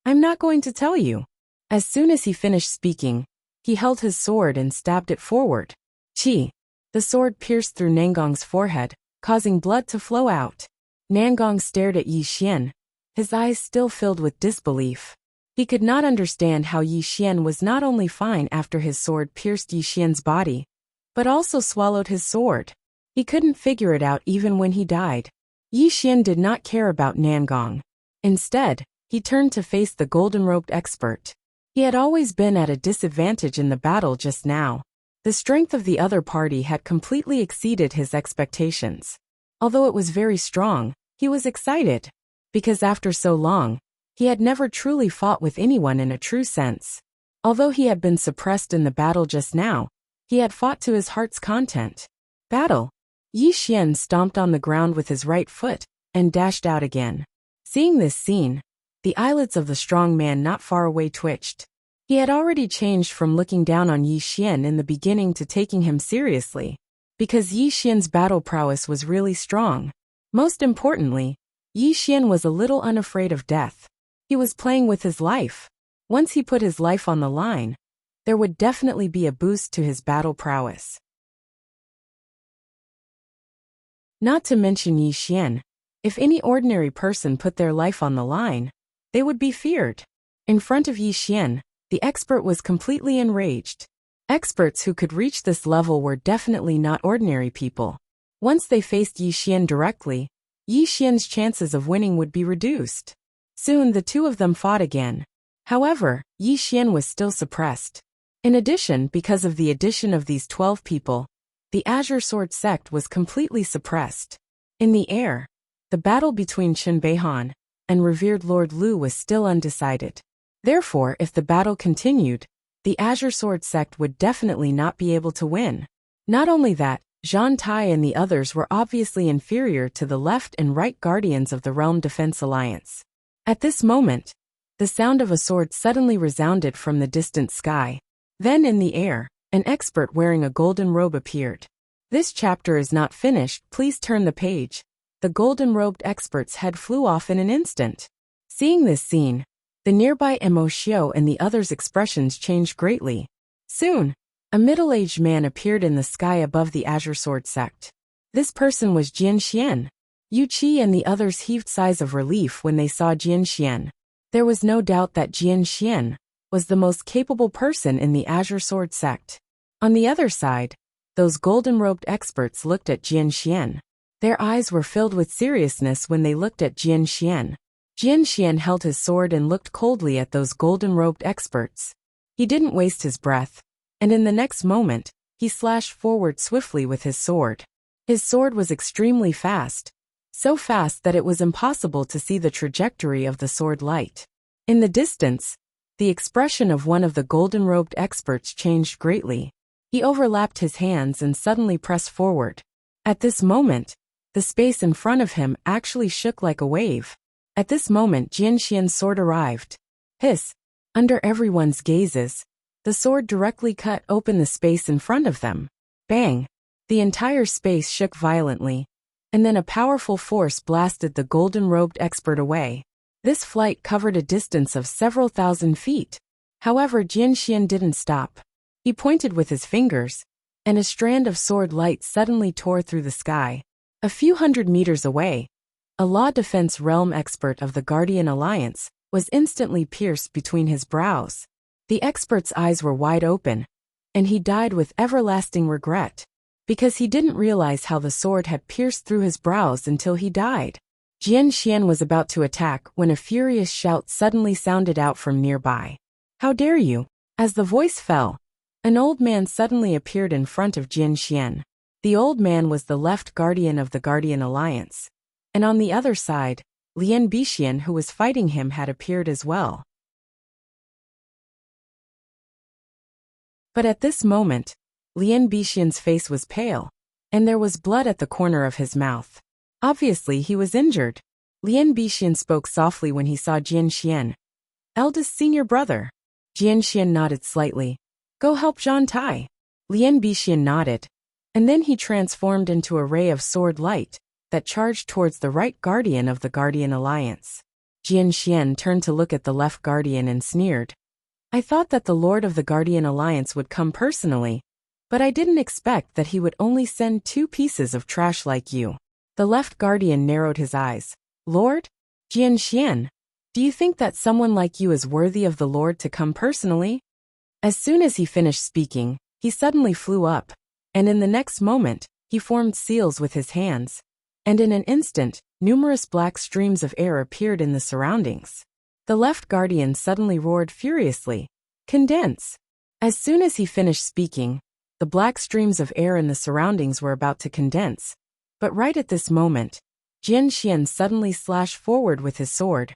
I'm not going to tell you. As soon as he finished speaking, he held his sword and stabbed it forward. Chi! The sword pierced through Nangong's forehead, causing blood to flow out. Nangong stared at Yi Xian, his eyes still filled with disbelief. He could not understand how Yi Xian was not only fine after his sword pierced Yi Xian's body, but also swallowed his sword. He couldn't figure it out even when he died. Yi Xian did not care about Nangong. Instead, he turned to face the golden-robed expert. He had always been at a disadvantage in the battle just now. The strength of the other party had completely exceeded his expectations. Although it was very strong, he was excited. Because after so long, he had never truly fought with anyone in a true sense. Although he had been suppressed in the battle just now, he had fought to his heart's content. Battle. Yi Xian stomped on the ground with his right foot and dashed out again. Seeing this scene, the eyelids of the strong man not far away twitched. He had already changed from looking down on Yi Xian in the beginning to taking him seriously, because Yi Xian's battle prowess was really strong. Most importantly, Yi Xian was a little unafraid of death. He was playing with his life. Once he put his life on the line, there would definitely be a boost to his battle prowess. Not to mention Yi Xian, if any ordinary person put their life on the line, they would be feared. In front of Yi Xian, the expert was completely enraged. Experts who could reach this level were definitely not ordinary people. Once they faced Yi Xian directly, Yi Xian's chances of winning would be reduced. Soon the two of them fought again. However, Yi Xian was still suppressed. In addition, because of the addition of these 12 people, the Azure Sword sect was completely suppressed. In the air, the battle between Chen Beihan and revered Lord Lu was still undecided. Therefore, if the battle continued, the Azure Sword sect would definitely not be able to win. Not only that, Zhan Tai and the others were obviously inferior to the left and right guardians of the Realm Defense Alliance. At this moment, the sound of a sword suddenly resounded from the distant sky. Then in the air, an expert wearing a golden robe appeared. This chapter is not finished, please turn the page. The golden-robed expert's head flew off in an instant. Seeing this scene, the nearby Mo Xiao and the others' expressions changed greatly. Soon, a middle-aged man appeared in the sky above the Azure Sword sect. This person was Jian Xian. Yu Qi and the others heaved sighs of relief when they saw Jian Xian. There was no doubt that Jian Xian was the most capable person in the Azure Sword sect. On the other side, those golden-robed experts looked at Jian Xian. Their eyes were filled with seriousness when they looked at Jian Xian. Jian Xian held his sword and looked coldly at those golden-robed experts. He didn't waste his breath, and in the next moment, he slashed forward swiftly with his sword. His sword was extremely fast, so fast that it was impossible to see the trajectory of the sword light. In the distance, the expression of one of the golden-robed experts changed greatly. He overlapped his hands and suddenly pressed forward. At this moment, the space in front of him actually shook like a wave. At this moment Jian Xian's sword arrived. Hiss! Under everyone's gazes, the sword directly cut open the space in front of them. Bang! The entire space shook violently, and then a powerful force blasted the golden-robed expert away. This flight covered a distance of several thousand feet. However, Jian Xian didn't stop. He pointed with his fingers, and a strand of sword light suddenly tore through the sky. A few hundred meters away, a law defense realm expert of the Guardian Alliance was instantly pierced between his brows. The expert's eyes were wide open, and he died with everlasting regret, because he didn't realize how the sword had pierced through his brows until he died. Jian Xian was about to attack when a furious shout suddenly sounded out from nearby. "How dare you!" As the voice fell, an old man suddenly appeared in front of Jian Xian. The old man was the left guardian of the Guardian Alliance, and on the other side, Lian Bixian, who was fighting him, had appeared as well. But at this moment, Lian Bixian's face was pale, and there was blood at the corner of his mouth. Obviously he was injured. Lian Bixian spoke softly when he saw Jian Xian. "Eldest senior brother." Jian Xian nodded slightly. "Go help Zhang Tai." Lian Bixian nodded, and then he transformed into a ray of sword light that charged towards the right guardian of the Guardian Alliance. Jian Xian turned to look at the left guardian and sneered. "I thought that the Lord of the Guardian Alliance would come personally, but I didn't expect that he would only send 2 pieces of trash like you." The left guardian narrowed his eyes. "Lord? Jian Xian, do you think that someone like you is worthy of the Lord to come personally?" As soon as he finished speaking, he suddenly flew up, and in the next moment, he formed seals with his hands, and in an instant, numerous black streams of air appeared in the surroundings. The left guardian suddenly roared furiously, "Condense!" As soon as he finished speaking, the black streams of air in the surroundings were about to condense, but right at this moment, Jian Xian suddenly slashed forward with his sword.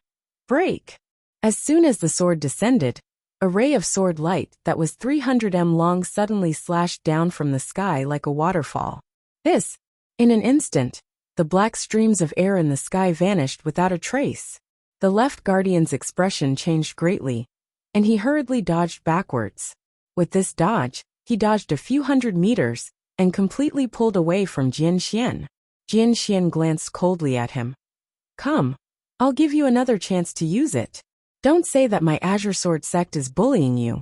Break! As soon as the sword descended, a ray of sword light that was 300 m long suddenly slashed down from the sky like a waterfall. This! In an instant, the black streams of air in the sky vanished without a trace. The left guardian's expression changed greatly, and he hurriedly dodged backwards. With this dodge, he dodged a few hundred meters and completely pulled away from Jian Xian. Jian Xian glanced coldly at him. "Come, I'll give you another chance to use it. Don't say that my Azure Sword sect is bullying you."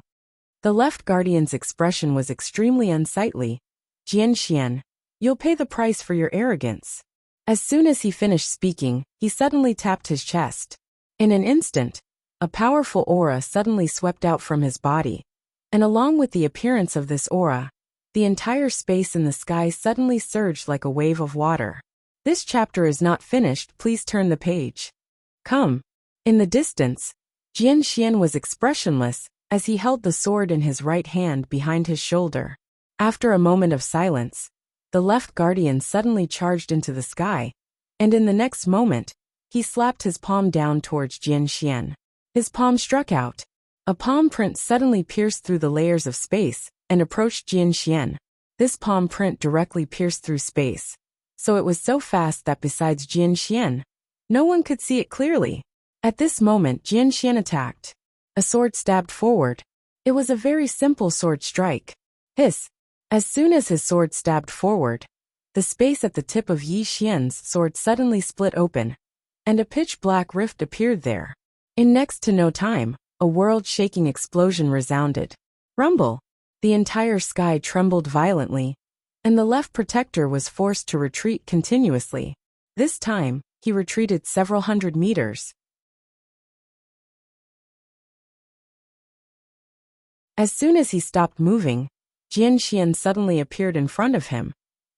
The left guardian's expression was extremely unsightly. "Jian Xian, you'll pay the price for your arrogance." As soon as he finished speaking, he suddenly tapped his chest. In an instant, a powerful aura suddenly swept out from his body, and along with the appearance of this aura, the entire space in the sky suddenly surged like a wave of water. This chapter is not finished, please turn the page. Come. In the distance, Jian Xian was expressionless as he held the sword in his right hand behind his shoulder. After a moment of silence, the left guardian suddenly charged into the sky, and in the next moment, he slapped his palm down towards Jian Xian. His palm struck out. A palm print suddenly pierced through the layers of space and approached Jian Xian. This palm print directly pierced through space, so it was so fast that besides Jian Xian, no one could see it clearly. At this moment Jian Xian attacked. A sword stabbed forward. It was a very simple sword strike. Hiss! As soon as his sword stabbed forward, the space at the tip of Yi Xian's sword suddenly split open, and a pitch-black rift appeared there. In next to no time, a world-shaking explosion resounded. Rumble! The entire sky trembled violently, and the left protector was forced to retreat continuously. This time, he retreated several hundred meters. As soon as he stopped moving, Jian Xian suddenly appeared in front of him,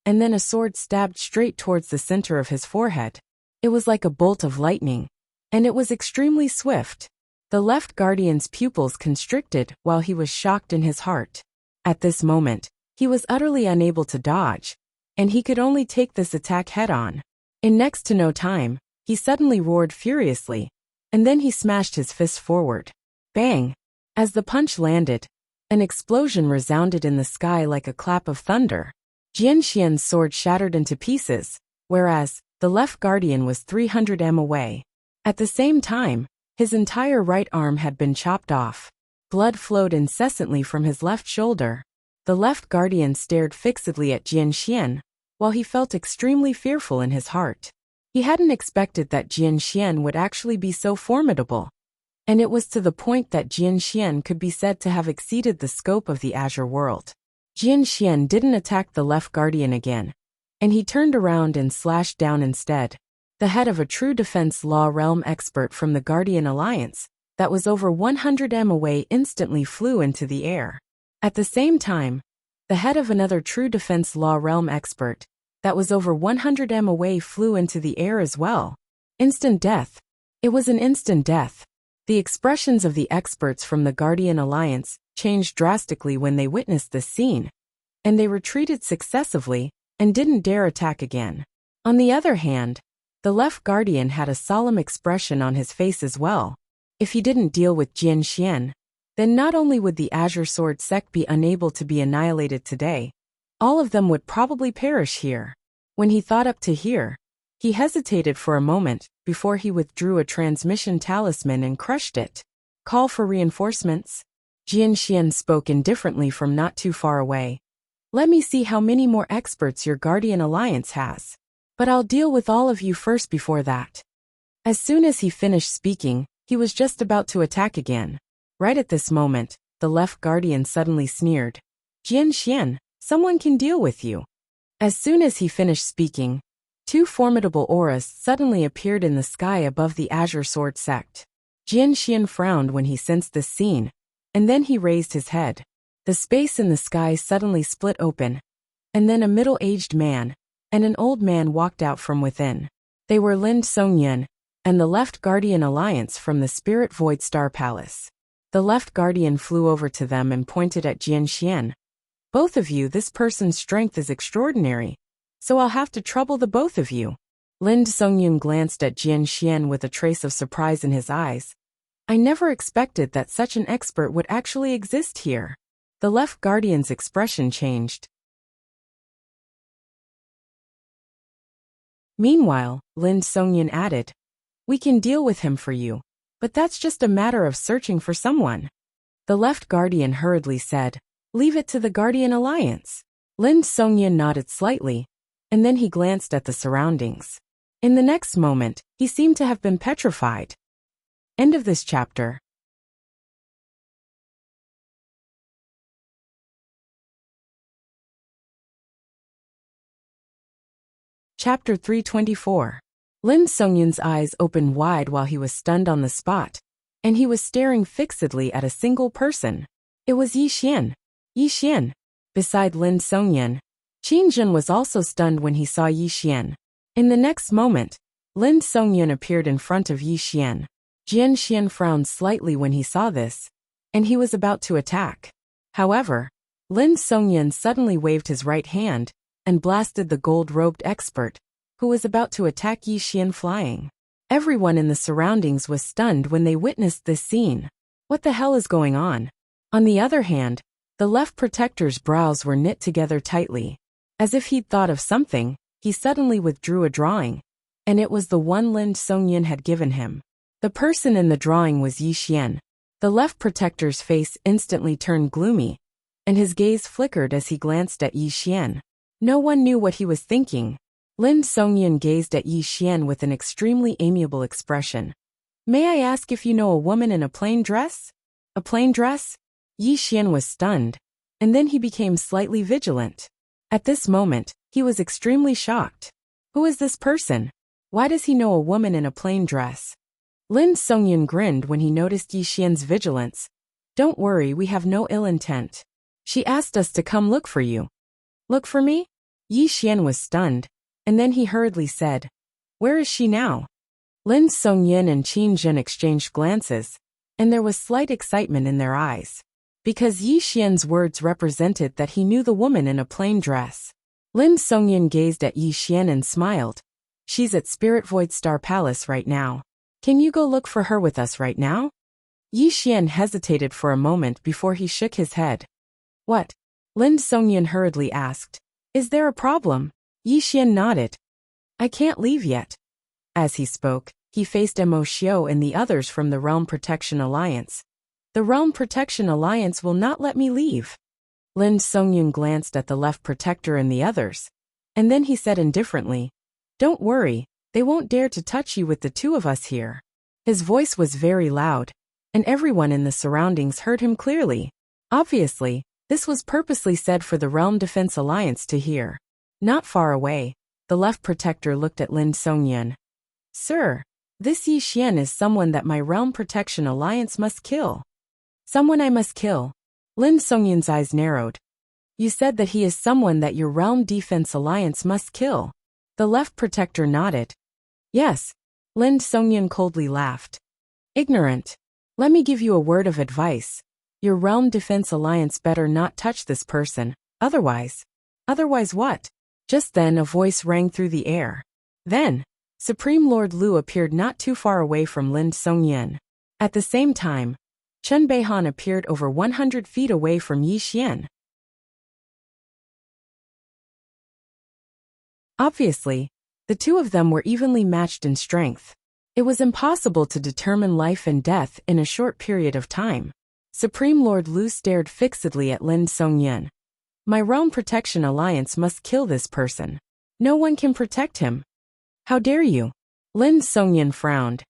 and then a sword stabbed straight towards the center of his forehead. It was like a bolt of lightning, and it was extremely swift. The left guardian's pupils constricted while he was shocked in his heart. At this moment, he was utterly unable to dodge, and he could only take this attack head-on. In next to no time, he suddenly roared furiously, and then he smashed his fist forward. Bang! As the punch landed, an explosion resounded in the sky like a clap of thunder. Jian Xian's sword shattered into pieces, whereas the left guardian was 300 m away. At the same time, his entire right arm had been chopped off. Blood flowed incessantly from his left shoulder. The left guardian stared fixedly at Jian Xian, while he felt extremely fearful in his heart. He hadn't expected that Jian Xian would actually be so formidable, and it was to the point that Jian Xian could be said to have exceeded the scope of the Azure world. Jian Xian didn't attack the left guardian again, and he turned around and slashed down instead. The head of a true defense law realm expert from the Guardian Alliance, that was over 100 m away, instantly flew into the air. At the same time, the head of another true defense law realm expert, that was over 100 m away, flew into the air as well. Instant death. It was an instant death. The expressions of the experts from the Guardian Alliance changed drastically when they witnessed this scene, and they retreated successively and didn't dare attack again. On the other hand, the left guardian had a solemn expression on his face as well. If he didn't deal with Jian Xian, then not only would the Azure Sword sect be unable to be annihilated today, all of them would probably perish here. When he thought up to here, he hesitated for a moment before he withdrew a transmission talisman and crushed it. Call for reinforcements? Jian Xian spoke indifferently from not too far away. Let me see how many more experts your Guardian Alliance has. But I'll deal with all of you first before that. As soon as he finished speaking, he was just about to attack again. Right at this moment, the left guardian suddenly sneered. Jian Xian, someone can deal with you. As soon as he finished speaking, two formidable auras suddenly appeared in the sky above the Azure Sword sect. Jian Xian frowned when he sensed this scene, and then he raised his head. The space in the sky suddenly split open, and then a middle-aged man and an old man walked out from within. They were Lin Songyun and the left Guardian Alliance from the Spirit Void Star Palace. The left guardian flew over to them and pointed at Jian Xian. Both of you, this person's strength is extraordinary, so I'll have to trouble the both of you. Lin Songyun glanced at Jian Xian with a trace of surprise in his eyes. I never expected that such an expert would actually exist here. The left guardian's expression changed. Meanwhile, Lin Songyun added, we can deal with him for you, but that's just a matter of searching for someone. The left guardian hurriedly said, leave it to the Guardian Alliance. Lin Songyun nodded slightly, and then he glanced at the surroundings. In the next moment, he seemed to have been petrified. End of this chapter. Chapter 324. Lin Songyun's eyes opened wide while he was stunned on the spot, and he was staring fixedly at a single person. It was Yi Xian. Yi Xian. Beside Lin Songyun, Qin Jun was also stunned when he saw Yi Xian. In the next moment, Lin Songyun appeared in front of Yi Xian. Jian Xian frowned slightly when he saw this, and he was about to attack. However, Lin Songyun suddenly waved his right hand and blasted the gold-robed expert, who was about to attack Yi Xian flying. Everyone in the surroundings was stunned when they witnessed this scene. What the hell is going on? On the other hand, the left protector's brows were knit together tightly. As if he'd thought of something, he suddenly withdrew a drawing, and it was the one Lin Songyun had given him. The person in the drawing was Yi Xian. The left protector's face instantly turned gloomy, and his gaze flickered as he glanced at Yi Xian. No one knew what he was thinking. Lin Songyun gazed at Yi Xian with an extremely amiable expression. May I ask if you know a woman in a plain dress? A plain dress? Yi Xian was stunned, and then he became slightly vigilant. At this moment, he was extremely shocked. Who is this person? Why does he know a woman in a plain dress? Lin Songyun grinned when he noticed Yi Xian's vigilance, Don't worry, we have no ill intent. She asked us to come look for you. Look for me? Yi Xian was stunned, and then he hurriedly said, Where is she now? Lin Songyin and Qin Zhen exchanged glances, and there was slight excitement in their eyes, because Yi Xian's words represented that he knew the woman in a plain dress. Lin Songyin gazed at Yi Xian and smiled. She's at Spirit Void Star Palace right now. Can you go look for her with us right now? Yi Xian hesitated for a moment before he shook his head. What? Lin Songyin hurriedly asked. Is there a problem? Yi Xian nodded. I can't leave yet. As he spoke, he faced Mo Xiao and the others from the Realm Protection Alliance. The Realm Protection Alliance will not let me leave. Lin Songyin glanced at the left protector and the others, and then he said indifferently, Don't worry, they won't dare to touch you with the two of us here. His voice was very loud, and everyone in the surroundings heard him clearly. Obviously, this was purposely said for the Realm Defense Alliance to hear. Not far away, the left protector looked at Lin Songyin. Sir, this Yi Xian is someone that my Realm Protection Alliance must kill. Someone I must kill. Lin Songyin's eyes narrowed. You said that he is someone that your Realm Defense Alliance must kill. The left protector nodded. Yes. Lin Songyin coldly laughed. Ignorant. Let me give you a word of advice. Your Realm Defense Alliance better not touch this person, otherwise. Otherwise what? Just then a voice rang through the air. Then, Supreme Lord Lu appeared not too far away from Lin Songyin. At the same time, Chen Beihan appeared over 100 feet away from Yi Xian. Obviously, the two of them were evenly matched in strength. It was impossible to determine life and death in a short period of time. Supreme Lord Lu stared fixedly at Lin Songyin. My Realm Protection Alliance must kill this person. No one can protect him. How dare you? Lin Songyin frowned.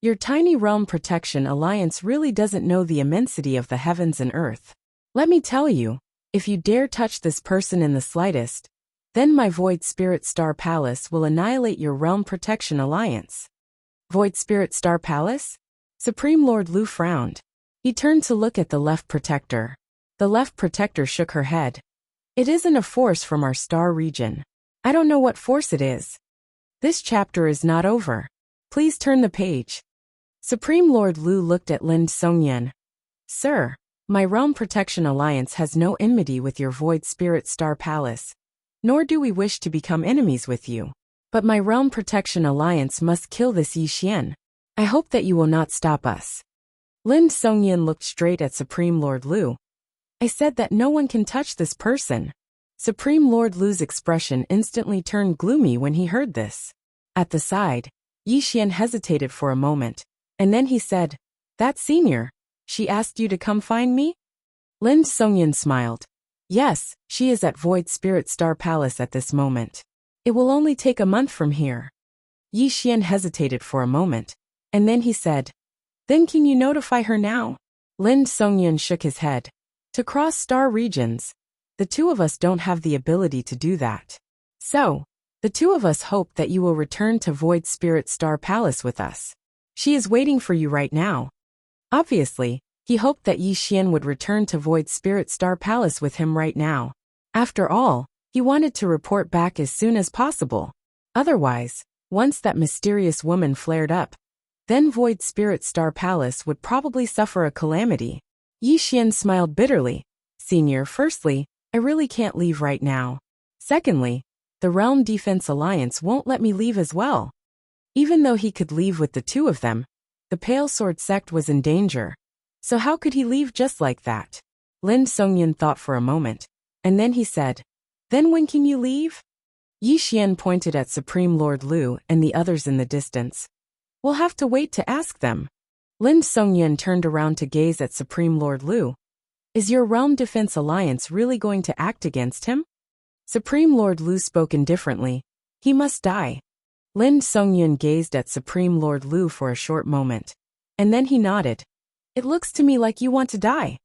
Your tiny Realm Protection Alliance really doesn't know the immensity of the heavens and earth. Let me tell you, if you dare touch this person in the slightest, then my Void Spirit Star Palace will annihilate your Realm Protection Alliance. Void Spirit Star Palace? Supreme Lord Lu frowned. He turned to look at the left protector. The left protector shook her head. It isn't a force from our star region. I don't know what force it is. This chapter is not over. Please turn the page. Supreme Lord Lu looked at Lin Songyin. Sir, my Realm Protection Alliance has no enmity with your Void Spirit Star Palace, nor do we wish to become enemies with you. But my Realm Protection Alliance must kill this Yi Xian. I hope that you will not stop us. Lin Songyin looked straight at Supreme Lord Lu. I said that no one can touch this person. Supreme Lord Lu's expression instantly turned gloomy when he heard this. At the side, Yi Xian hesitated for a moment, and then he said, That senior, she asked you to come find me? Lin Songyin smiled. Yes, she is at Void Spirit Star Palace at this moment. It will only take a month from here. Yi Xian hesitated for a moment, and then he said, Then can you notify her now? Lin Songyin shook his head. To cross star regions, the two of us don't have the ability to do that. So, the two of us hope that you will return to Void Spirit Star Palace with us. She is waiting for you right now. Obviously, he hoped that Yi Xian would return to Void Spirit Star Palace with him right now. After all, he wanted to report back as soon as possible. Otherwise, once that mysterious woman flared up, then Void Spirit Star Palace would probably suffer a calamity. Yi Xian smiled bitterly. Senior, firstly, I really can't leave right now. Secondly, the Realm Defense Alliance won't let me leave as well. Even though he could leave with the two of them, the Pale Sword sect was in danger. So how could he leave just like that? Lin Songyin thought for a moment, and then he said, Then when can you leave? Yi Xian pointed at Supreme Lord Lu and the others in the distance. We'll have to wait to ask them. Lin Songyin turned around to gaze at Supreme Lord Lu. Is your Realm Defense Alliance really going to act against him? Supreme Lord Lu spoke indifferently. He must die. Lin Songyin gazed at Supreme Lord Lu for a short moment, and then he nodded. It looks to me like you want to die.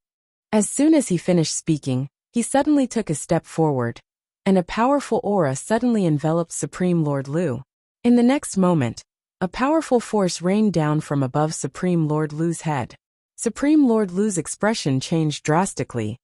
As soon as he finished speaking, he suddenly took a step forward, and a powerful aura suddenly enveloped Supreme Lord Lu. In the next moment, a powerful force rained down from above Supreme Lord Lu's head. Supreme Lord Lu's expression changed drastically.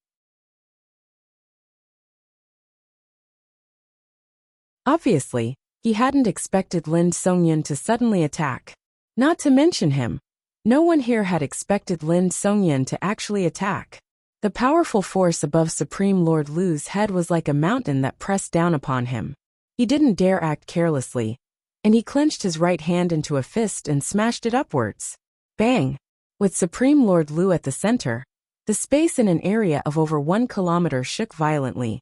Obviously, he hadn't expected Lin Songyun to suddenly attack. Not to mention him. No one here had expected Lin Songyun to actually attack. The powerful force above Supreme Lord Lu's head was like a mountain that pressed down upon him. He didn't dare act carelessly, and he clenched his right hand into a fist and smashed it upwards. Bang! With Supreme Lord Lu at the center, the space in an area of over 1 kilometer shook violently,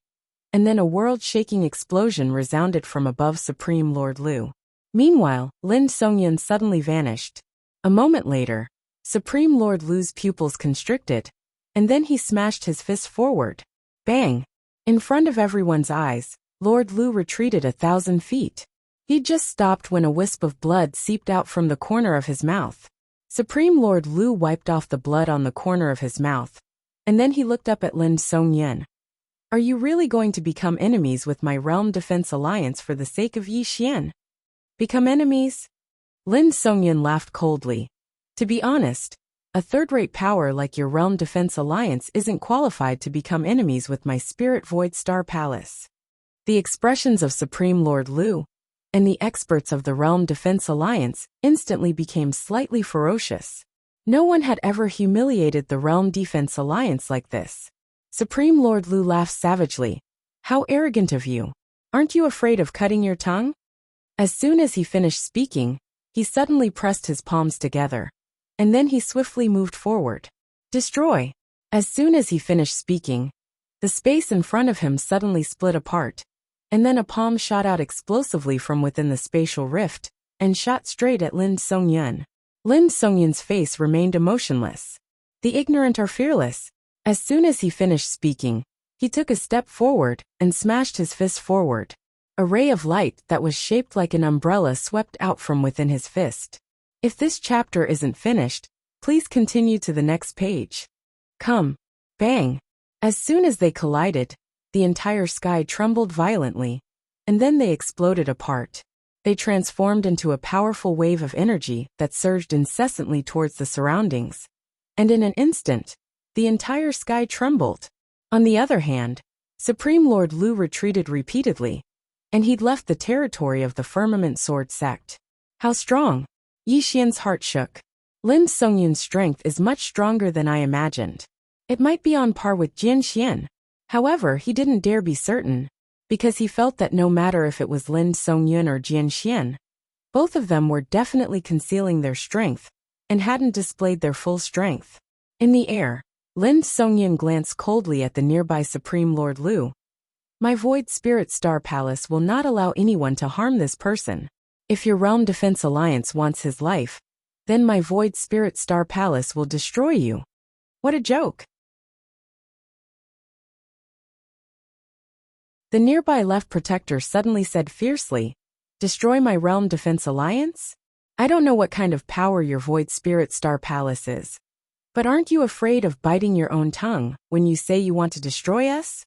and then a world-shaking explosion resounded from above Supreme Lord Lu. Meanwhile, Lin Songyun suddenly vanished. A moment later, Supreme Lord Lu's pupils constricted, and then he smashed his fist forward. Bang! In front of everyone's eyes, Lord Lu retreated 1,000 feet. He'd just stopped when a wisp of blood seeped out from the corner of his mouth. Supreme Lord Lu wiped off the blood on the corner of his mouth, and then he looked up at Lin Songyun. Are you really going to become enemies with my Realm Defense Alliance for the sake of Yi Xian? Become enemies? Lin Songyun laughed coldly. To be honest, a third-rate power like your Realm Defense Alliance isn't qualified to become enemies with my Spirit Void Star Palace. The expressions of Supreme Lord Lu and the experts of the Realm Defense Alliance instantly became slightly ferocious. No one had ever humiliated the Realm Defense Alliance like this. Supreme Lord Lu laughed savagely. How arrogant of you. Aren't you afraid of cutting your tongue? As soon as he finished speaking, he suddenly pressed his palms together, and then he swiftly moved forward. Destroy! As soon as he finished speaking, the space in front of him suddenly split apart, and then a palm shot out explosively from within the spatial rift, and shot straight at Lin Songyun. Lin Songyun's face remained emotionless. The ignorant are fearless. As soon as he finished speaking, he took a step forward and smashed his fist forward. A ray of light that was shaped like an umbrella swept out from within his fist. If this chapter isn't finished, please continue to the next page. Come. Bang! As soon as they collided, the entire sky trembled violently, and then they exploded apart. They transformed into a powerful wave of energy that surged incessantly towards the surroundings. And in an instant, the entire sky trembled. On the other hand, Supreme Lord Lu retreated repeatedly, and he'd left the territory of the Firmament Sword sect. How strong! Yi Xian's heart shook. Lin Songyun's strength is much stronger than I imagined. It might be on par with Jian Xian. However, he didn't dare be certain, because he felt that no matter if it was Lin Songyun or Jian Xian, both of them were definitely concealing their strength, and hadn't displayed their full strength. In the air, Lin Songyun glanced coldly at the nearby Supreme Lord Lu. My Void Spirit Star Palace will not allow anyone to harm this person. If your Realm Defense Alliance wants his life, then my Void Spirit Star Palace will destroy you. What a joke! The nearby Left Protector suddenly said fiercely, Destroy my Realm Defense Alliance? I don't know what kind of power your Void Spirit Star Palace is, but aren't you afraid of biting your own tongue when you say you want to destroy us?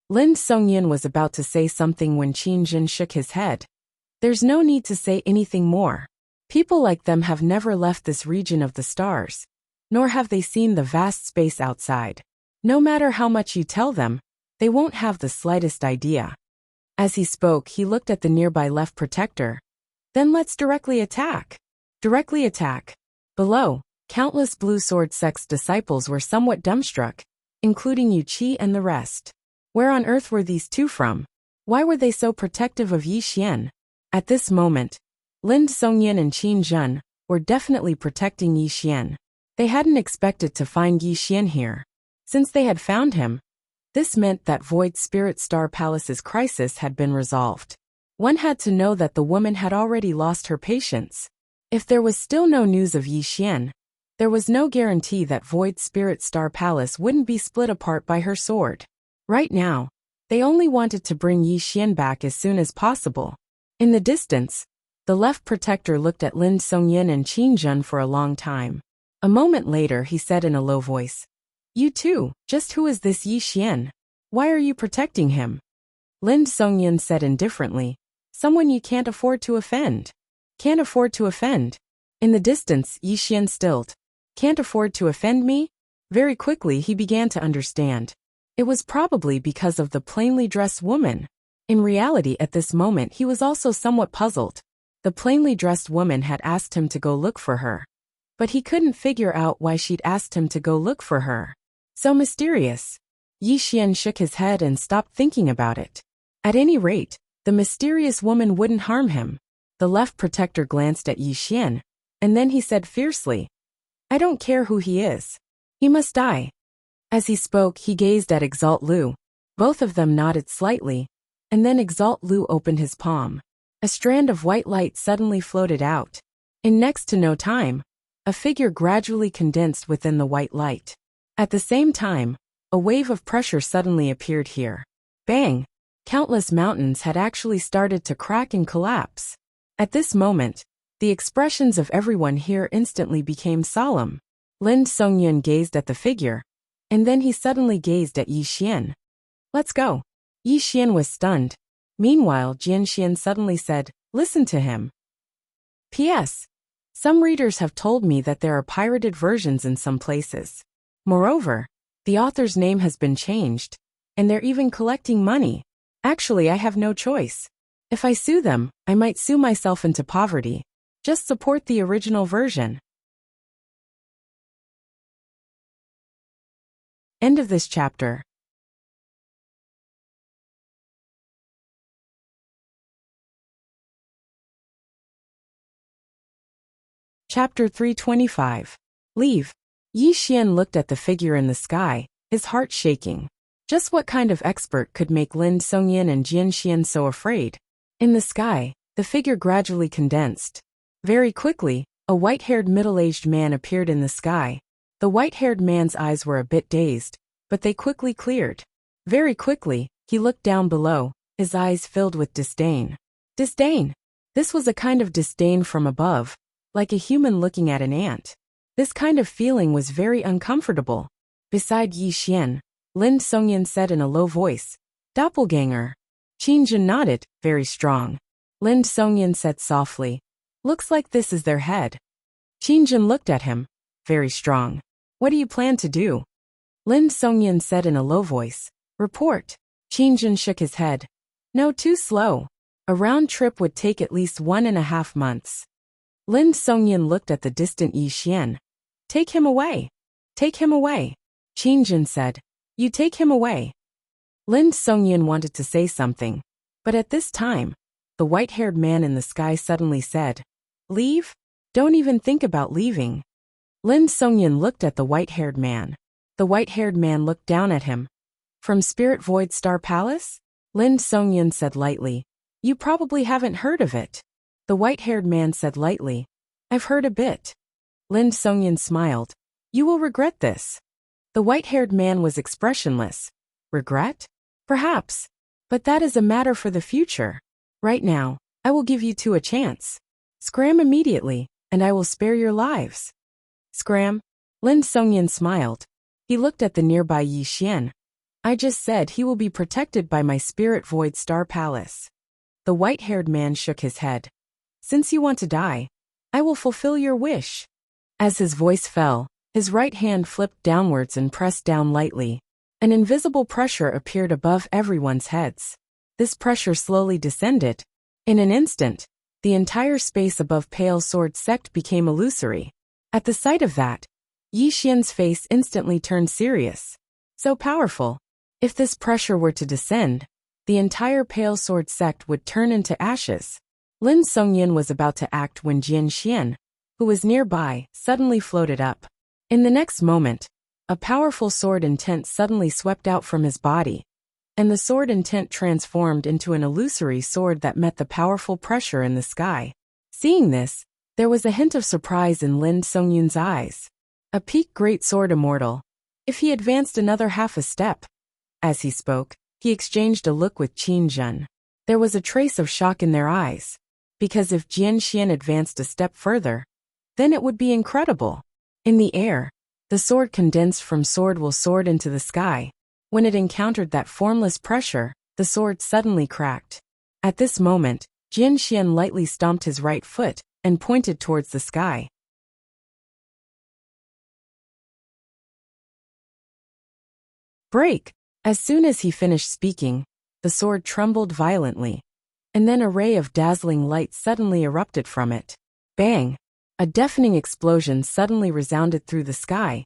Lin Songyun was about to say something when Qin Jin shook his head. There's no need to say anything more. People like them have never left this region of the stars, nor have they seen the vast space outside. No matter how much you tell them, they won't have the slightest idea. As he spoke, he looked at the nearby Left Protector. Then let's directly attack. Directly attack. Below, countless Blue Sword Sect's disciples were somewhat dumbstruck, including Yu Qi and the rest. Where on earth were these two from? Why were they so protective of Yi Xian? At this moment, Lin Songyun and Qin Jin were definitely protecting Yi Xian. They hadn't expected to find Yi Xian here. Since they had found him, this meant that Void Spirit Star Palace's crisis had been resolved. One had to know that the woman had already lost her patience. If there was still no news of Yi Xian, there was no guarantee that Void Spirit Star Palace wouldn't be split apart by her sword. Right now, they only wanted to bring Yi Xian back as soon as possible. In the distance, the Left Protector looked at Lin Songyun and Qin Jin for a long time. A moment later he said in a low voice, You too, just who is this Yi Xian? Why are you protecting him? Lin Songyun said indifferently, Someone you can't afford to offend. Can't afford to offend. In the distance Yi Xian stilled. Can't afford to offend me? Very quickly he began to understand. It was probably because of the plainly dressed woman. In reality at this moment he was also somewhat puzzled. The plainly dressed woman had asked him to go look for her. But he couldn't figure out why she'd asked him to go look for her. So mysterious. Yi Xian shook his head and stopped thinking about it. At any rate, the mysterious woman wouldn't harm him. The left protector glanced at Yi Xian, and then he said fiercely, I don't care who he is. He must die. As he spoke, he gazed at Exalt Lu. Both of them nodded slightly, and then Exalt Lu opened his palm. A strand of white light suddenly floated out. In next to no time, a figure gradually condensed within the white light. At the same time, a wave of pressure suddenly appeared here. Bang! Countless mountains had actually started to crack and collapse. At this moment, the expressions of everyone here instantly became solemn. Lin Songyun gazed at the figure, and then he suddenly gazed at Yi Xian. Let's go. Yi Xian was stunned. Meanwhile, Jian Xian suddenly said, listen to him. P.S. Some readers have told me that there are pirated versions in some places. Moreover, the author's name has been changed, and they're even collecting money. Actually, I have no choice. If I sue them, I might sue myself into poverty. Just support the original version. End of this chapter. Chapter 325. Leave. Yi Xian looked at the figure in the sky, his heart shaking. Just what kind of expert could make Lin Songyin and Jian Xian so afraid? In the sky, the figure gradually condensed. Very quickly, a white-haired middle-aged man appeared in the sky. The white-haired man's eyes were a bit dazed, but they quickly cleared. Very quickly, he looked down below, his eyes filled with disdain. Disdain! This was a kind of disdain from above, like a human looking at an ant. This kind of feeling was very uncomfortable. Beside Yi Xian, Lin Songyin said in a low voice, Doppelganger. Qin Jin nodded, very strong. Lin Songyin said softly, looks like this is their head. Qin Jin looked at him, very strong. What do you plan to do? Lin Songyin said in a low voice, report. Qin Jin shook his head. No, too slow. A round trip would take at least 1.5 months. Lin Songyin looked at the distant Yi Xian. Take him away. Take him away. Qin Jin said, you take him away. Lin Songyin wanted to say something, but at this time, the white-haired man in the sky suddenly said, leave? Don't even think about leaving. Lin Songyin looked at the white-haired man. The white-haired man looked down at him. From Spirit Void Star Palace? Lin Songyin said lightly, you probably haven't heard of it. The white-haired man said lightly, I've heard a bit. Lin Songyin smiled. You will regret this. The white-haired man was expressionless. Regret? Perhaps. But that is a matter for the future. Right now, I will give you two a chance. Scram immediately, and I will spare your lives. Scram? Lin Songyin smiled. He looked at the nearby Yi Xian. I just said he will be protected by my Spirit Void Star Palace. The white-haired man shook his head. Since you want to die, I will fulfill your wish. As his voice fell, his right hand flipped downwards and pressed down lightly. An invisible pressure appeared above everyone's heads. This pressure slowly descended. In an instant, the entire space above Pale Sword Sect became illusory. At the sight of that, Yi Xian's face instantly turned serious. So powerful. If this pressure were to descend, the entire Pale Sword Sect would turn into ashes. Lin Songyin was about to act when Jian Xian, who was nearby, suddenly floated up. In the next moment, a powerful sword intent suddenly swept out from his body, and the sword intent transformed into an illusory sword that met the powerful pressure in the sky. Seeing this, there was a hint of surprise in Lin Songyun's eyes. A peak great sword immortal. If he advanced another half a step. As he spoke, he exchanged a look with Qin Jin. There was a trace of shock in their eyes, because if Jian Xian advanced a step further, then it would be incredible. In the air, the sword condensed from sword will soared into the sky. When it encountered that formless pressure, the sword suddenly cracked. At this moment, Jian Xian lightly stomped his right foot and pointed towards the sky. Break! As soon as he finished speaking, the sword trembled violently, and then a ray of dazzling light suddenly erupted from it. Bang! A deafening explosion suddenly resounded through the sky,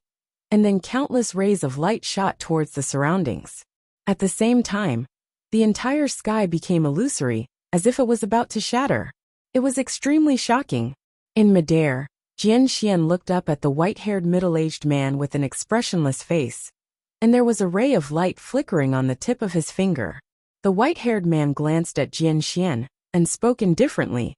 and then countless rays of light shot towards the surroundings. At the same time, the entire sky became illusory, as if it was about to shatter. It was extremely shocking. In midair, Jian Xian looked up at the white-haired middle-aged man with an expressionless face, and there was a ray of light flickering on the tip of his finger. The white-haired man glanced at Jian Xian and spoke indifferently.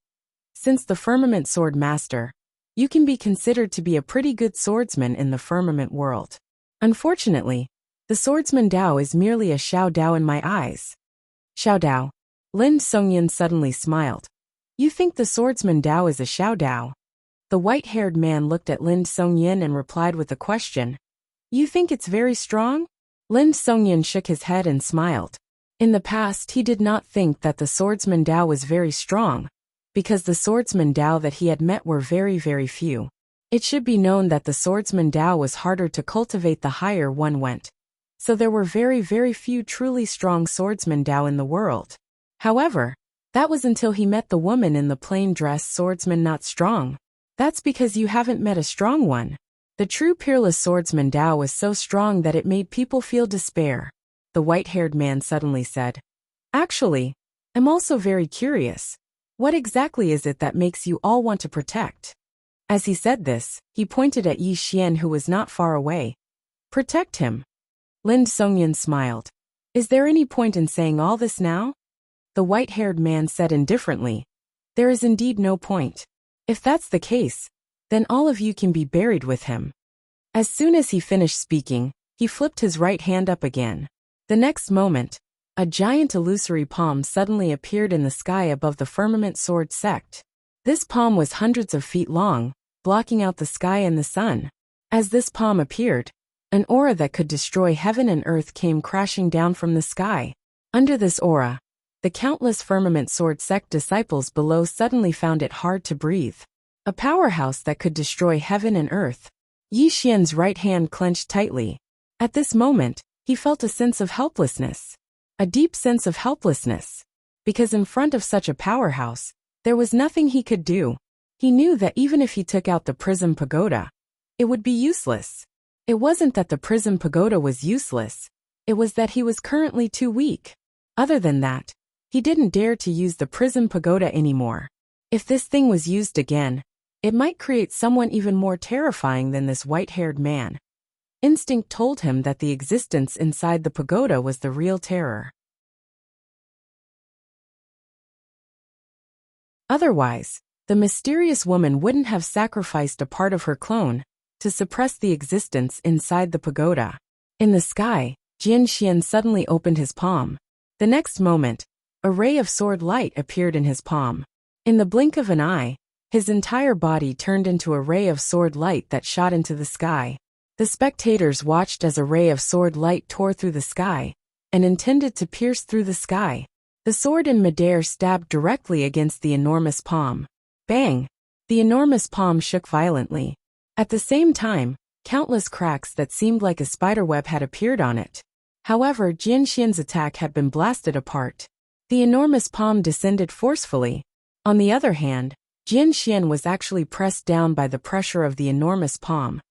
Since the Firmament Sword Master, you can be considered to be a pretty good swordsman in the firmament world. Unfortunately, the swordsman Dao is merely a Xiao Dao in my eyes. Xiao Dao. Lin Songyan suddenly smiled. You think the swordsman Dao is a Xiao Dao? The white-haired man looked at Lin Songyan and replied with a question. You think it's very strong? Lin Songyan shook his head and smiled. In the past he did not think that the swordsman Dao was very strong, because the swordsman Dao that he had met were very few. It should be known that the swordsman Dao was harder to cultivate the higher one went. So there were very few truly strong swordsman Dao in the world. However, that was until he met the woman in the plain dress swordsman not strong. That's because you haven't met a strong one. The true peerless swordsman Dao was so strong that it made people feel despair. The white-haired man suddenly said. Actually, I'm also very curious. What exactly is it that makes you all want to protect? As he said this, he pointed at Yi Xian who was not far away. Protect him. Lin Songyan smiled. Is there any point in saying all this now? The white-haired man said indifferently. There is indeed no point. If that's the case, then all of you can be buried with him. As soon as he finished speaking, he flipped his right hand up again. The next moment, a giant illusory palm suddenly appeared in the sky above the Firmament Sword sect. This palm was hundreds of feet long, blocking out the sky and the sun. As this palm appeared, an aura that could destroy heaven and earth came crashing down from the sky. Under this aura, the countless Firmament Sword sect disciples below suddenly found it hard to breathe. A powerhouse that could destroy heaven and earth. Yi Xian's right hand clenched tightly. At this moment, he felt a sense of helplessness. A deep sense of helplessness. Because in front of such a powerhouse, there was nothing he could do. He knew that even if he took out the Prism Pagoda, it would be useless. It wasn't that the Prism Pagoda was useless, it was that he was currently too weak. Other than that, he didn't dare to use the Prism Pagoda anymore. If this thing was used again, it might create someone even more terrifying than this white-haired man. Instinct told him that the existence inside the pagoda was the real terror. Otherwise, the mysterious woman wouldn't have sacrificed a part of her clone to suppress the existence inside the pagoda. In the sky, Jian Xian suddenly opened his palm. The next moment, a ray of sword light appeared in his palm. In the blink of an eye, his entire body turned into a ray of sword light that shot into the sky. The spectators watched as a ray of sword light tore through the sky, and intended to pierce through the sky. The sword in midair stabbed directly against the enormous palm. Bang! The enormous palm shook violently. At the same time, countless cracks that seemed like a spiderweb had appeared on it. However, Jian Xian's attack had been blasted apart. The enormous palm descended forcefully. On the other hand, Jian Xian was actually pressed down by the pressure of the enormous palm.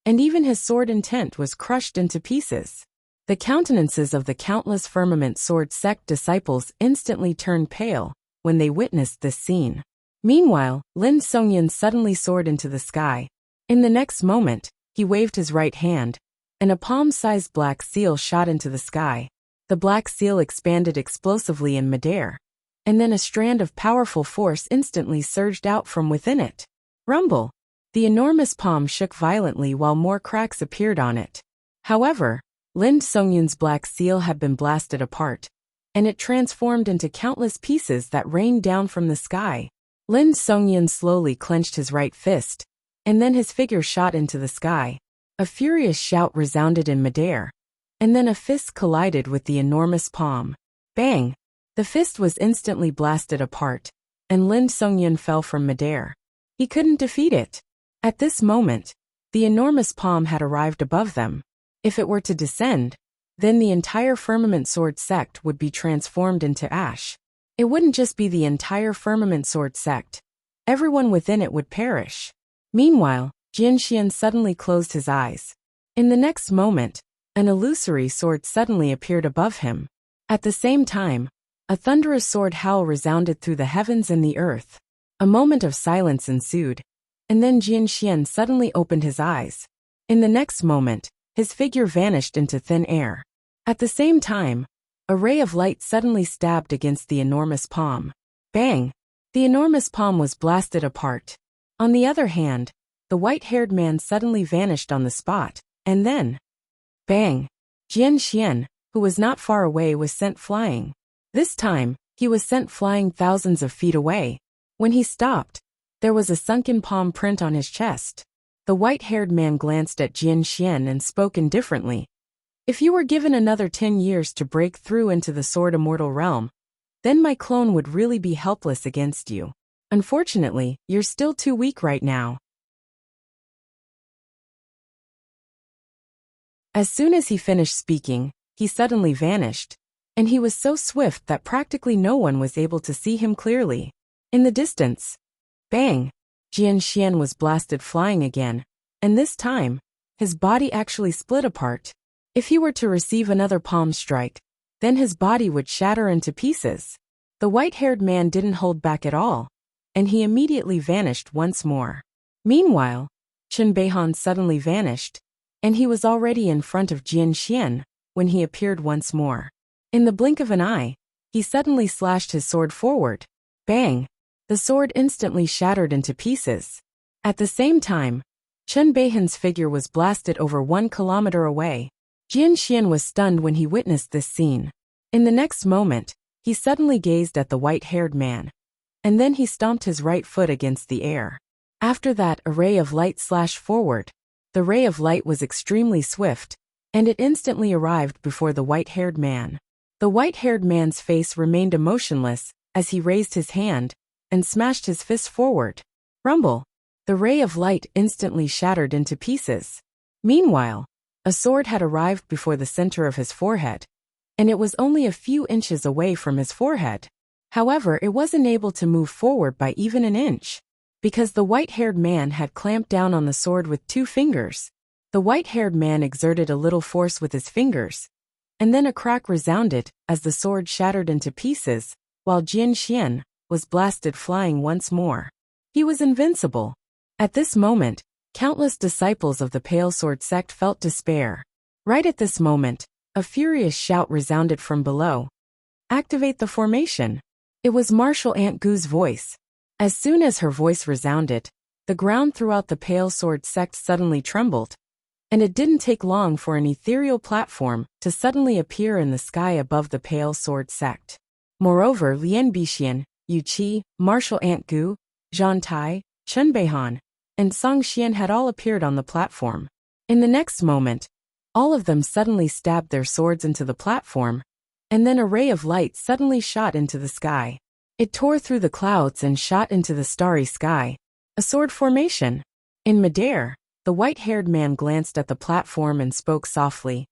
And even his sword intent was crushed into pieces. The countenances of the countless Firmament Sword sect disciples instantly turned pale when they witnessed this scene. Meanwhile, Lin Songyan suddenly soared into the sky. In the next moment, he waved his right hand, and a palm-sized black seal shot into the sky. The black seal expanded explosively in midair, and then a strand of powerful force instantly surged out from within it. Rumble! The enormous palm shook violently while more cracks appeared on it. However, Lin Songyan's black seal had been blasted apart, and it transformed into countless pieces that rained down from the sky. Lin Songyan slowly clenched his right fist, and then his figure shot into the sky. A furious shout resounded in midair, and then a fist collided with the enormous palm. Bang! The fist was instantly blasted apart, and Lin Songyan fell from midair. He couldn't defeat it. At this moment, the enormous palm had arrived above them. If it were to descend, then the entire Firmament Sword sect would be transformed into ash. It wouldn't just be the entire Firmament Sword sect. Everyone within it would perish. Meanwhile, Jianxian suddenly closed his eyes. In the next moment, an illusory sword suddenly appeared above him. At the same time, a thunderous sword howl resounded through the heavens and the earth. A moment of silence ensued, and then Jianxian suddenly opened his eyes. In the next moment, his figure vanished into thin air. At the same time, a ray of light suddenly stabbed against the enormous palm. Bang! The enormous palm was blasted apart. On the other hand, the white-haired man suddenly vanished on the spot, and then, bang! Jianxian, who was not far away, was sent flying. This time, he was sent flying thousands of feet away. When he stopped, there was a sunken palm print on his chest. The white-haired man glanced at Jianxian and spoke indifferently. If you were given another 10 years to break through into the Sword Immortal realm, then my clone would really be helpless against you. Unfortunately, you're still too weak right now. As soon as he finished speaking, he suddenly vanished, and he was so swift that practically no one was able to see him clearly. In the distance, bang! Jianxian was blasted flying again, and this time, his body actually split apart. If he were to receive another palm strike, then his body would shatter into pieces. The white-haired man didn't hold back at all, and he immediately vanished once more. Meanwhile, Chen Beihan suddenly vanished, and he was already in front of Jianxian when he appeared once more. In the blink of an eye, he suddenly slashed his sword forward. Bang! The sword instantly shattered into pieces. At the same time, Chen Beihan's figure was blasted over 1 kilometer away. Jianxian was stunned when he witnessed this scene. In the next moment, he suddenly gazed at the white-haired man, and then he stomped his right foot against the air. After that, a ray of light slashed forward. The ray of light was extremely swift, and it instantly arrived before the white-haired man. The white-haired man's face remained emotionless as he raised his hand and smashed his fist forward. Rumble! The ray of light instantly shattered into pieces. Meanwhile, a sword had arrived before the center of his forehead, and it was only a few inches away from his forehead. However, it wasn't able to move forward by even an inch, because the white-haired man had clamped down on the sword with 2 fingers. The white-haired man exerted a little force with his fingers, and then a crack resounded as the sword shattered into pieces, while Jianxian was blasted flying once more. He was invincible. At this moment, countless disciples of the Pale Sword sect felt despair. Right at this moment, a furious shout resounded from below. Activate the formation. It was Martial Aunt Gu's voice. As soon as her voice resounded, the ground throughout the Pale Sword sect suddenly trembled, and it didn't take long for an ethereal platform to suddenly appear in the sky above the Pale Sword sect. Moreover, Lian Bixian, Yu Qi, Martial Aunt Gu, Zhan Tai, Chen Beihan, and Song Xian had all appeared on the platform. In the next moment, all of them suddenly stabbed their swords into the platform, and then a ray of light suddenly shot into the sky. It tore through the clouds and shot into the starry sky. A sword formation. In midair, the white-haired man glanced at the platform and spoke softly.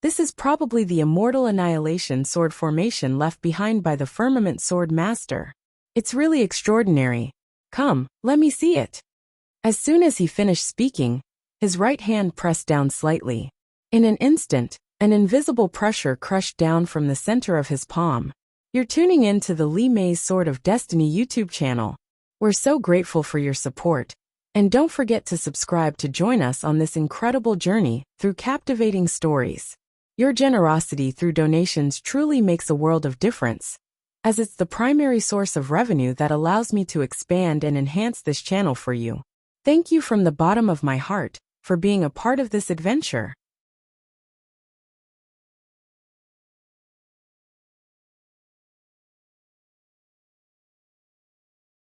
This is probably the immortal annihilation sword formation left behind by the Firmament Sword Master. It's really extraordinary. Come, let me see it. As soon as he finished speaking, his right hand pressed down slightly. In an instant, an invisible pressure crushed down from the center of his palm. You're tuning in to the Li Mei's Sword of Destiny YouTube channel. We're so grateful for your support, and don't forget to subscribe to join us on this incredible journey through captivating stories. Your generosity through donations truly makes a world of difference, as it's the primary source of revenue that allows me to expand and enhance this channel for you. Thank you from the bottom of my heart for being a part of this adventure.